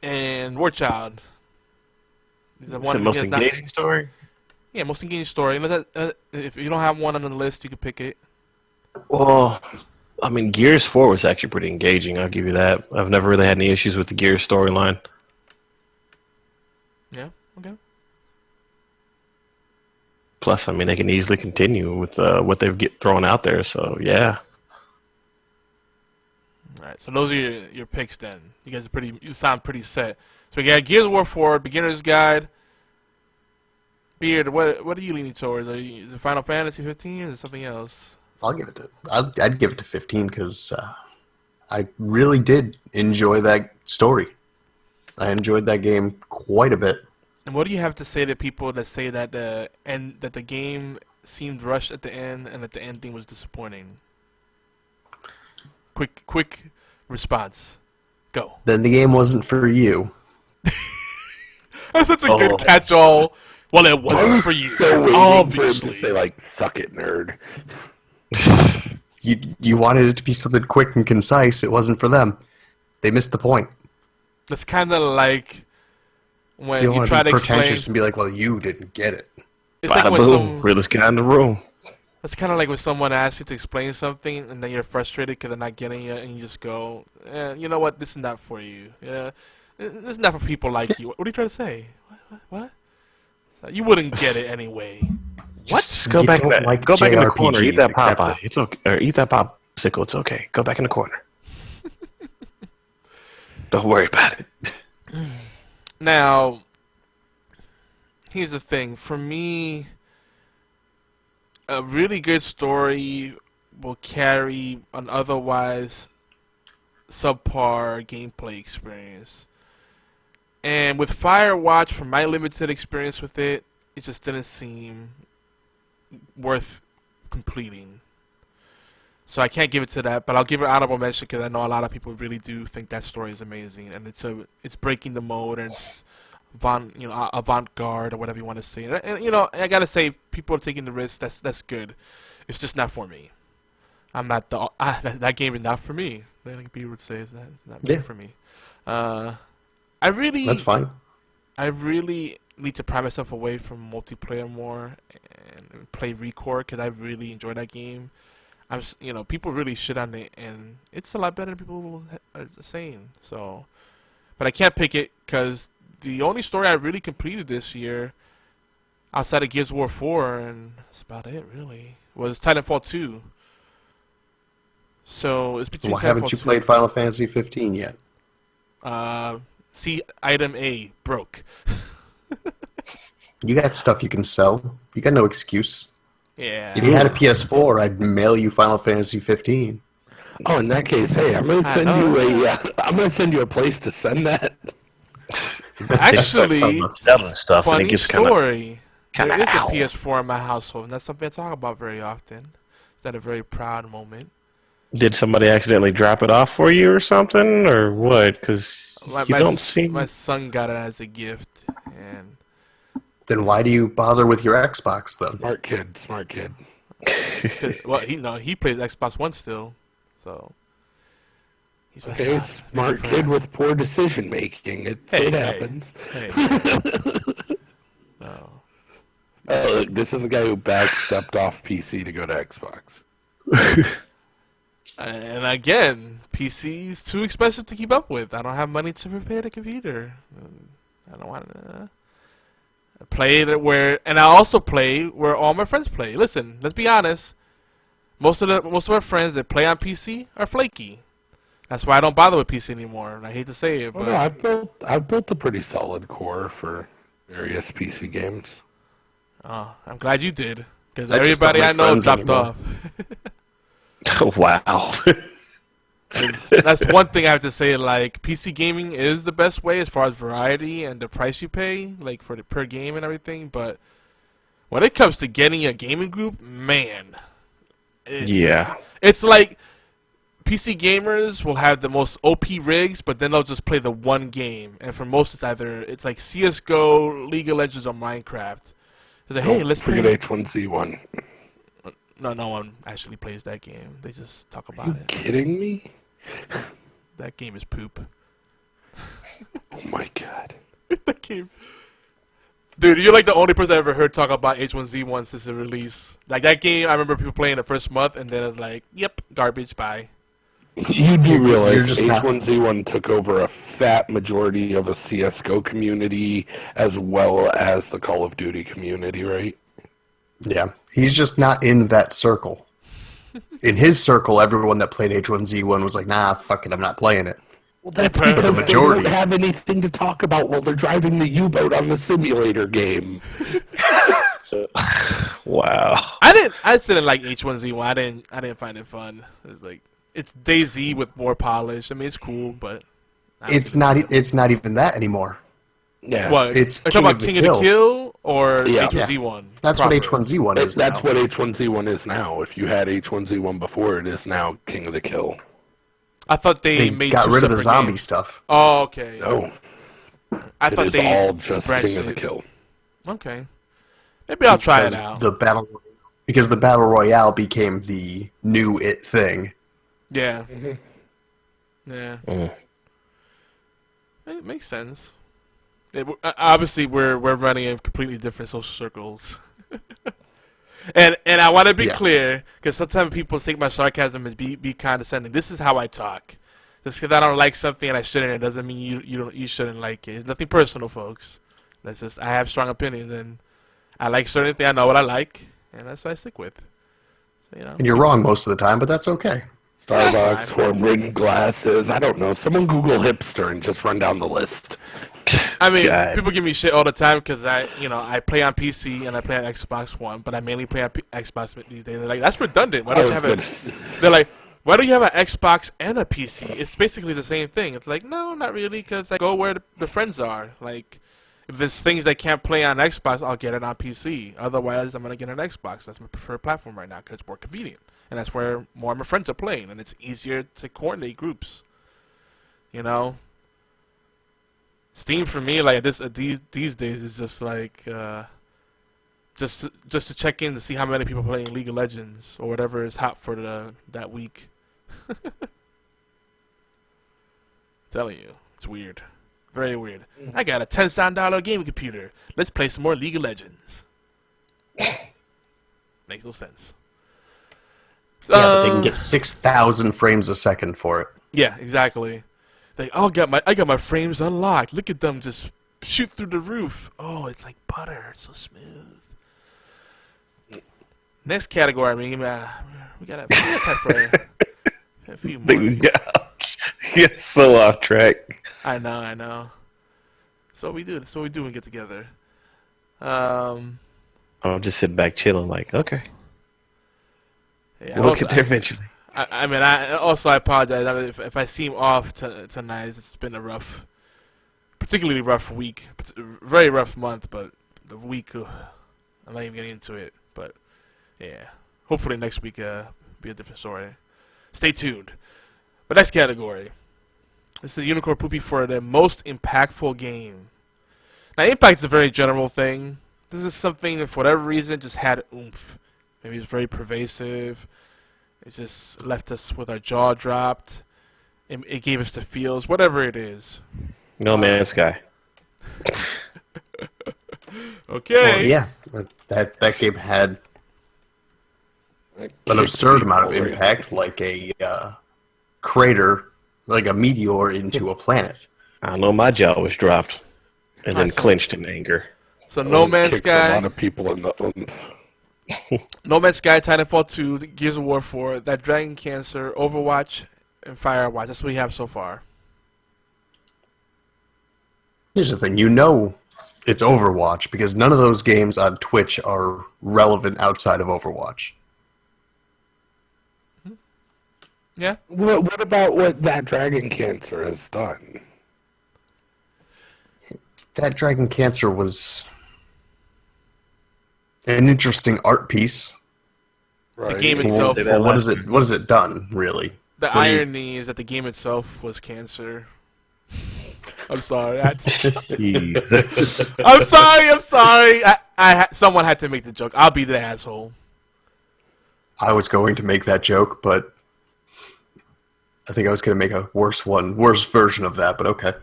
And Warchild. Is that It's the most engaging story? Yeah, most engaging story. If you don't have one on the list, you can pick it. Well, I mean, Gears 4 was actually pretty engaging. I'll give you that. I've never really had any issues with the Gears storyline. Yeah. Okay. Plus, I mean, they can easily continue with what they've get thrown out there. So, yeah. All right. So those are your picks then. You guys are you sound pretty set. So we got Gears of War 4, Beginner's Guide. Beard, what are you leaning towards? Is it Final Fantasy 15 or is it something else? I'd give it to 15 because I really did enjoy that story. I enjoyed that game quite a bit. And what do you have to say to people that say that the game seemed rushed at the end and that the ending was disappointing? Quick response. Go. Then the game wasn't for you. That's such a good catch-all. Well, it wasn't for you, So waiting obviously. for him to say, like, suck it, nerd. You wanted it to be something quick and concise. It wasn't for them. They missed the point. That's kind of like when You you want try to to be explain. pretentious and be like, "Well, you didn't get it." It's like Bada when boom. Realest guy in the room. It's kind of like when someone asks you to explain something and then you're frustrated because they're not getting it, and you just go, "You know what? This is not for you. Yeah, this is not for people like you." What are you trying to say? What? You wouldn't get it anyway. What? Just go You back in don't the, like go back in the corner. Eat that JRPGs, accept Popeye. it. It's okay. Or eat that popsicle. It's okay. Go back in the corner. Don't worry about it. Now, here's the thing. For me, a really good story will carry an otherwise subpar gameplay experience. And with Firewatch, from my limited experience with it, it just didn't seem worth completing. So I can't give it to that, but I'll give it an honorable mention because I know a lot of people really do think that story is amazing, and it's breaking the mold, and it's avant-garde or whatever you want to say. And I gotta say, people are taking the risk. That's good. It's just not for me. I'm not that game is not for me. Like people would say, it's not for me. That's fine. I really need to pry myself away from multiplayer more and play Recore because I really enjoy that game. People really shit on it, and it's a lot better than people are saying. So, but I can't pick it because the only story I really completed this year, outside of Gears of War 4, and that's about it really, was Titanfall 2. So it's between. Why haven't you played Final Fantasy 15 yet? See, item A broke. You got stuff you can sell. You got no excuse. Yeah. If you had a PS4, I'd mail you Final Fantasy 15. Oh, in that case, hey, I'm gonna send you a place to send that. Actually, Talking about selling stuff, and it funny gets story. kinda There is a ow. PS4 in my household, and that's something I talk about very often. Is that a very proud moment? Did somebody accidentally drop it off for you or something, or what? Because you don't seem. My son got it as a gift, and Then why do you bother with your Xbox, then? Smart kid. well, he plays Xbox One still, so he's my Okay, son. smart kid with poor decision making. It happens. Hey. No. Oh, look, this is the guy who backstepped off PC to go to Xbox. And again, PC is too expensive to keep up with. I don't have money to repair the computer. I don't want to play it and I also play where all my friends play. Listen, let's be honest. Most of our friends that play on PC are flaky. That's why I don't bother with PC anymore. And I hate to say it, Well, but no, I've built a pretty solid core for various PC games. I'm glad you did. Because I just don't everybody I make know friends dropped anymore. off. Wow. 'Cause that's one thing I have to say. Like, PC gaming is the best way as far as variety and the price you pay, like for the per game and everything. But when it comes to getting a gaming group, man, it's like PC gamers will have the most OP rigs, but then they'll just play the one game. And for most, it's like CS:GO, League of Legends, or Minecraft. It's like, hey, let's play. Forget H1Z1. No one actually plays that game. They just talk Are about you it. kidding me? That game is poop. Oh my god. That game. Dude, you're like the only person I ever heard talk about H1Z1 since the release. Like, that game, I remember people playing the first month, and then it's like, yep, garbage, bye. You do realize You're just not- H1Z1 took over a fat majority of a CSGO community as well as the Call of Duty community, right? Yeah, he's just not in that circle. In his circle, everyone that played H1Z1 was like, nah, fuck it, I'm not playing it. Well, that's But the because they majority- don't have anything to talk about while they're driving the U-boat on the simulator game. Wow. I just didn't like H1Z1. I didn't find it fun. It's like, it's DayZ with more polish. I mean, it's cool, but It's not even that anymore. Yeah. What? It's Are you talking King about of the King of the Kill. Kill or Yeah. H1Z1? That's proper? what H1Z1 is That's now. what H1Z1 is now. If you had H1Z1 before, it is now King of the Kill. I thought they They made got two rid of the separate zombie games. stuff. Oh, okay. No, I it thought is they all just branched King of the it. Kill. Okay. Maybe I'll try it Because out. The because the Battle Royale became the new it thing. Yeah. Mhm. Yeah. Mm. It makes sense. Obviously, we're running in completely different social circles. and I want to be Yeah. clear, because sometimes people think my sarcasm is be condescending. This is how I talk. Just because I don't like something and I shouldn't, it doesn't mean you shouldn't like it. It's nothing personal, folks. That's just, I have strong opinions, and I like certain things. I know what I like, and that's what I stick with. So, And you're wrong most of the time, but that's okay. That's Starbucks, fine. horn-rimmed glasses. I don't know. Someone Google hipster and just run down the list. I mean, God. people give me shit all the time because I play on PC and I play on Xbox One, but I mainly play on Xbox these days. They're like, that's redundant. Why don't you have a? They're like, why do you have an Xbox and a PC? It's basically the same thing. It's like, no, not really, because I go where the friends are. Like, if there's things I can't play on Xbox, I'll get it on PC. Otherwise, I'm gonna get an Xbox. That's my preferred platform right now because it's more convenient, and that's where more of my friends are playing, and it's easier to coordinate groups. You know. Steam for me, like these days, is just like just to check in to see how many people are playing League of Legends or whatever is hot for that week. Telling you, it's weird, very weird. I got a $10,000 gaming computer. Let's play some more League of Legends. Makes no sense. Yeah, but they can get 6,000 frames a second for it. Yeah, exactly. Like, I got my frames unlocked. Look at them just shoot through the roof. Oh, it's like butter. It's so smooth. Next category, I mean, we got time for a few more. Get so off track. I know. So we do. That's what we do when we get together. I'm just sitting back chilling like, okay. Yeah, We'll get there eventually. I apologize if I seem off tonight. It's been a particularly rough week, very rough month. But the week, I'm not even getting into it. But yeah, hopefully next week be a different story. Stay tuned. But next category, this is Unicorn Poopie for the most impactful game. Now, impact is a very general thing. This is something that for whatever reason just had oomph. Maybe it's very pervasive. It just left us with our jaw dropped. It gave us the feels, whatever it is. No Man's Sky. Okay. Well, yeah, that game had an absurd amount of impact, like a crater, like a meteor into a planet. I know my jaw was dropped and then I see. clenched in anger. So No Man's Kicked a Sky, lot of people in the No Man's Sky, Titanfall 2, Gears of War 4, that Dragon Cancer, Overwatch, and Firewatch. That's what we have so far. Here's the thing, it's Overwatch because none of those games on Twitch are relevant outside of Overwatch. Yeah. What about what that Dragon Cancer has done? That Dragon Cancer was an interesting art piece. Right. The game itself. that What last has it done, really? The What do you- irony is that the game itself was cancer. I'm sorry. Jeez. I'm sorry. Someone had to make the joke. I'll be the asshole. I was going to make that joke, but I think I was going to make a worse version of that, but okay.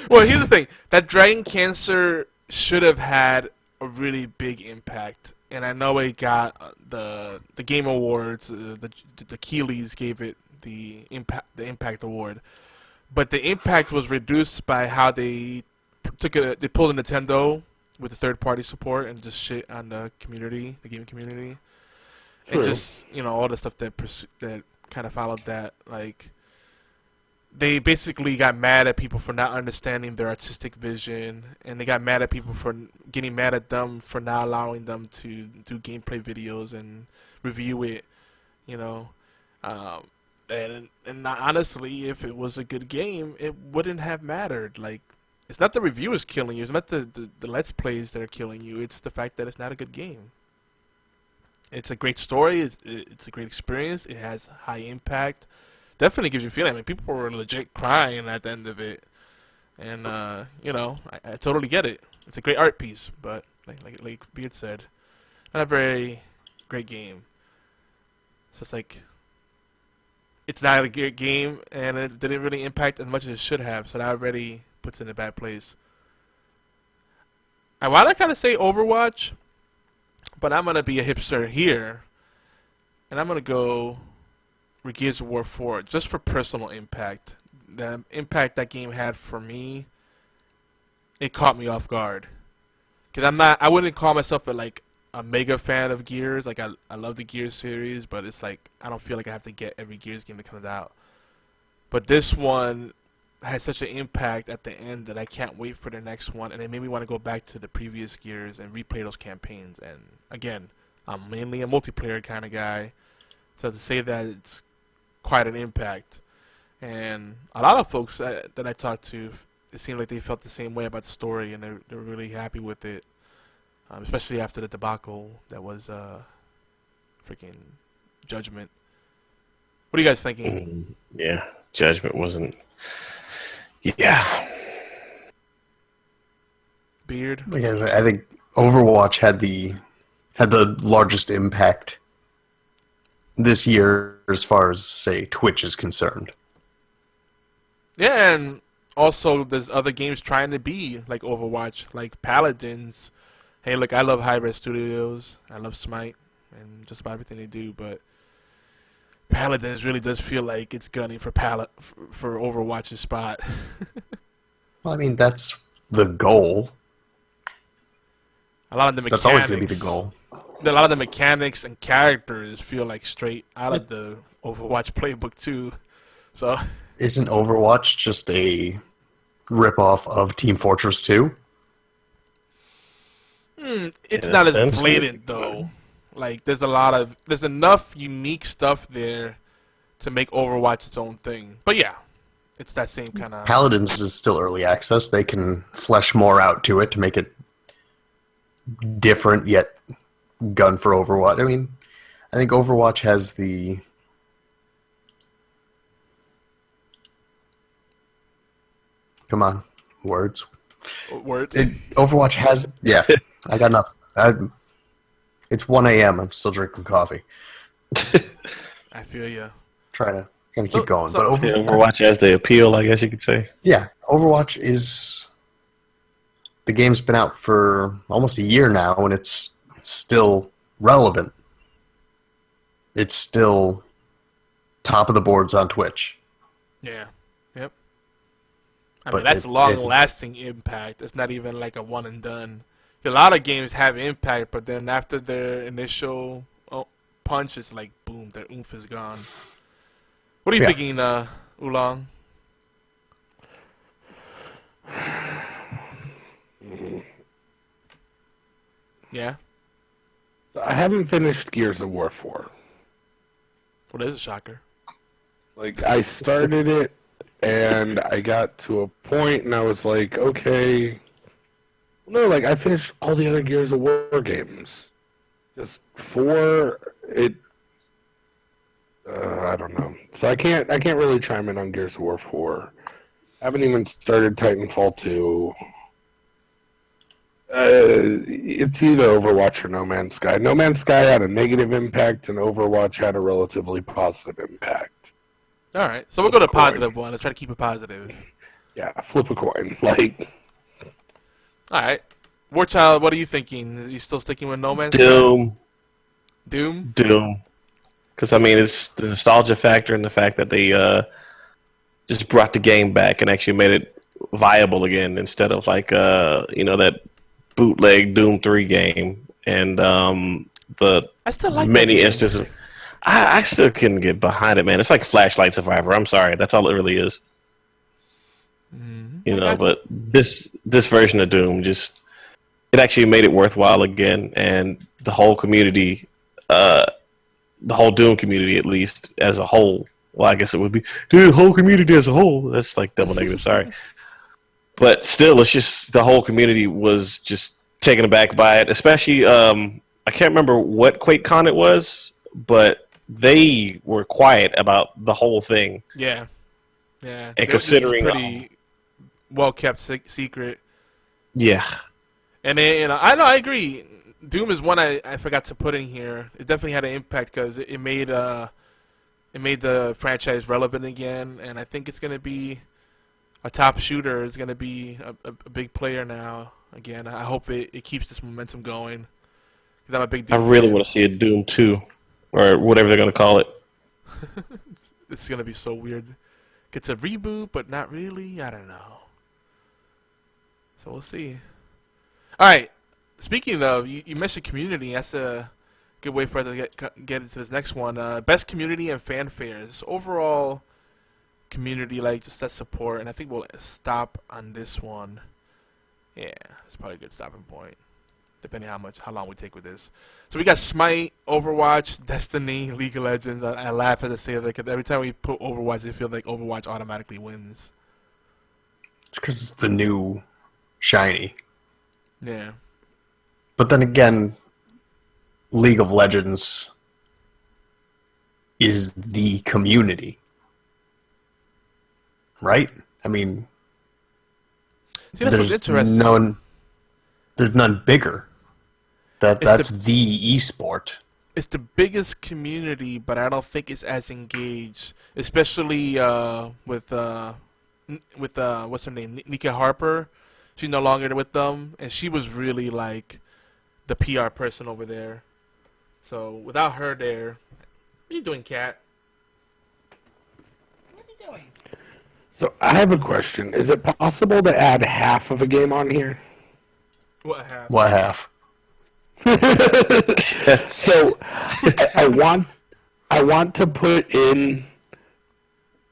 Well, here's the thing. That Dragon Cancer should have had a really big impact. And I know it got the Game Awards. The Keeleys gave it the impact award. But the impact was reduced by how they pulled a Nintendo with the third-party support and just shit on the community, the gaming community. And just, all the stuff that kind of followed that. Like, they basically got mad at people for not understanding their artistic vision, and they got mad at people for getting mad at them for not allowing them to do gameplay videos and review it, And honestly, if it was a good game, it wouldn't have mattered. Like, it's not the reviewers killing you, it's not the Let's Plays that are killing you, it's the fact that it's not a good game. It's a great story, it's a great experience, it has high impact. Definitely gives you a feeling. I mean, people were legit crying at the end of it. And, I totally get it. It's a great art piece, but, like Beard said, not a very great game. So it's like, it's not a good game, and it didn't really impact as much as it should have, so that already puts it in a bad place. I want to kind of say Overwatch, but I'm going to be a hipster here, and I'm going to go with Gears of War 4, just for personal impact. The impact that game had for me, it caught me off guard. Because I wouldn't call myself a mega fan of Gears. Like, I love the Gears series, but it's like, I don't feel like I have to get every Gears game that comes out. But this one had such an impact at the end that I can't wait for the next one, and it made me want to go back to the previous Gears and replay those campaigns. And again, I'm mainly a multiplayer kind of guy, so to say that it's quite an impact. And a lot of folks that I talked to, it seemed like they felt the same way about the story, and they're really happy with it. Especially after the debacle that was freaking Judgment. What are you guys thinking? Yeah, Judgment wasn't. Yeah. Beard. I think Overwatch had the largest impact this year as far as, say, Twitch is concerned. Yeah, and also there's other games trying to be like Overwatch, like Paladins. Hey, look, I love High-Res Studios. I love Smite and just about everything they do, but Paladins really does feel like it's gunning for Overwatch's spot. Well, I mean, that's the goal. A lot of the mechanics. That's always going to be the goal. A lot of the mechanics and characters feel like straight out of the Overwatch playbook, too. So, isn't Overwatch just a ripoff of Team Fortress 2? It's not as blatant though. Like there's enough unique stuff there to make Overwatch its own thing. But yeah, it's that same kind of. Paladins is still early access. They can flesh more out to it to make it different yet gun for Overwatch. I mean, I think Overwatch has the. Come on, words. Overwatch has, yeah. I got nothing. It's 1 a.m. I'm still drinking coffee. I feel you. Trying to keep going. So, but Overwatch has the appeal, I guess you could say. Yeah, Overwatch is. The game's been out for almost a year now, and it's still relevant. It's still top of the boards on Twitch. Yeah. Yep. I But mean, that's long-lasting impact. It's not even like a one and done. A lot of games have impact, but then after their initial punch, it's like boom, their oomph is gone. What are you Yeah. thinking, Oolong? Yeah? So I haven't finished Gears of War 4. Well, that is a shocker. Like, I started it, and I got to a point, and I was like, okay. No, like, I finished all the other Gears of War games. Just 4, I don't know. So I can't really chime in on Gears of War 4. I haven't even started Titanfall 2. It's either Overwatch or No Man's Sky. No Man's Sky had a negative impact, and Overwatch had a relatively positive impact. All right, so we'll go to positive one. Let's try to keep it positive. Yeah, flip a coin. Like, All right, Warchild, what are you thinking? Are you still sticking with No Man's Sky? Doom. Doom? Because, I mean, it's the nostalgia factor and the fact that they just brought the game back and actually made it viable again instead of, like, that bootleg Doom 3 game. And the I still like many that game. instances. I still couldn't get behind it, man. It's like Flashlight Survivor. I'm sorry. That's all it really is. Mm-hmm. But this version of Doom it actually made it worthwhile again, and the whole community, the whole Doom community at least as a whole. Well, I guess it would be the whole community as a whole. That's like double negative. Sorry, but still, it's just the whole community was just taken aback by it. Especially, I can't remember what QuakeCon it was, but they were quiet about the whole thing. Yeah. And It was considering pretty well-kept secret. Yeah. And then, I agree. Doom is one I forgot to put in here. It definitely had an impact because it made the franchise relevant again, and I think it's going to be a top shooter. It's going to be a big player now again. I hope it keeps this momentum going. 'Cause I'm a big Doom I really fan. want to see a Doom 2, or whatever they're going to call it. It's going to be so weird. It's a reboot, but not really. I don't know. So we'll see. All right. Speaking of, you mentioned community. That's a good way for us to get into this next one. Best community and fanfares. Overall community, like just that support. And I think we'll stop on this one. Yeah, it's probably a good stopping point, depending how long we take with this. So we got Smite, Overwatch, Destiny, League of Legends. I laugh as I say that because every time we put Overwatch, I feel like Overwatch automatically wins. It's because it's the new shiny. Yeah. But then again, League of Legends is the community. Right? I mean, See, that's what's there's interesting. there's none bigger. That's the esport. It's the biggest community, but I don't think it's as engaged, especially with what's her name, Nika Harper. She's no longer with them, and she was really like the PR person over there. So without her there, what are you doing, Kat? What are you doing? so I have a question. Is it possible to add half of a game on here? What happened? What half? So I want to put in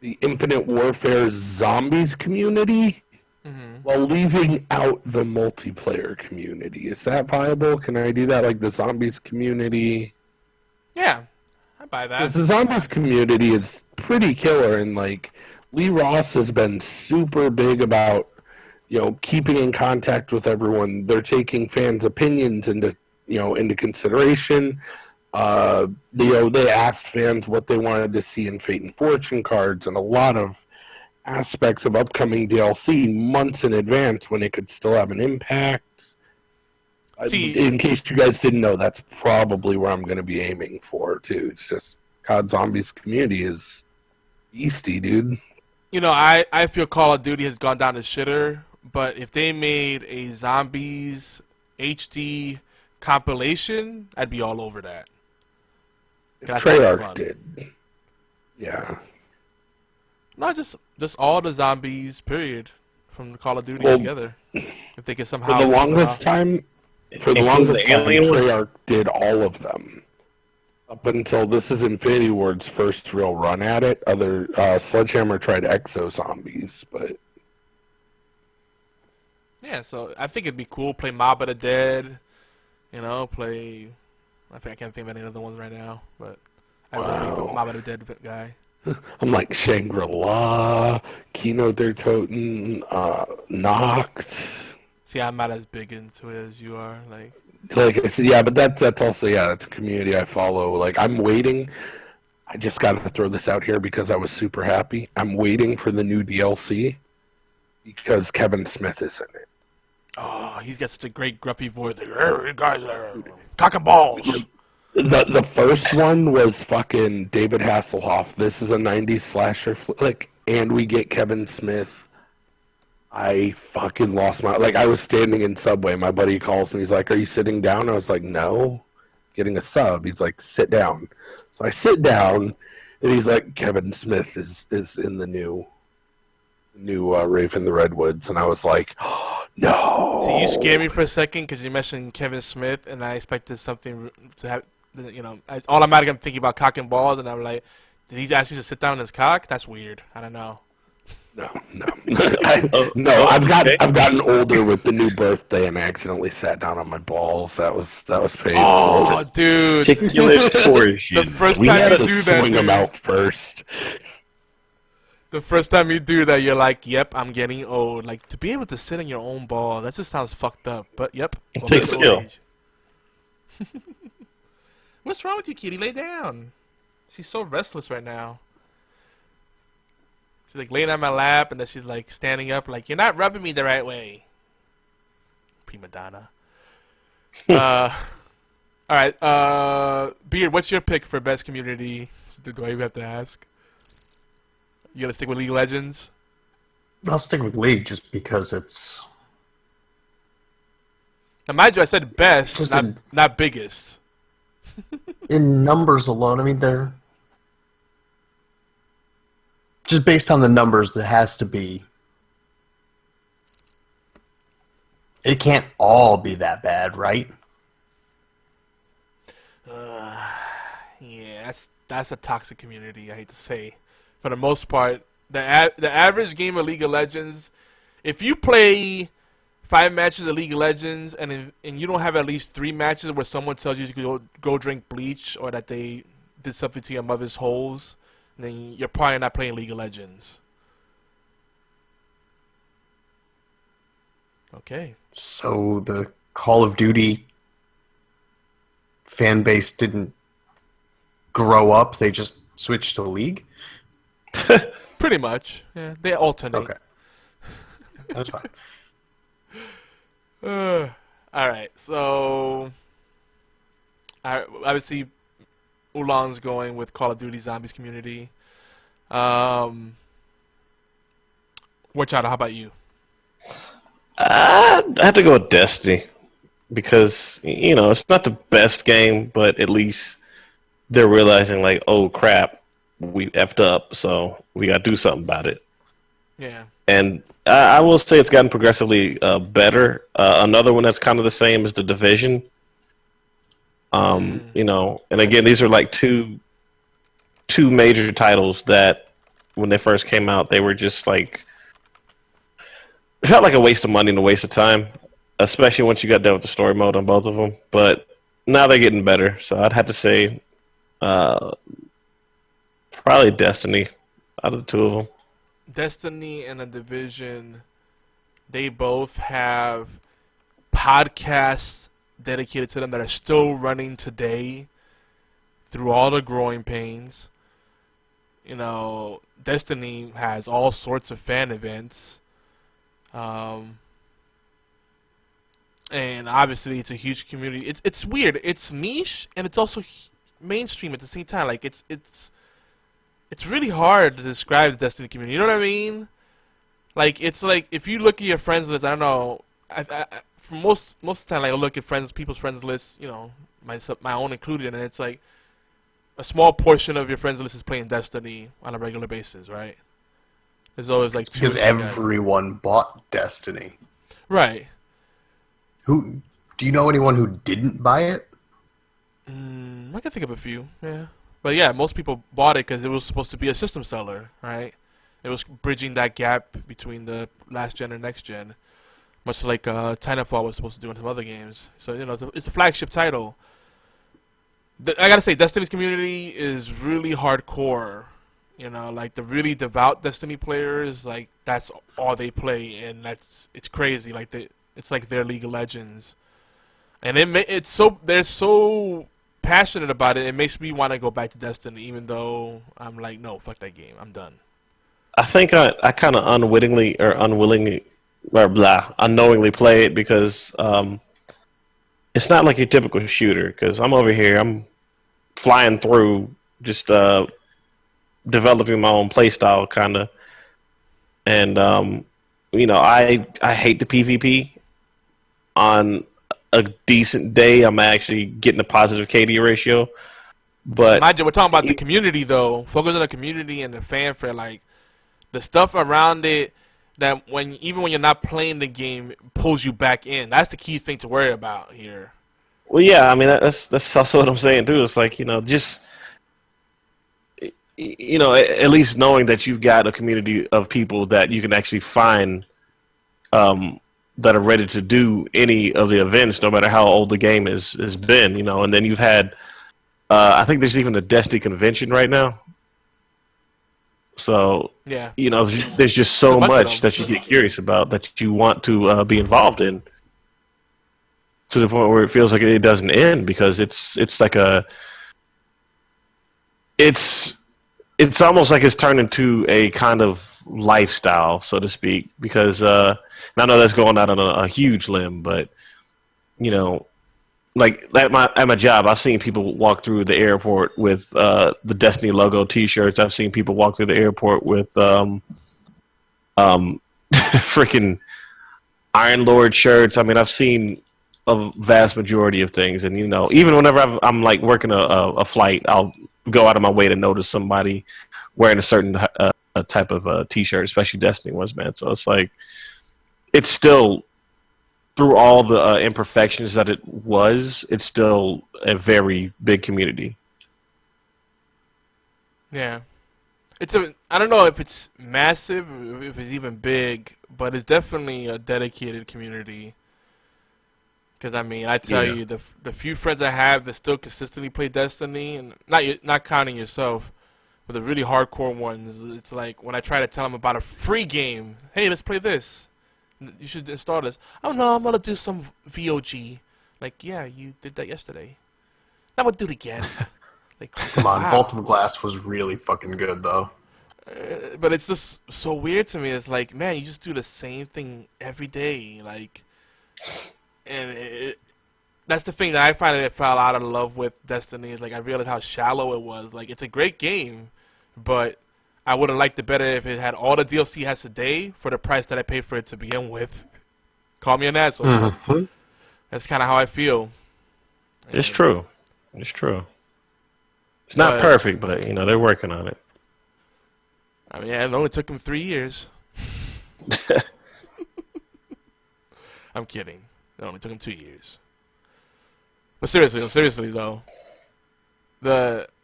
the Infinite Warfare Zombies community while leaving out the multiplayer community. Is that viable? Can I do that, like the Zombies community? Yeah, I buy that. Because the Zombies community is pretty killer, and like Lee Ross has been super big about keeping in contact with everyone. They're taking fans' opinions into consideration. They asked fans what they wanted to see in Fate and Fortune cards, and a lot of aspects of upcoming DLC months in advance when it could still have an impact. In case you guys didn't know, that's probably where I'm going to be aiming for too. It's just COD Zombies community is beastie, dude. I feel Call of Duty has gone down the shitter, but if they made a Zombies HD compilation, I'd be all over that. If That's a lot of fun. Treyarch did. Yeah. Not just all the zombies, period, from the Call of Duty Well, together. If they could somehow For the longest time, Including the alien one? Treyarch did all of them. Up until this is Infinity Ward's first real run at it. Other Sledgehammer tried Exo Zombies, but Yeah, so I think it'd be cool. Play Mob of the Dead. You know, play. I can't think of any other ones right now, but I'm a big Mob of the Dead guy. I'm like Shangri-La, Kino Der Toten, Noct. See, I'm not as big into it as you are. Like I said, yeah, but that's also, that's a community I follow. Like, I'm waiting. I just got to throw this out here because I was super happy. I'm waiting for the new DLC because Kevin Smith is in it. Oh, he's got such a great gruffy voice. Like, hey, you guys are cock and balls. The first one was fucking David Hasselhoff. This is a 90s slasher and we get Kevin Smith. I fucking lost my... Like, I was standing in Subway. My buddy calls me. He's like, are you sitting down? I was like, no. Getting a sub. He's like, sit down. So I sit down, and he's like, Kevin Smith is in the new Rave in the Redwoods. And I was like, oh, no. See, you scared me for a second because you mentioned Kevin Smith, and I expected something to have... automatically I'm thinking about cock and balls, and I'm like, did he ask you to sit down in his cock? That's weird. I don't know. No. I've gotten older with the new birthday, and I accidentally sat down on my balls. That was painful. Oh, dude! The first time you do that, swing them out first. The first time you do that, you're like, "Yep, I'm getting old." Like to be able to sit on your own ball, that just sounds fucked up. But yep, it takes skill. What's wrong with you, kitty? Lay down. She's so restless right now. She's like laying on my lap, and then she's like standing up, like, you're not rubbing me the right way. Prima donna. All right, Beard, what's your pick for best community? Do I even have to ask? You gonna stick with League of Legends? I'll stick with League just because it's... Now, mind you, I said best, not biggest. In numbers alone, I mean, they're... Just based on the numbers, there has to be... It can't all be that bad, right? Yeah, that's a toxic community, I hate to say. For the most part, the average game of League of Legends, if you play 5 matches of League of Legends and you don't have at least 3 matches where someone tells you to go drink bleach or that they did something to your mother's holes, then you're probably not playing League of Legends. Okay. So the Call of Duty fan base didn't grow up, they just switched to League? Pretty much. Yeah, they alternate. Okay. That's fine. Alright, so obviously Ulan's going with Call of Duty Zombies community. WarChildMKIV, how about you? I have to go with Destiny because, you know, it's not the best game, but at least they're realizing, like, oh, crap, we effed up, so we got to do something about it. Yeah. And I will say it's gotten progressively better. Another one that's kind of the same is The Division. You know, and again, these are like two major titles that when they first came out, they were just like, it felt like a waste of money and a waste of time, especially once you got done with the story mode on both of them. But now they're getting better, so I'd have to say probably Destiny out of the two of them. Destiny and The Division, they both have podcasts dedicated to them that are still running today through all the growing pains. You know, Destiny has all sorts of fan events. And obviously it's a huge community. It's weird. It's niche and it's also mainstream at the same time. Like it's really hard to describe the Destiny community. You know what I mean? Like it's like if you look at your friends list, I don't know. For most of the time, like, I look at people's friends list, you know, my own included, and it's like a small portion of your friends list is playing Destiny on a regular basis, right? There's always like because everyone bought Destiny, right? Do you know anyone who didn't buy it? I can think of a few, yeah. But yeah, most people bought it because it was supposed to be a system seller, right? It was bridging that gap between the last gen and next gen, much like Titanfall was supposed to do in some other games. So it's a flagship title. I gotta say, Destiny's community is really hardcore. Like the really devout Destiny players, like that's all they play, and it's crazy. Like it's like their League of Legends, and they're so passionate about it. It makes me want to go back to Destiny, even though I'm like, no, fuck that game, I'm done. I think I kind of unwittingly or unknowingly play it because it's not like your typical shooter. Because I'm over here, I'm flying through, just developing my own playstyle, kind of. And I hate the PvP. On a decent day, I'm actually getting a positive KD ratio. But imagine we're talking about the community, though. Focus on the community and the fanfare, like the stuff around it. That even when you're not playing the game, pulls you back in. That's the key thing to worry about here. Well, yeah, I mean that's also what I'm saying too. It's like just at least knowing that you've got a community of people that you can actually find that are ready to do any of the events, no matter how old the game has been. And then you've had I think there's even a Destiny convention right now. So yeah, there's just so much that you get curious about that you want to be involved in, to the point where it feels like it doesn't end, because it's like it's almost like it's turned into a kind of lifestyle, so to speak. Because and I know that's going out on a huge limb, but like at my job, I've seen people walk through the airport with the Destiny logo T-shirts. I've seen people walk through the airport with freaking Iron Lord shirts. I mean, I've seen a vast majority of things, and even whenever I'm like working a flight, I'll go out of my way to notice somebody wearing a certain type of T-shirt, especially Destiny ones, man. So it's like it's still, through all the imperfections that it's still a very big community. Yeah. I don't know if it's massive, if it's even big, but it's definitely a dedicated community. Because, I mean, I tell you, the few friends I have that still consistently play Destiny, and not counting yourself, but the really hardcore ones, it's like when I try to tell them about a free game, hey, let's play this. You should install this. Oh no, I'm gonna do some VOG. Like, yeah, you did that yesterday. I'm gonna do it again. Like, come on, wow. Vault of Glass was really fucking good, though. But it's just so weird to me. It's like, man, you just do the same thing every day, like, and that's the thing that I find that I fell out of love with Destiny. Is like I realized how shallow it was. Like, it's a great game, but I would have liked it better if it had all the DLC it has today for the price that I paid for it to begin with. Call me an asshole. Mm-hmm. That's kind of how I feel. It's true. It's true. It's not perfect, but they're working on it. I mean, it only took them 3 years. I'm kidding. It only took them 2 years. But seriously though,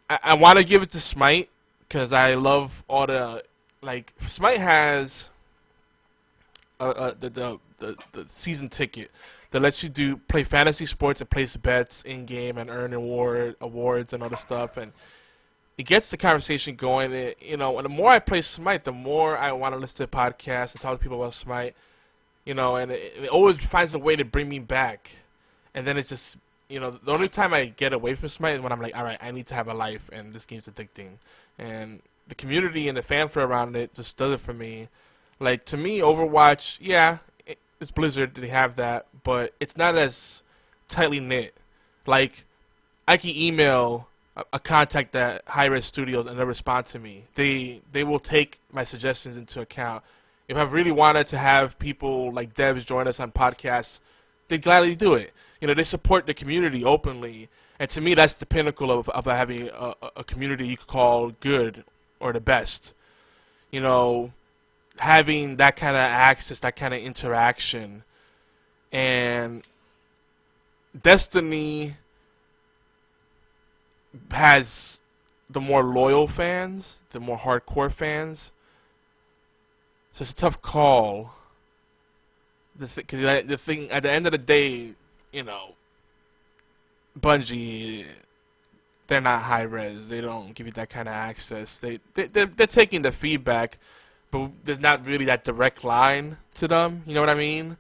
I want to give it to Smite. Because I love all the, like, Smite has the season ticket that lets you play fantasy sports and place bets in game and earn awards and other stuff, and it gets the conversation going. And the more I play Smite, the more I want to listen to podcasts and talk to people about Smite. And it always finds a way to bring me back, and then it's just. The only time I get away from Smite is when I'm like, all right, I need to have a life, and this game's addicting. And the community and the fanfare around it just does it for me. Like, to me, Overwatch, yeah, it's Blizzard, they have that, but it's not as tightly knit. Like, I can email a contact at Hi-Res Studios and they'll respond to me. They will take my suggestions into account. If I really wanted to have people like devs join us on podcasts, they'd gladly do it. They support the community openly, and to me, that's the pinnacle of having a community you could call good or the best. Having that kind of access, that kind of interaction, and Destiny has the more loyal fans, the more hardcore fans. So it's a tough call. The thing at the end of the day, you know, Bungie, they're not high res. They don't give you that kind of access. They're taking the feedback, but there's not really that direct line to them. You know what I mean?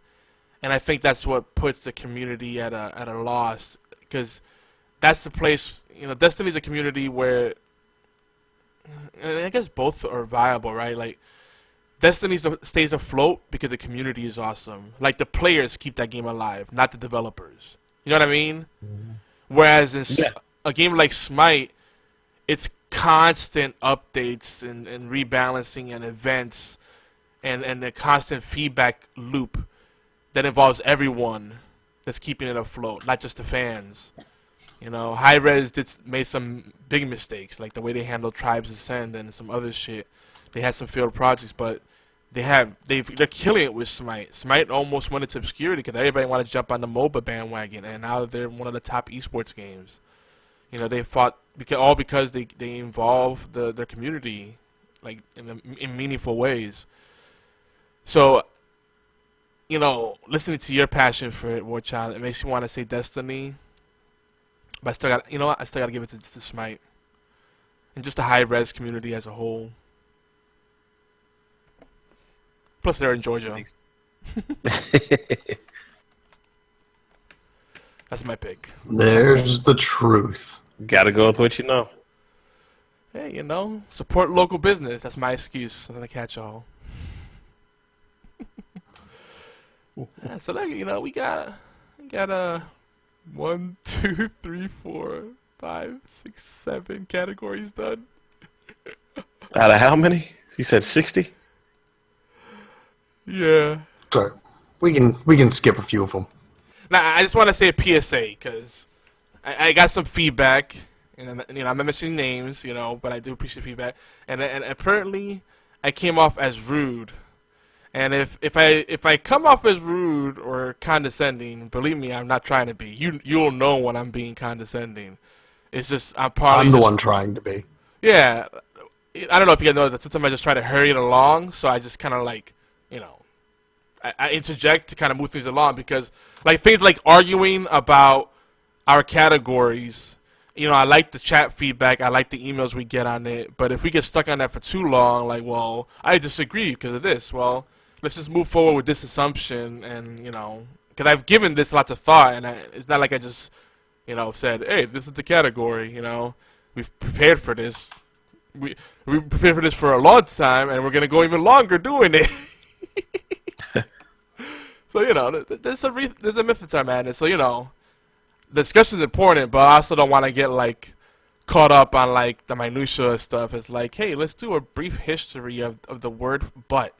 And I think that's what puts the community at a loss, because that's the place. You know, Destiny's a community where, and I guess both are viable, right? Like, Destiny stays afloat because the community is awesome. Like, the players keep that game alive, not the developers. You know what I mean? Mm-hmm. Whereas in a game like Smite, it's constant updates and rebalancing and events and a constant feedback loop that involves everyone that's keeping it afloat, not just the fans. You know, High Res made some big mistakes, like the way they handled Tribes Ascend and some other shit. They had some failed projects, but they're killing it with Smite. Smite almost went into obscurity because everybody wanted to jump on the MOBA bandwagon, and now they're one of the top esports games. You know, they fought because they involve their community, like in meaningful ways. So, you know, listening to your passion for it, WarChild, it makes you want to say Destiny. But I still got, you know what? I still got to give it to Smite, and just the high res community as a whole. Plus, they're in Georgia. That's my pick. There's the truth. Gotta go with what you know. Hey, you know, support local business. That's my excuse. I'm gonna catch all. Yeah, so like, you know, we got 1, 2, 3, 4, 5, 6, 7 categories done. Out of how many? You said 60? Yeah. Sorry. We can skip a few of them. Now, I just want to say a PSA, because I got some feedback, and you know, I'm not mentioning names, you know, but I do appreciate feedback. And apparently, I came off as rude. And if I come off as rude or condescending, believe me, I'm not trying to be. You'll know when I'm being condescending. It's just I'm the one trying to be. Yeah, I don't know if you guys know that sometimes I just try to hurry it along, so I just kind of like, you know, I interject to kind of move things along, because like things like arguing about our categories, you know, I like the chat feedback, I like the emails we get on it, but if we get stuck on that for too long, like, well, I disagree because of this, well, let's just move forward with this assumption, and, you know, because I've given this lots of thought, and it's not like I just, you know, said, hey, this is the category, you know, we've prepared for this. We prepared for this for a long time, and we're going to go even longer doing it. So, you know, there's a method to our madness. So, you know, the discussion is important, but I also don't want to get, like, caught up on, like, the minutia stuff. It's like, hey, let's do a brief history of the word butt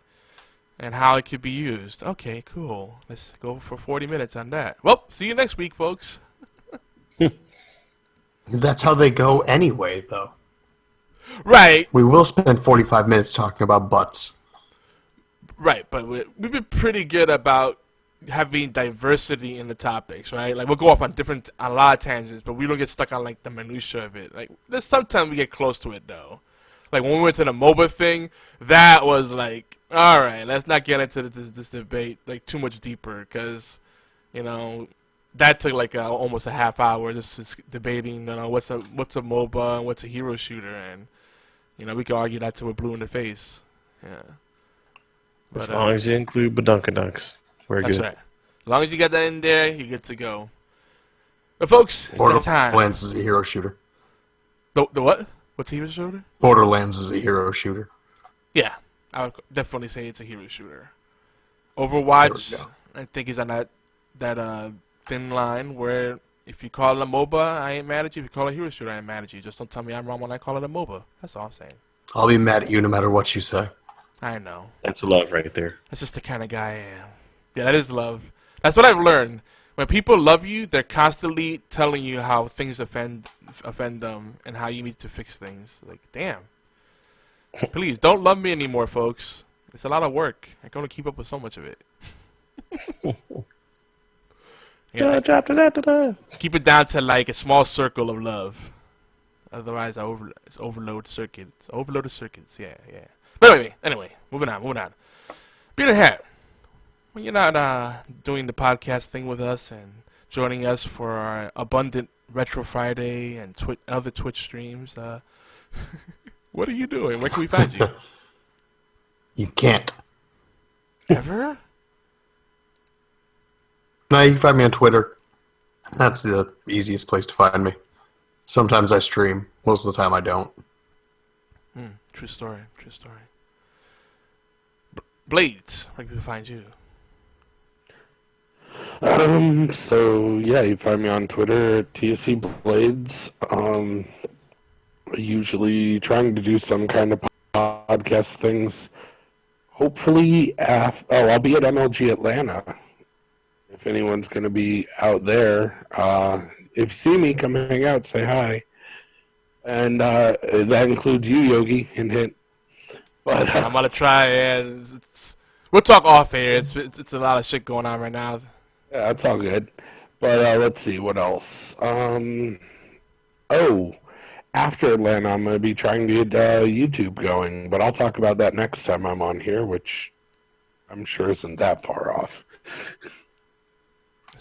and how it could be used. Okay, cool. Let's go for 40 minutes on that. Well, see you next week, folks. That's how they go anyway, though. Right. We will spend 45 minutes talking about butts. Right, but we've been pretty good about having diversity in the topics, right? Like, we'll go off on a lot of tangents, but we don't get stuck on, like, the minutia of it. Like, there's sometimes we get close to it, though. Like, when we went to the MOBA thing, that was like, all right, let's not get into this debate, like, too much deeper, because, you know, that took, like, almost a half hour just debating, you know, what's a MOBA and what's a hero shooter, and, you know, we could argue that till we're blue in the face. Yeah. But, as long as you include Badunkadunks, we're good. That's right. As long as you got that in there, you're good to go. But folks, it's that time. Borderlands is a hero shooter. The what? What's a hero shooter? Borderlands is a hero shooter. Yeah, I would definitely say it's a hero shooter. Overwatch, I think, is on that thin line where if you call it a MOBA, I ain't mad at you. If you call it a hero shooter, I ain't mad at you. Just don't tell me I'm wrong when I call it a MOBA. That's all I'm saying. I'll be mad at you no matter what you say. I know. That's love right there. That's just the kind of guy I am. Yeah, that is love. That's what I've learned. When people love you, they're constantly telling you how things offend them and how you need to fix things. Like, damn. Please, don't love me anymore, folks. It's a lot of work. I can only keep up with so much of it. Yeah, keep it down to, like, a small circle of love. Otherwise, it's overload circuits. Overloaded circuits. Yeah. But anyway, moving on. Being a hat. When you're not doing the podcast thing with us and joining us for our abundant Retro Friday and other Twitch streams, what are you doing? Where can we find you? You can't. Ever? No, you can find me on Twitter. That's the easiest place to find me. Sometimes I stream. Most of the time I don't. True story. Blades, where can we find you? So yeah, you find me on Twitter at TSC Blades. Usually trying to do some kind of podcast things. Hopefully, I'll be at MLG Atlanta. If anyone's going to be out there, if you see me, come hang out, say hi. And that includes you, Yogi, and Hint. But I'm gonna try. Yeah, we'll talk off air. It's a lot of shit going on right now. yeah, that's all good. But let's see, what else? After Atlanta, I'm going to be trying to get YouTube going, but I'll talk about that next time I'm on here, which I'm sure isn't that far off.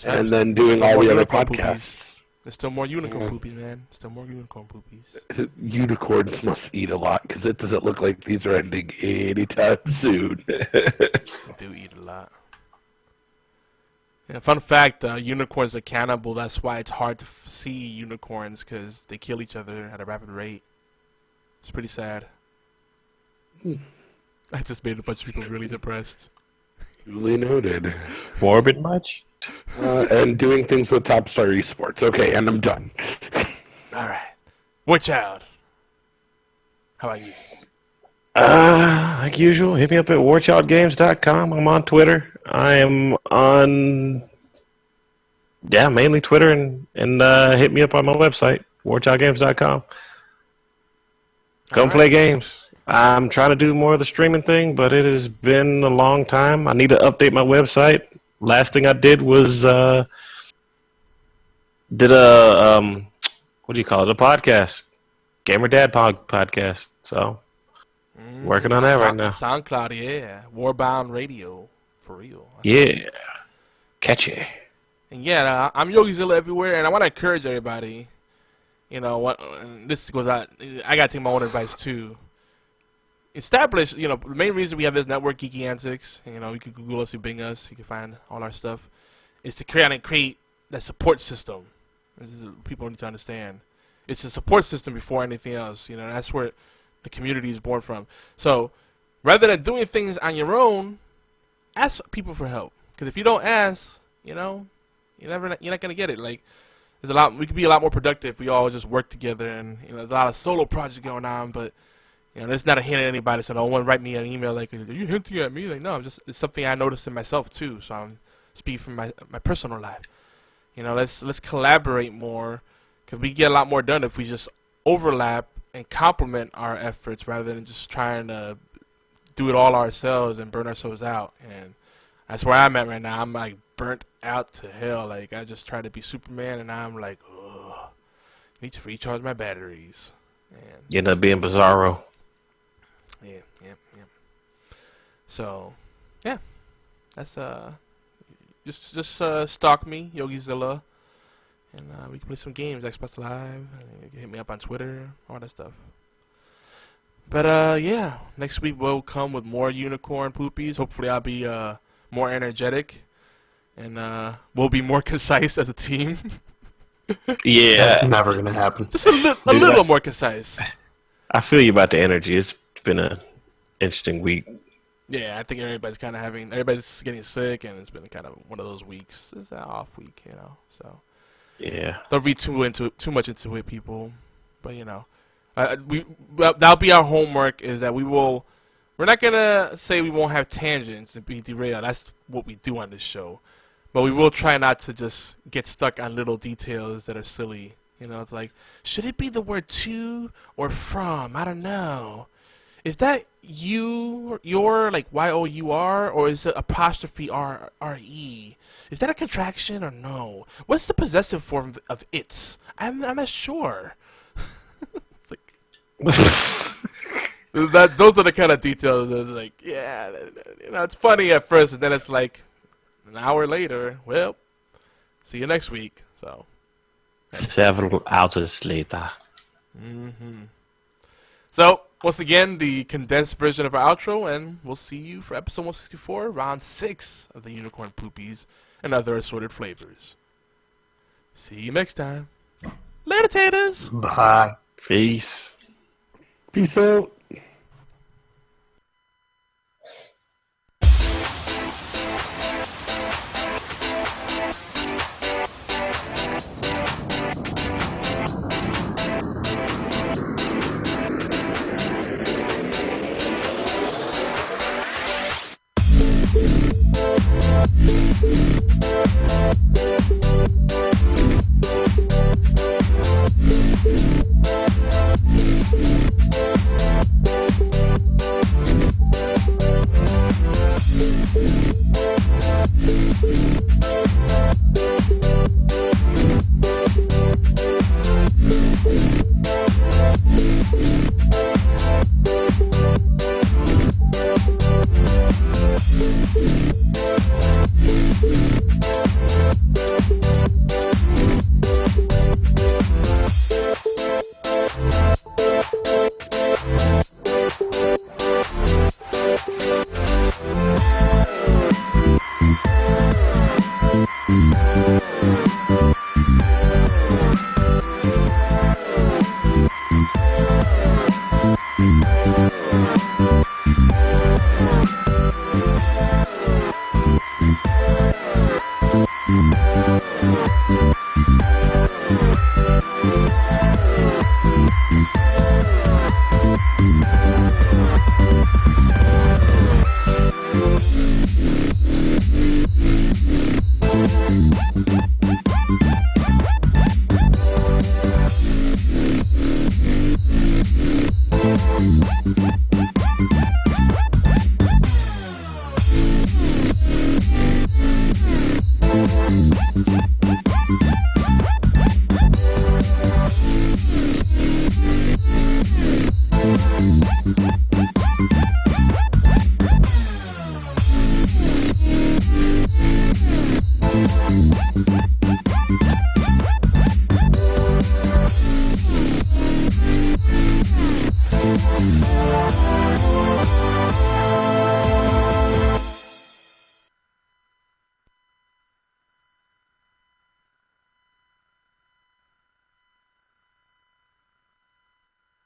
And then doing all the other podcasts. There's still more Unicorn Poopies, man. Still more Unicorn Poopies. Unicorns must eat a lot, because it doesn't look like these are ending anytime soon. They do eat a lot. Yeah, fun fact, unicorns are cannibal. That's why it's hard to see unicorns, because they kill each other at a rapid rate. It's pretty sad. I just made a bunch of people really depressed. Duly noted. Morbid much? And doing things with Top Star Esports. Okay, and I'm done. All right. WarChild. How about you? Like usual, hit me up at WarChildGames.com. I'm on Twitter. I am on, mainly Twitter, and hit me up on my website, WarChildGames.com. Come play games. I'm trying to do more of the streaming thing, but it has been a long time. I need to update my website. Last thing I did was did a what do you call it? A podcast, Gamer Dad podcast. So working on that right now. SoundCloud, yeah, Warbound Radio, for real. Yeah, catchy. And yeah, I'm YogiZilla everywhere, and I want to encourage everybody. You know what? This goes out. I gotta take my own advice too. Establish, the main reason we have this network, GeekyAntics, you can Google us, you Bing us, you can find all our stuff, is to create that support system. This is what people need to understand. It's a support system before anything else. That's where the community is born from. So, rather than doing things on your own, ask people for help. Because if you don't ask, you're not gonna get it. Like, we could be a lot more productive if we all just work together. And there's a lot of solo projects going on, but it's not a hint at anybody, so no one write me an email like, are you hinting at me? Like, no, it's something I noticed in myself too, so I'm speaking from my personal life. Let's collaborate more, because we get a lot more done if we just overlap and complement our efforts rather than just trying to do it all ourselves and burn ourselves out. And that's where I'm at right now. I'm like burnt out to hell. Like, I just tried to be Superman, and I'm like, ugh, need to recharge my batteries. And you end up being Bizarro. Yeah. So, yeah, that's just stalk me, YogiZilla, and we can play some games, Xbox Live. You can hit me up on Twitter, all that stuff. But yeah, next week we'll come with more Unicorn Poopies. Hopefully, I'll be more energetic, and we'll be more concise as a team. Yeah, that's never gonna happen. Just a little more concise. I feel you about the energy. It's been an interesting week. Yeah, I think everybody's getting sick, and it's been kind of one of those weeks. It's an off week, So yeah, don't read too much into it, people. But that'll be our homework. Is that we're not gonna say we won't have tangents and be derailed. That's what we do on this show. But we will try not to just get stuck on little details that are silly. It's like, should it be the word to or from? I don't know. Is that your, like Y-O-U-R, or is it apostrophe R-E? Is that a contraction or no? What's the possessive form of its? I'm not sure. Those are the kind of details that's like, yeah, it's funny at first, and then it's like an hour later, well, see you next week. So Several hours later. So, once again, the condensed version of our outro, and we'll see you for episode 164, round 6 of the Unicorn Poopies and other assorted flavors. See you next time. Later, taters! Bye. Peace. Peace out. Bye.